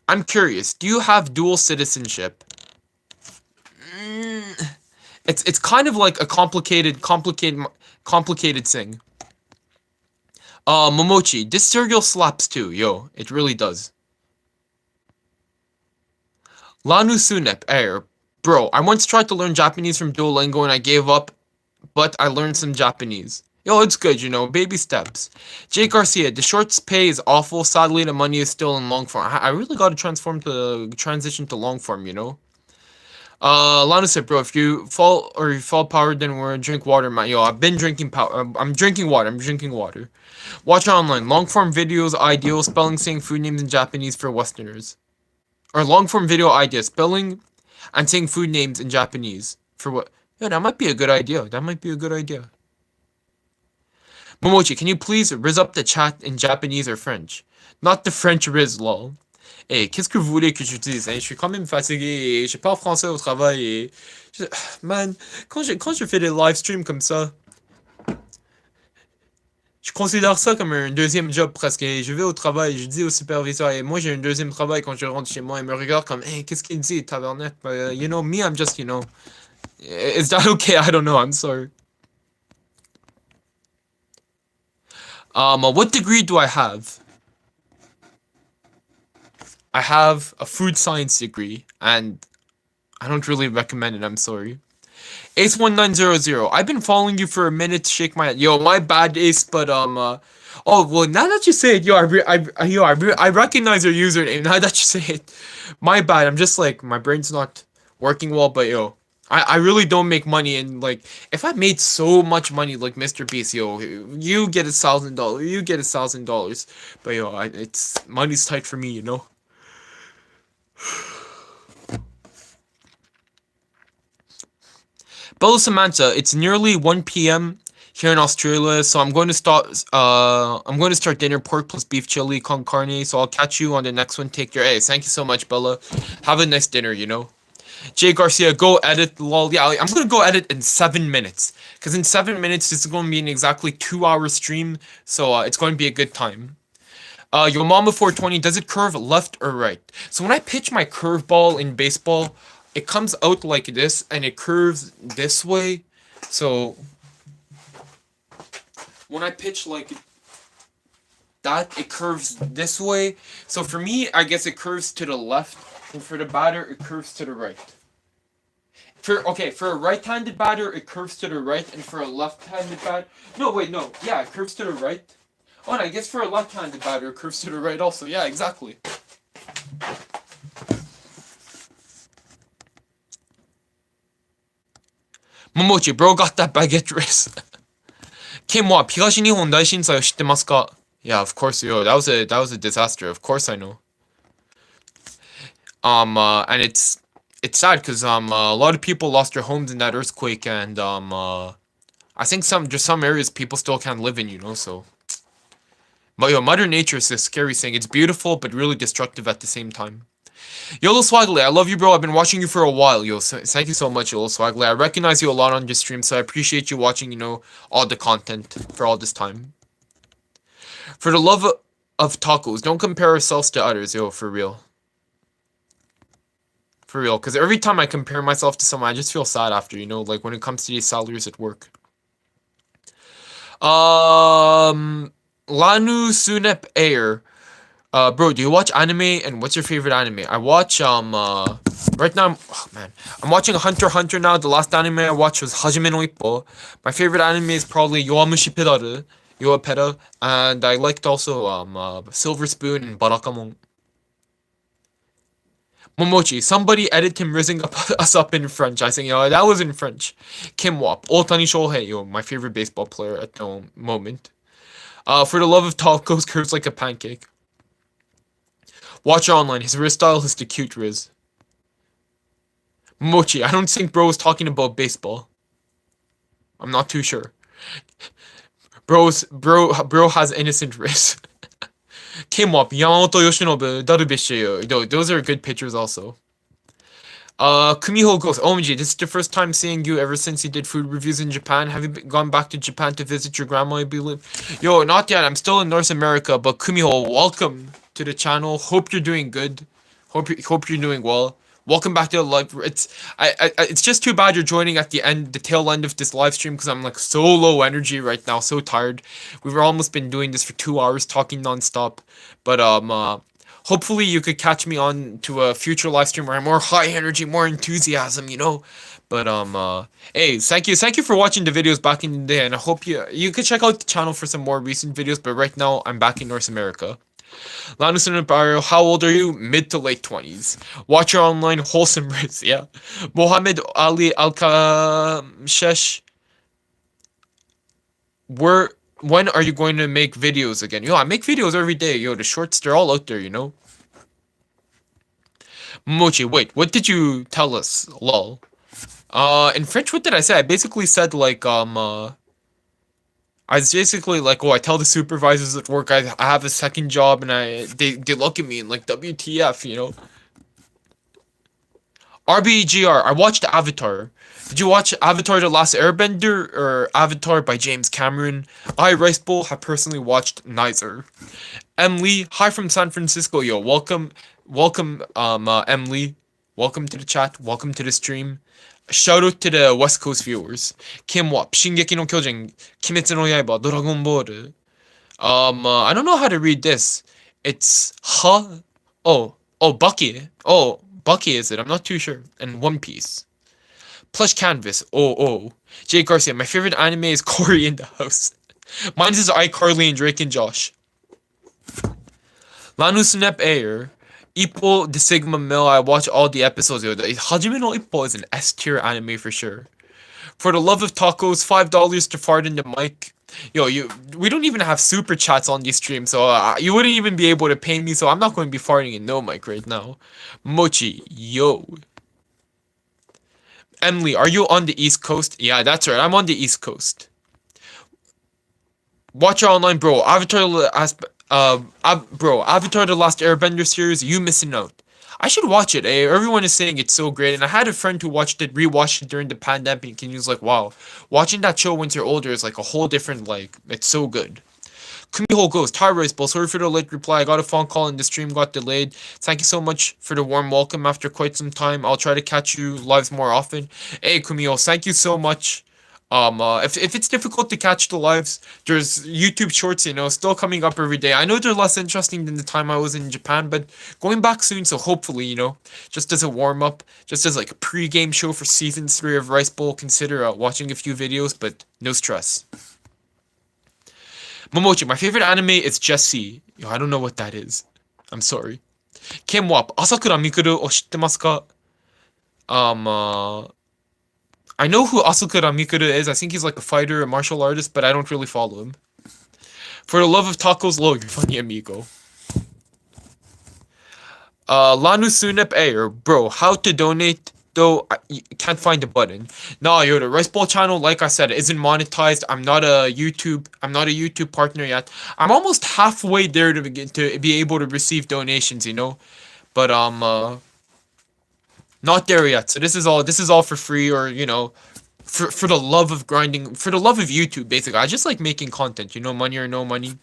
I'm curious. Do you have dual citizenship? It's kind of like a complicated thing. Momochi, this cereal slaps too, yo. It really does. Lanu Sunep, Air. Bro, I once tried to learn Japanese from Duolingo and I gave up, but I learned some Japanese. Yo, it's good, baby steps. Jake Garcia, the shorts pay is awful. Sadly, the money is still in long form. I really gotta transition to long form. Lana said, bro, if you fall powered, then we're drink water, man. Yo, I've been drinking power. I'm drinking water. Watch online. Long form videos, ideal. Spelling, saying food names in Japanese for Westerners. Or long form video idea. Spelling and saying food names in Japanese. For what? Yeah, that might be a good idea. Momochi, can you please riz up the chat in Japanese or French? Not the French riz, lol. Eh, qu'est-ce que vous voulez que je dise? Je suis quand même fatigué. Je parle français au travail. Man, quand je fais des live streams comme ça, je considère ça comme un deuxième job presque. Je vais au travail, je dis au superviseur, et moi j'ai un deuxième travail quand je rentre chez moi. Il me regarde comme, hey, qu'est-ce qu'il dit, tabernacle? Me, I'm just. Is that okay? I don't know, I'm sorry. What degree do I have? I have a food science degree, and I don't really recommend it, I'm sorry. Ace1900, I've been following you for a minute to shake my head. Yo, my bad, Ace, but, oh, well, now that you say it, I recognize your username, now that you say it. My bad, I'm just like, my brain's not working well, but yo, I really don't make money, and like, if I made so much money like Mr. Beast, yo, you get $1,000, but yo, money's tight for me. Bella Samantha, it's nearly 1 p.m. here in Australia, so I'm going to start dinner, pork plus beef chili con carne, so I'll catch you on the next one. Take care. Hey, thank you so much, Bella. Have a nice dinner. Jay Garcia, go edit, lol. Yeah, I'm gonna go edit in 7 minutes, because in 7 minutes, this is going to be an exactly 2-hour stream, so it's going to be a good time. Your Mama 420, does it curve left or right? So when I pitch my curveball in baseball, it comes out like this, and it curves this way. So when I pitch like that, it curves this way. So for me, I guess it curves to the left, and for the batter, it curves to the right. For a right-handed batter, it curves to the right, and for a left-handed batter, it curves to the right. Oh, and I guess for a left-handed batter, it curves to the right also. Yeah, exactly. Momochi, bro got that baguette wrist. K-moi, 東日本大震災を知ってますか? Yeah, of course, yo, that was a disaster. Of course I know. And it's sad because a lot of people lost their homes in that earthquake, and I think some areas people still can't live in, so. But yo, Mother Nature is a scary thing. It's beautiful, but really destructive at the same time. Yolo Swaggly, I love you, bro. I've been watching you for a while, yo. So, thank you so much, Yolo Swaggly. I recognize you a lot on your stream, so I appreciate you watching, all the content for all this time. For the love of tacos, don't compare ourselves to others, yo, for real. For real, because every time I compare myself to someone, I just feel sad after, like when it comes to these salaries at work. Lanu Sunep Air. Bro, do you watch anime, and what's your favorite anime? I watch, right now, I'm watching Hunter x Hunter now. The last anime I watched was Hajime no Ippo. My favorite anime is probably Yowamushi Pedaru, Yoa and I liked also, Silver Spoon and Barakamon. Momochi, somebody edit him raising us up in French. I think, that was in French. Kim Wap, Otani Shohei, my favorite baseball player at the moment. For the love of tacos, curves like a pancake. Watch online, his wrist style is the cute Riz. Mochi, I don't think bro was talking about baseball. I'm not too sure. Bro has innocent Riz. Kim Wap, Yamamoto Yoshinobu, Darubishi, those are good pictures also. Kumiho goes, OMG, this is the first time seeing you ever since you did food reviews in Japan. Have you gone back to Japan to visit your grandma, I believe? Yo, not yet. I'm still in North America, but Kumiho, welcome to the channel. Hope you're doing good. Hope you're doing well. Welcome back to the live. It's just too bad you're joining at the tail end of this live stream, because I'm like so low energy right now, so tired. We've almost been doing this for 2 hours, talking nonstop. But hopefully you could catch me on to a future live stream where I'm more high energy, more enthusiasm, But hey, thank you for watching the videos back in the day, and I hope you could check out the channel for some more recent videos. But right now, I'm back in North America. Lanus and Barrio, how old are you? Mid to late 20s. Watch your online wholesome Riz, yeah. Mohammed Ali Al-Kashesh, when are you going to make videos again? Yo, I make videos every day. Yo, the shorts, they're all out there, Mochi, wait, what did you tell us? Lol. In French, what did I say? I basically said, like, I was basically like, oh, I tell the supervisors at work I have a second job, and they look at me and like, WTF, RBGR, I watched Avatar. Did you watch Avatar The Last Airbender or Avatar by James Cameron? I, Rice Bowl, have personally watched neither. M. Lee, hi from San Francisco, yo, welcome, M. Lee. Welcome to the chat, welcome to the stream. Shout out to the West Coast viewers. Kim Wap, Shingeki no Kyojin, Kimetsu no Yaiba, Dragon Ball. I don't know how to read this. It's Bucky. Oh, Bucky is it? I'm not too sure. And One Piece. Plush Canvas. Jake Garcia, my favorite anime is Cory in the House. Mine is iCarly and Drake and Josh. Lanusnep Air. Ippo the Sigma Mill, I watch all the episodes. Hajime no Ippo is an S tier anime for sure. For the love of tacos, $5 to fart in the mic. Yo, we don't even have super chats on these streams, so you wouldn't even be able to pay me, so I'm not going to be farting in no mic right now. Mochi, yo. Emily, are you on the East Coast? Yeah, that's right, I'm on the East Coast. Watch it online, bro. Avatar The Last Airbender series, you missing out. I should watch it, eh? Everyone is saying it's so great, and I had a friend who rewatched it during the pandemic, and he was like, wow, watching that show once you're older is like a whole different, it's so good. Kumiho goes, Tyrese Ball, sorry for the late reply, I got a phone call and the stream got delayed. Thank you so much for the warm welcome after quite some time. I'll try to catch you lives more often. Hey, Kumiho, thank you so much. If it's difficult to catch the lives, there's YouTube shorts, still coming up every day. I know they're less interesting than the time I was in Japan, but going back soon, so hopefully, just as a warm-up, just as like a pre-game show for Season 3 of Rice Bowl, consider watching a few videos, but no stress. Momochi, my favorite anime is Jessie. Yo, I don't know what that is. I'm sorry. Kim Wap, Asakura Mikuru o shitemasu ka? I know who Asakura Mikuru is. I think he's like a fighter, a martial artist, but I don't really follow him. For the love of tacos, low, you're funny, amigo. Lanu Sunep Air, bro, how to donate? Though you can't find the button. Nah, yo, the Rice Bowl channel, like I said, isn't monetized. I'm not a YouTube partner yet. I'm almost halfway there to be able to receive donations, but not there yet. So this is all for free, or for the love of grinding, for the love of YouTube. Basically, I just like making content. Money or no money,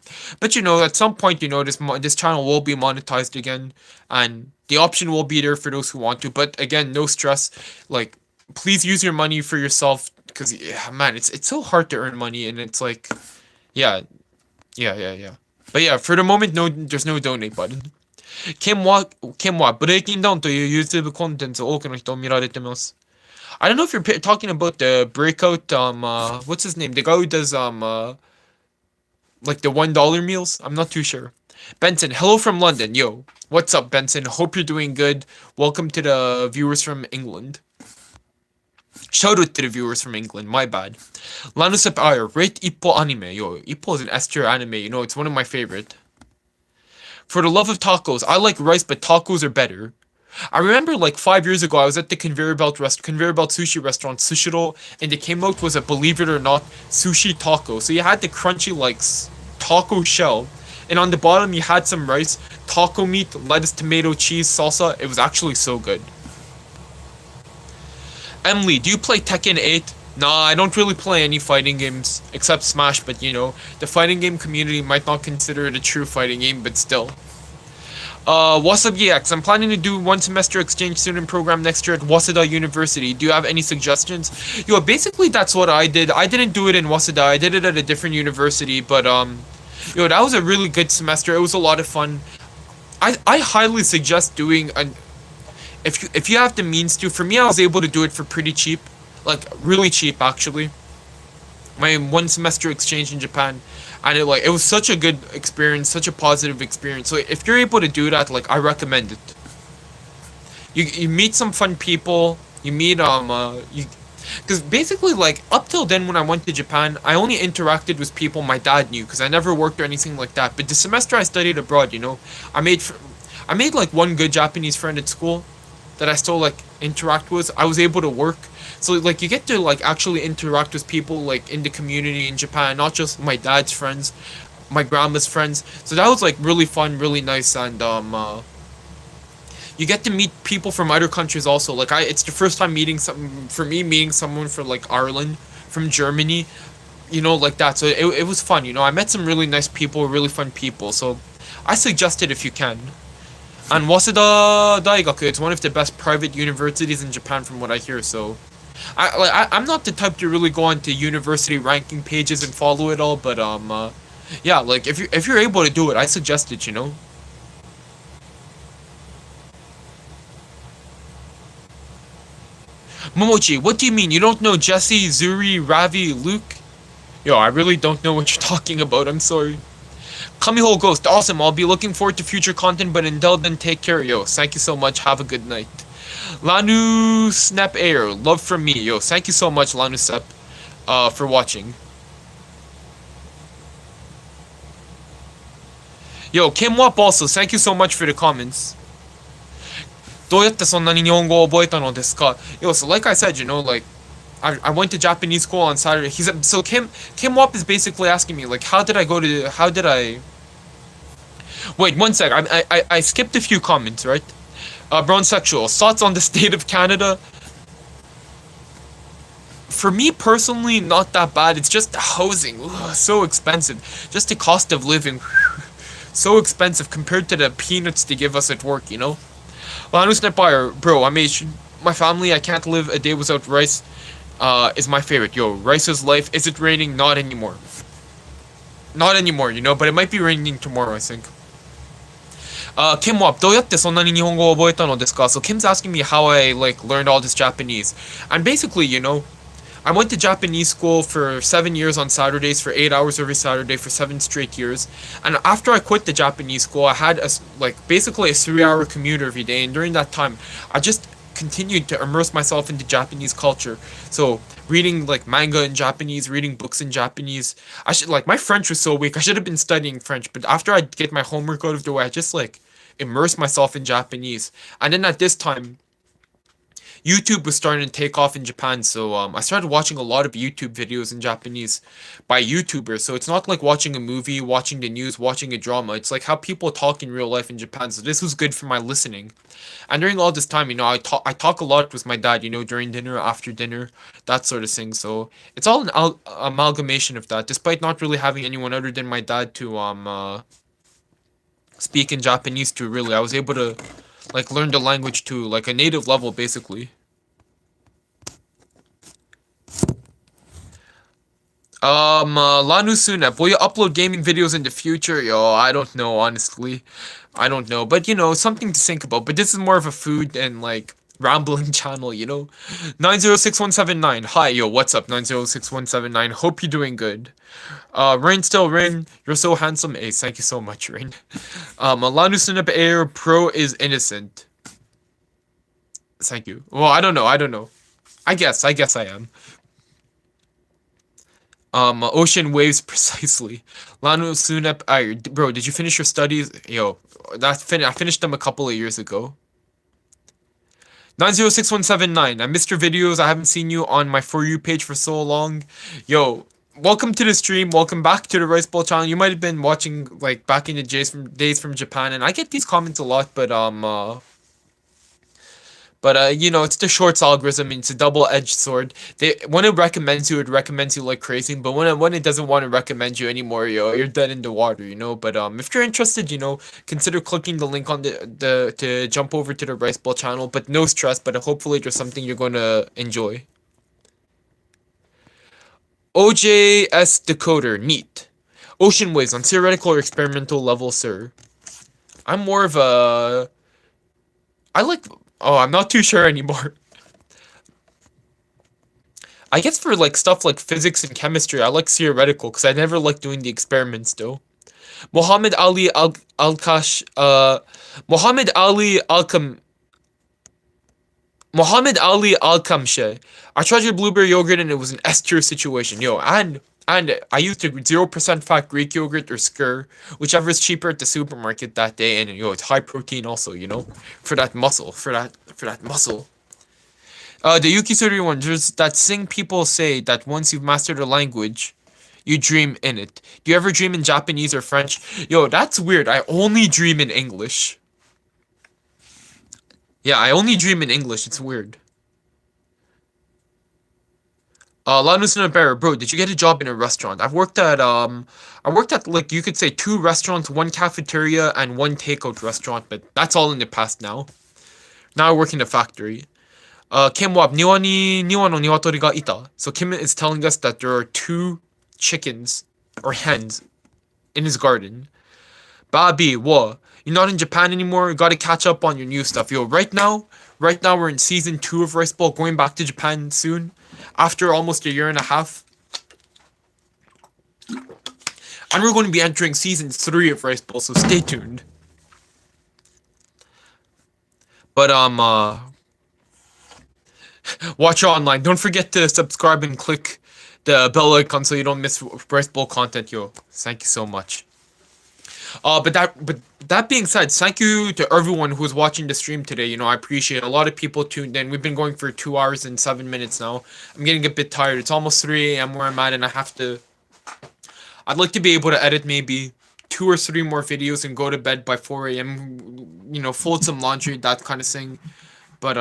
but at some point, this channel will be monetized again, and the option will be there for those who want to. But again, no stress. Like, please use your money for yourself, because yeah, man, it's so hard to earn money, and it's like, yeah, yeah, yeah, yeah. But yeah, for the moment, no, there's no donate button. ケンはブレイキンダウンという YouTube コンテンツを多くの人を見られてます。I don't know if you're talking about the breakout, what's his name? The guy who does, like the $1 meals? I'm not too sure. Benson, hello from London. Yo, what's up, Benson? Hope you're doing good. Welcome to the viewers from England. Shout out to the viewers from England, my bad. Lanusep Ayer, rate Ippo anime. Yo, Ippo is an S tier anime, it's one of my favorite. For the love of tacos, I like rice, but tacos are better. I remember like 5 years ago, I was at the conveyor belt sushi restaurant, Sushiro, and it came out was a, believe it or not, sushi taco. So you had the crunchy like taco shell, and on the bottom you had some rice, taco meat, lettuce, tomato, cheese, salsa. It was actually so good. Emily, do you play Tekken 8? Nah, I don't really play any fighting games, except Smash, but the fighting game community might not consider it a true fighting game, but still. Wasabi X, I'm planning to do 1 semester exchange student program next year at Waseda University. Do you have any suggestions? Basically that's what I did. I didn't do it in Waseda, I did it at a different university, but that was a really good semester. It was a lot of fun. I highly suggest doing if you have the means to. For me, I was able to do it for pretty cheap. Like, really cheap, actually. My 1 semester exchange in Japan. And it was such a good experience, such a positive experience. So if you're able to do that, like, I recommend it. You meet some fun people. You meet, because basically, like, up till then when I went to Japan, I only interacted with people my dad knew, because I never worked or anything like that. But the semester I studied abroad, I made, like, one good Japanese friend at school that I still, like, interact with. I was able to work. So, like, you get to, like, actually interact with people, like, in the community in Japan, not just my dad's friends, my grandma's friends. So that was, like, really fun, really nice, and, you get to meet people from other countries also. Like, it's the first time meeting someone from, like, Ireland, from Germany, like that. So it was fun, I met some really nice people, really fun people. So I suggest it if you can. And Waseda Daigaku, it's one of the best private universities in Japan from what I hear, so I'm not the type to really go onto university ranking pages and follow it all, but yeah, like if you're able to do it, I suggest it, Momochi, what do you mean? You don't know Jesse, Zuri, Ravi, Luke? Yo, I really don't know what you're talking about, I'm sorry. Kamiho Ghost, awesome, I'll be looking forward to future content, but until then, take care, yo. Thank you so much, have a good night. Lanu Snap Air, love from me, yo. Thank you so much, Lanu Sep, for watching. Yo, Kim Wap also, thank you so much for the comments. どうやってそんなに日本語を覚えたのですか? Yo, so like I said, like, I went to Japanese school on Saturday. So Kim Wap is basically asking me, like, how did I... Wait, one sec, I skipped a few comments, right? Brown Sexual, thoughts on the state of Canada? For me personally, not that bad. It's just the housing, so expensive. Just the cost of living, so expensive compared to the peanuts they give us at work, Lanus Nepire, bro, my family, I can't live a day without rice. Is my favorite. Yo, rice is life. Is it raining? Not anymore. Not anymore, but it might be raining tomorrow, I think. Kim Wap, どうやってそんなに日本語を覚えたのですか? So Kim's asking me how I, like, learned all this Japanese. And basically, I went to Japanese school for 7 years on Saturdays, for 8 hours every Saturday for 7 straight years. And after I quit the Japanese school, I had, basically a 3-hour commute every day. And during that time, I just continued to immerse myself into Japanese culture. So reading like manga in Japanese, reading books in Japanese. My French was so weak. I should have been studying French, but after I get my homework out of the way, I just immerse myself in Japanese. And then at this time, YouTube was starting to take off in Japan, so I started watching a lot of YouTube videos in Japanese by YouTubers. So it's not like watching a movie, watching the news, watching a drama. It's like how people talk in real life in Japan. So this was good for my listening. And during all this time, I talk a lot with my dad, during dinner, after dinner, that sort of thing. So it's all an amalgamation of that. Despite not really having anyone other than my dad to speak in Japanese to, really, I was able to like learn the language to like a native level, basically. Lanu Sunep, will you upload gaming videos in the future? Yo, I don't know, honestly. I don't know, but something to think about. But this is more of a food and like rambling channel. 906179. Hi, yo, what's up, 906179? Hope you're doing good. Rain still Rain, you're so handsome. Ace, thank you so much, Rain. Lanu Sunep Air Pro is innocent. Thank you. Well, I don't know. I guess I am. Ocean waves precisely. Lanu Sunep, bro, did you finish your studies? Yo, I finished them a couple of years ago. 906179. I missed your videos. I haven't seen you on my For You page for so long. Yo, welcome to the stream. Welcome back to the Rice Bowl channel. You might have been watching like back in the days from Japan, and I get these comments a lot, but it's the shorts algorithm. It's a double-edged sword. When it recommends you, it recommends you like crazy. But when it doesn't want to recommend you anymore, you're dead in the water. But if you're interested, consider clicking the link on the to jump over to the Rice Bowl channel. But no stress. But hopefully there's something you're gonna enjoy. OJS decoder, neat. Ocean waves on theoretical or experimental level, sir. I'm more of a. I like. Oh, I'm not too sure anymore. I guess for like stuff like physics and chemistry, I like theoretical because I never like doing the experiments though. Muhammad Ali Al-Kash, Muhammad Ali Al-Kam, Muhammad Ali Al-Kamshe. I tried your blueberry yogurt and it was an S tier situation, yo. And I used a 0% fat Greek yogurt or Skyr, whichever is cheaper at the supermarket that day, and it's high protein also, for that muscle, for that muscle. The Yukisuri one, there's that thing people say that once you've mastered a language, you dream in it. Do you ever dream in Japanese or French? Yo, that's weird. I only dream in English. Yeah, I only dream in English. It's weird. Lanus and Bear, bro, did you get a job in a restaurant? I worked at like you could say two restaurants, one cafeteria, and one takeout restaurant, but that's all in the past now. Now I work in a factory. Kim wa niwa no niwatori ga ita. So Kim is telling us that there are two chickens or hens in his garden. Babi, what? You're not in Japan anymore. You gotta catch up on your new stuff. Yo, right now we're in season 2 of Rice Bowl, going back to Japan soon. After almost a year and a half. And we're going to be entering season 3 of Rice Bowl, so stay tuned. But watch online. Don't forget to subscribe and click the bell icon so you don't miss Rice Bowl content, yo. Thank you so much. But that being said, thank you to everyone who's watching the stream today. I appreciate it. A lot of people tuned in. We've been going for 2 hours and 7 minutes now. I'm getting a bit tired. It's almost 3 a.m. where I'm at, and I'd like to be able to edit maybe 2 or 3 more videos and go to bed by 4 a.m. Fold some laundry, that kind of thing. But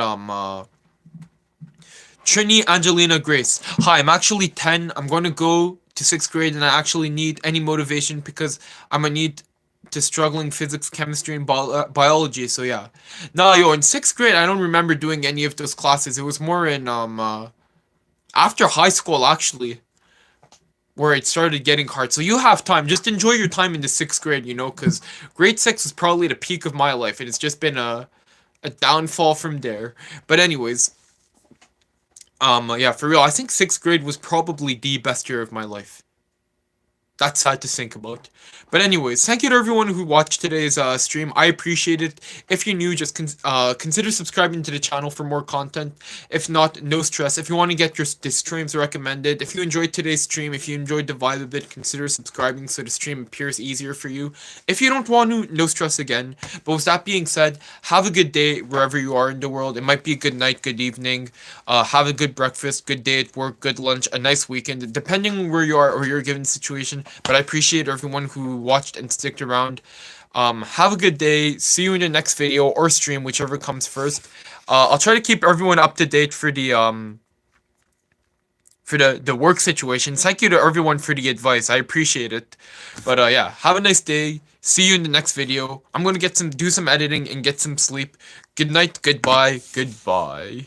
Trini Angelina Grace. Hi, I'm actually 10. I'm going to go to 6th grade, and I actually need any motivation because I'm gonna need to struggling physics, chemistry, and biology. So yeah, no, yo, in 6th grade, I don't remember doing any of those classes. It was more in after high school actually, where it started getting hard. So you have time. Just enjoy your time in the 6th grade, because grade 6 was probably the peak of my life, and it's just been a downfall from there. But anyways, yeah, for real, I think 6th grade was probably the best year of my life. That's sad to think about. But anyways, thank you to everyone who watched today's stream. I appreciate it. If you're new, just consider subscribing to the channel for more content. If not, no stress. If you want to get the streams recommended, if you enjoyed today's stream, if you enjoyed the vibe of it, consider subscribing so the stream appears easier for you. If you don't want to, no stress again. But with that being said, have a good day wherever you are in the world. It might be a good night, good evening. Have a good breakfast, good day at work, good lunch, a nice weekend, depending on where you are or your given situation. But I appreciate everyone who watched and sticked around. Have a good day. See you in the next video or stream, whichever comes first. I'll try to keep everyone up to date for the work situation. Thank you to everyone for the advice. I appreciate it. But yeah, have a nice day. See you in the next video. I'm gonna do some editing and get some sleep. Good night, goodbye, goodbye.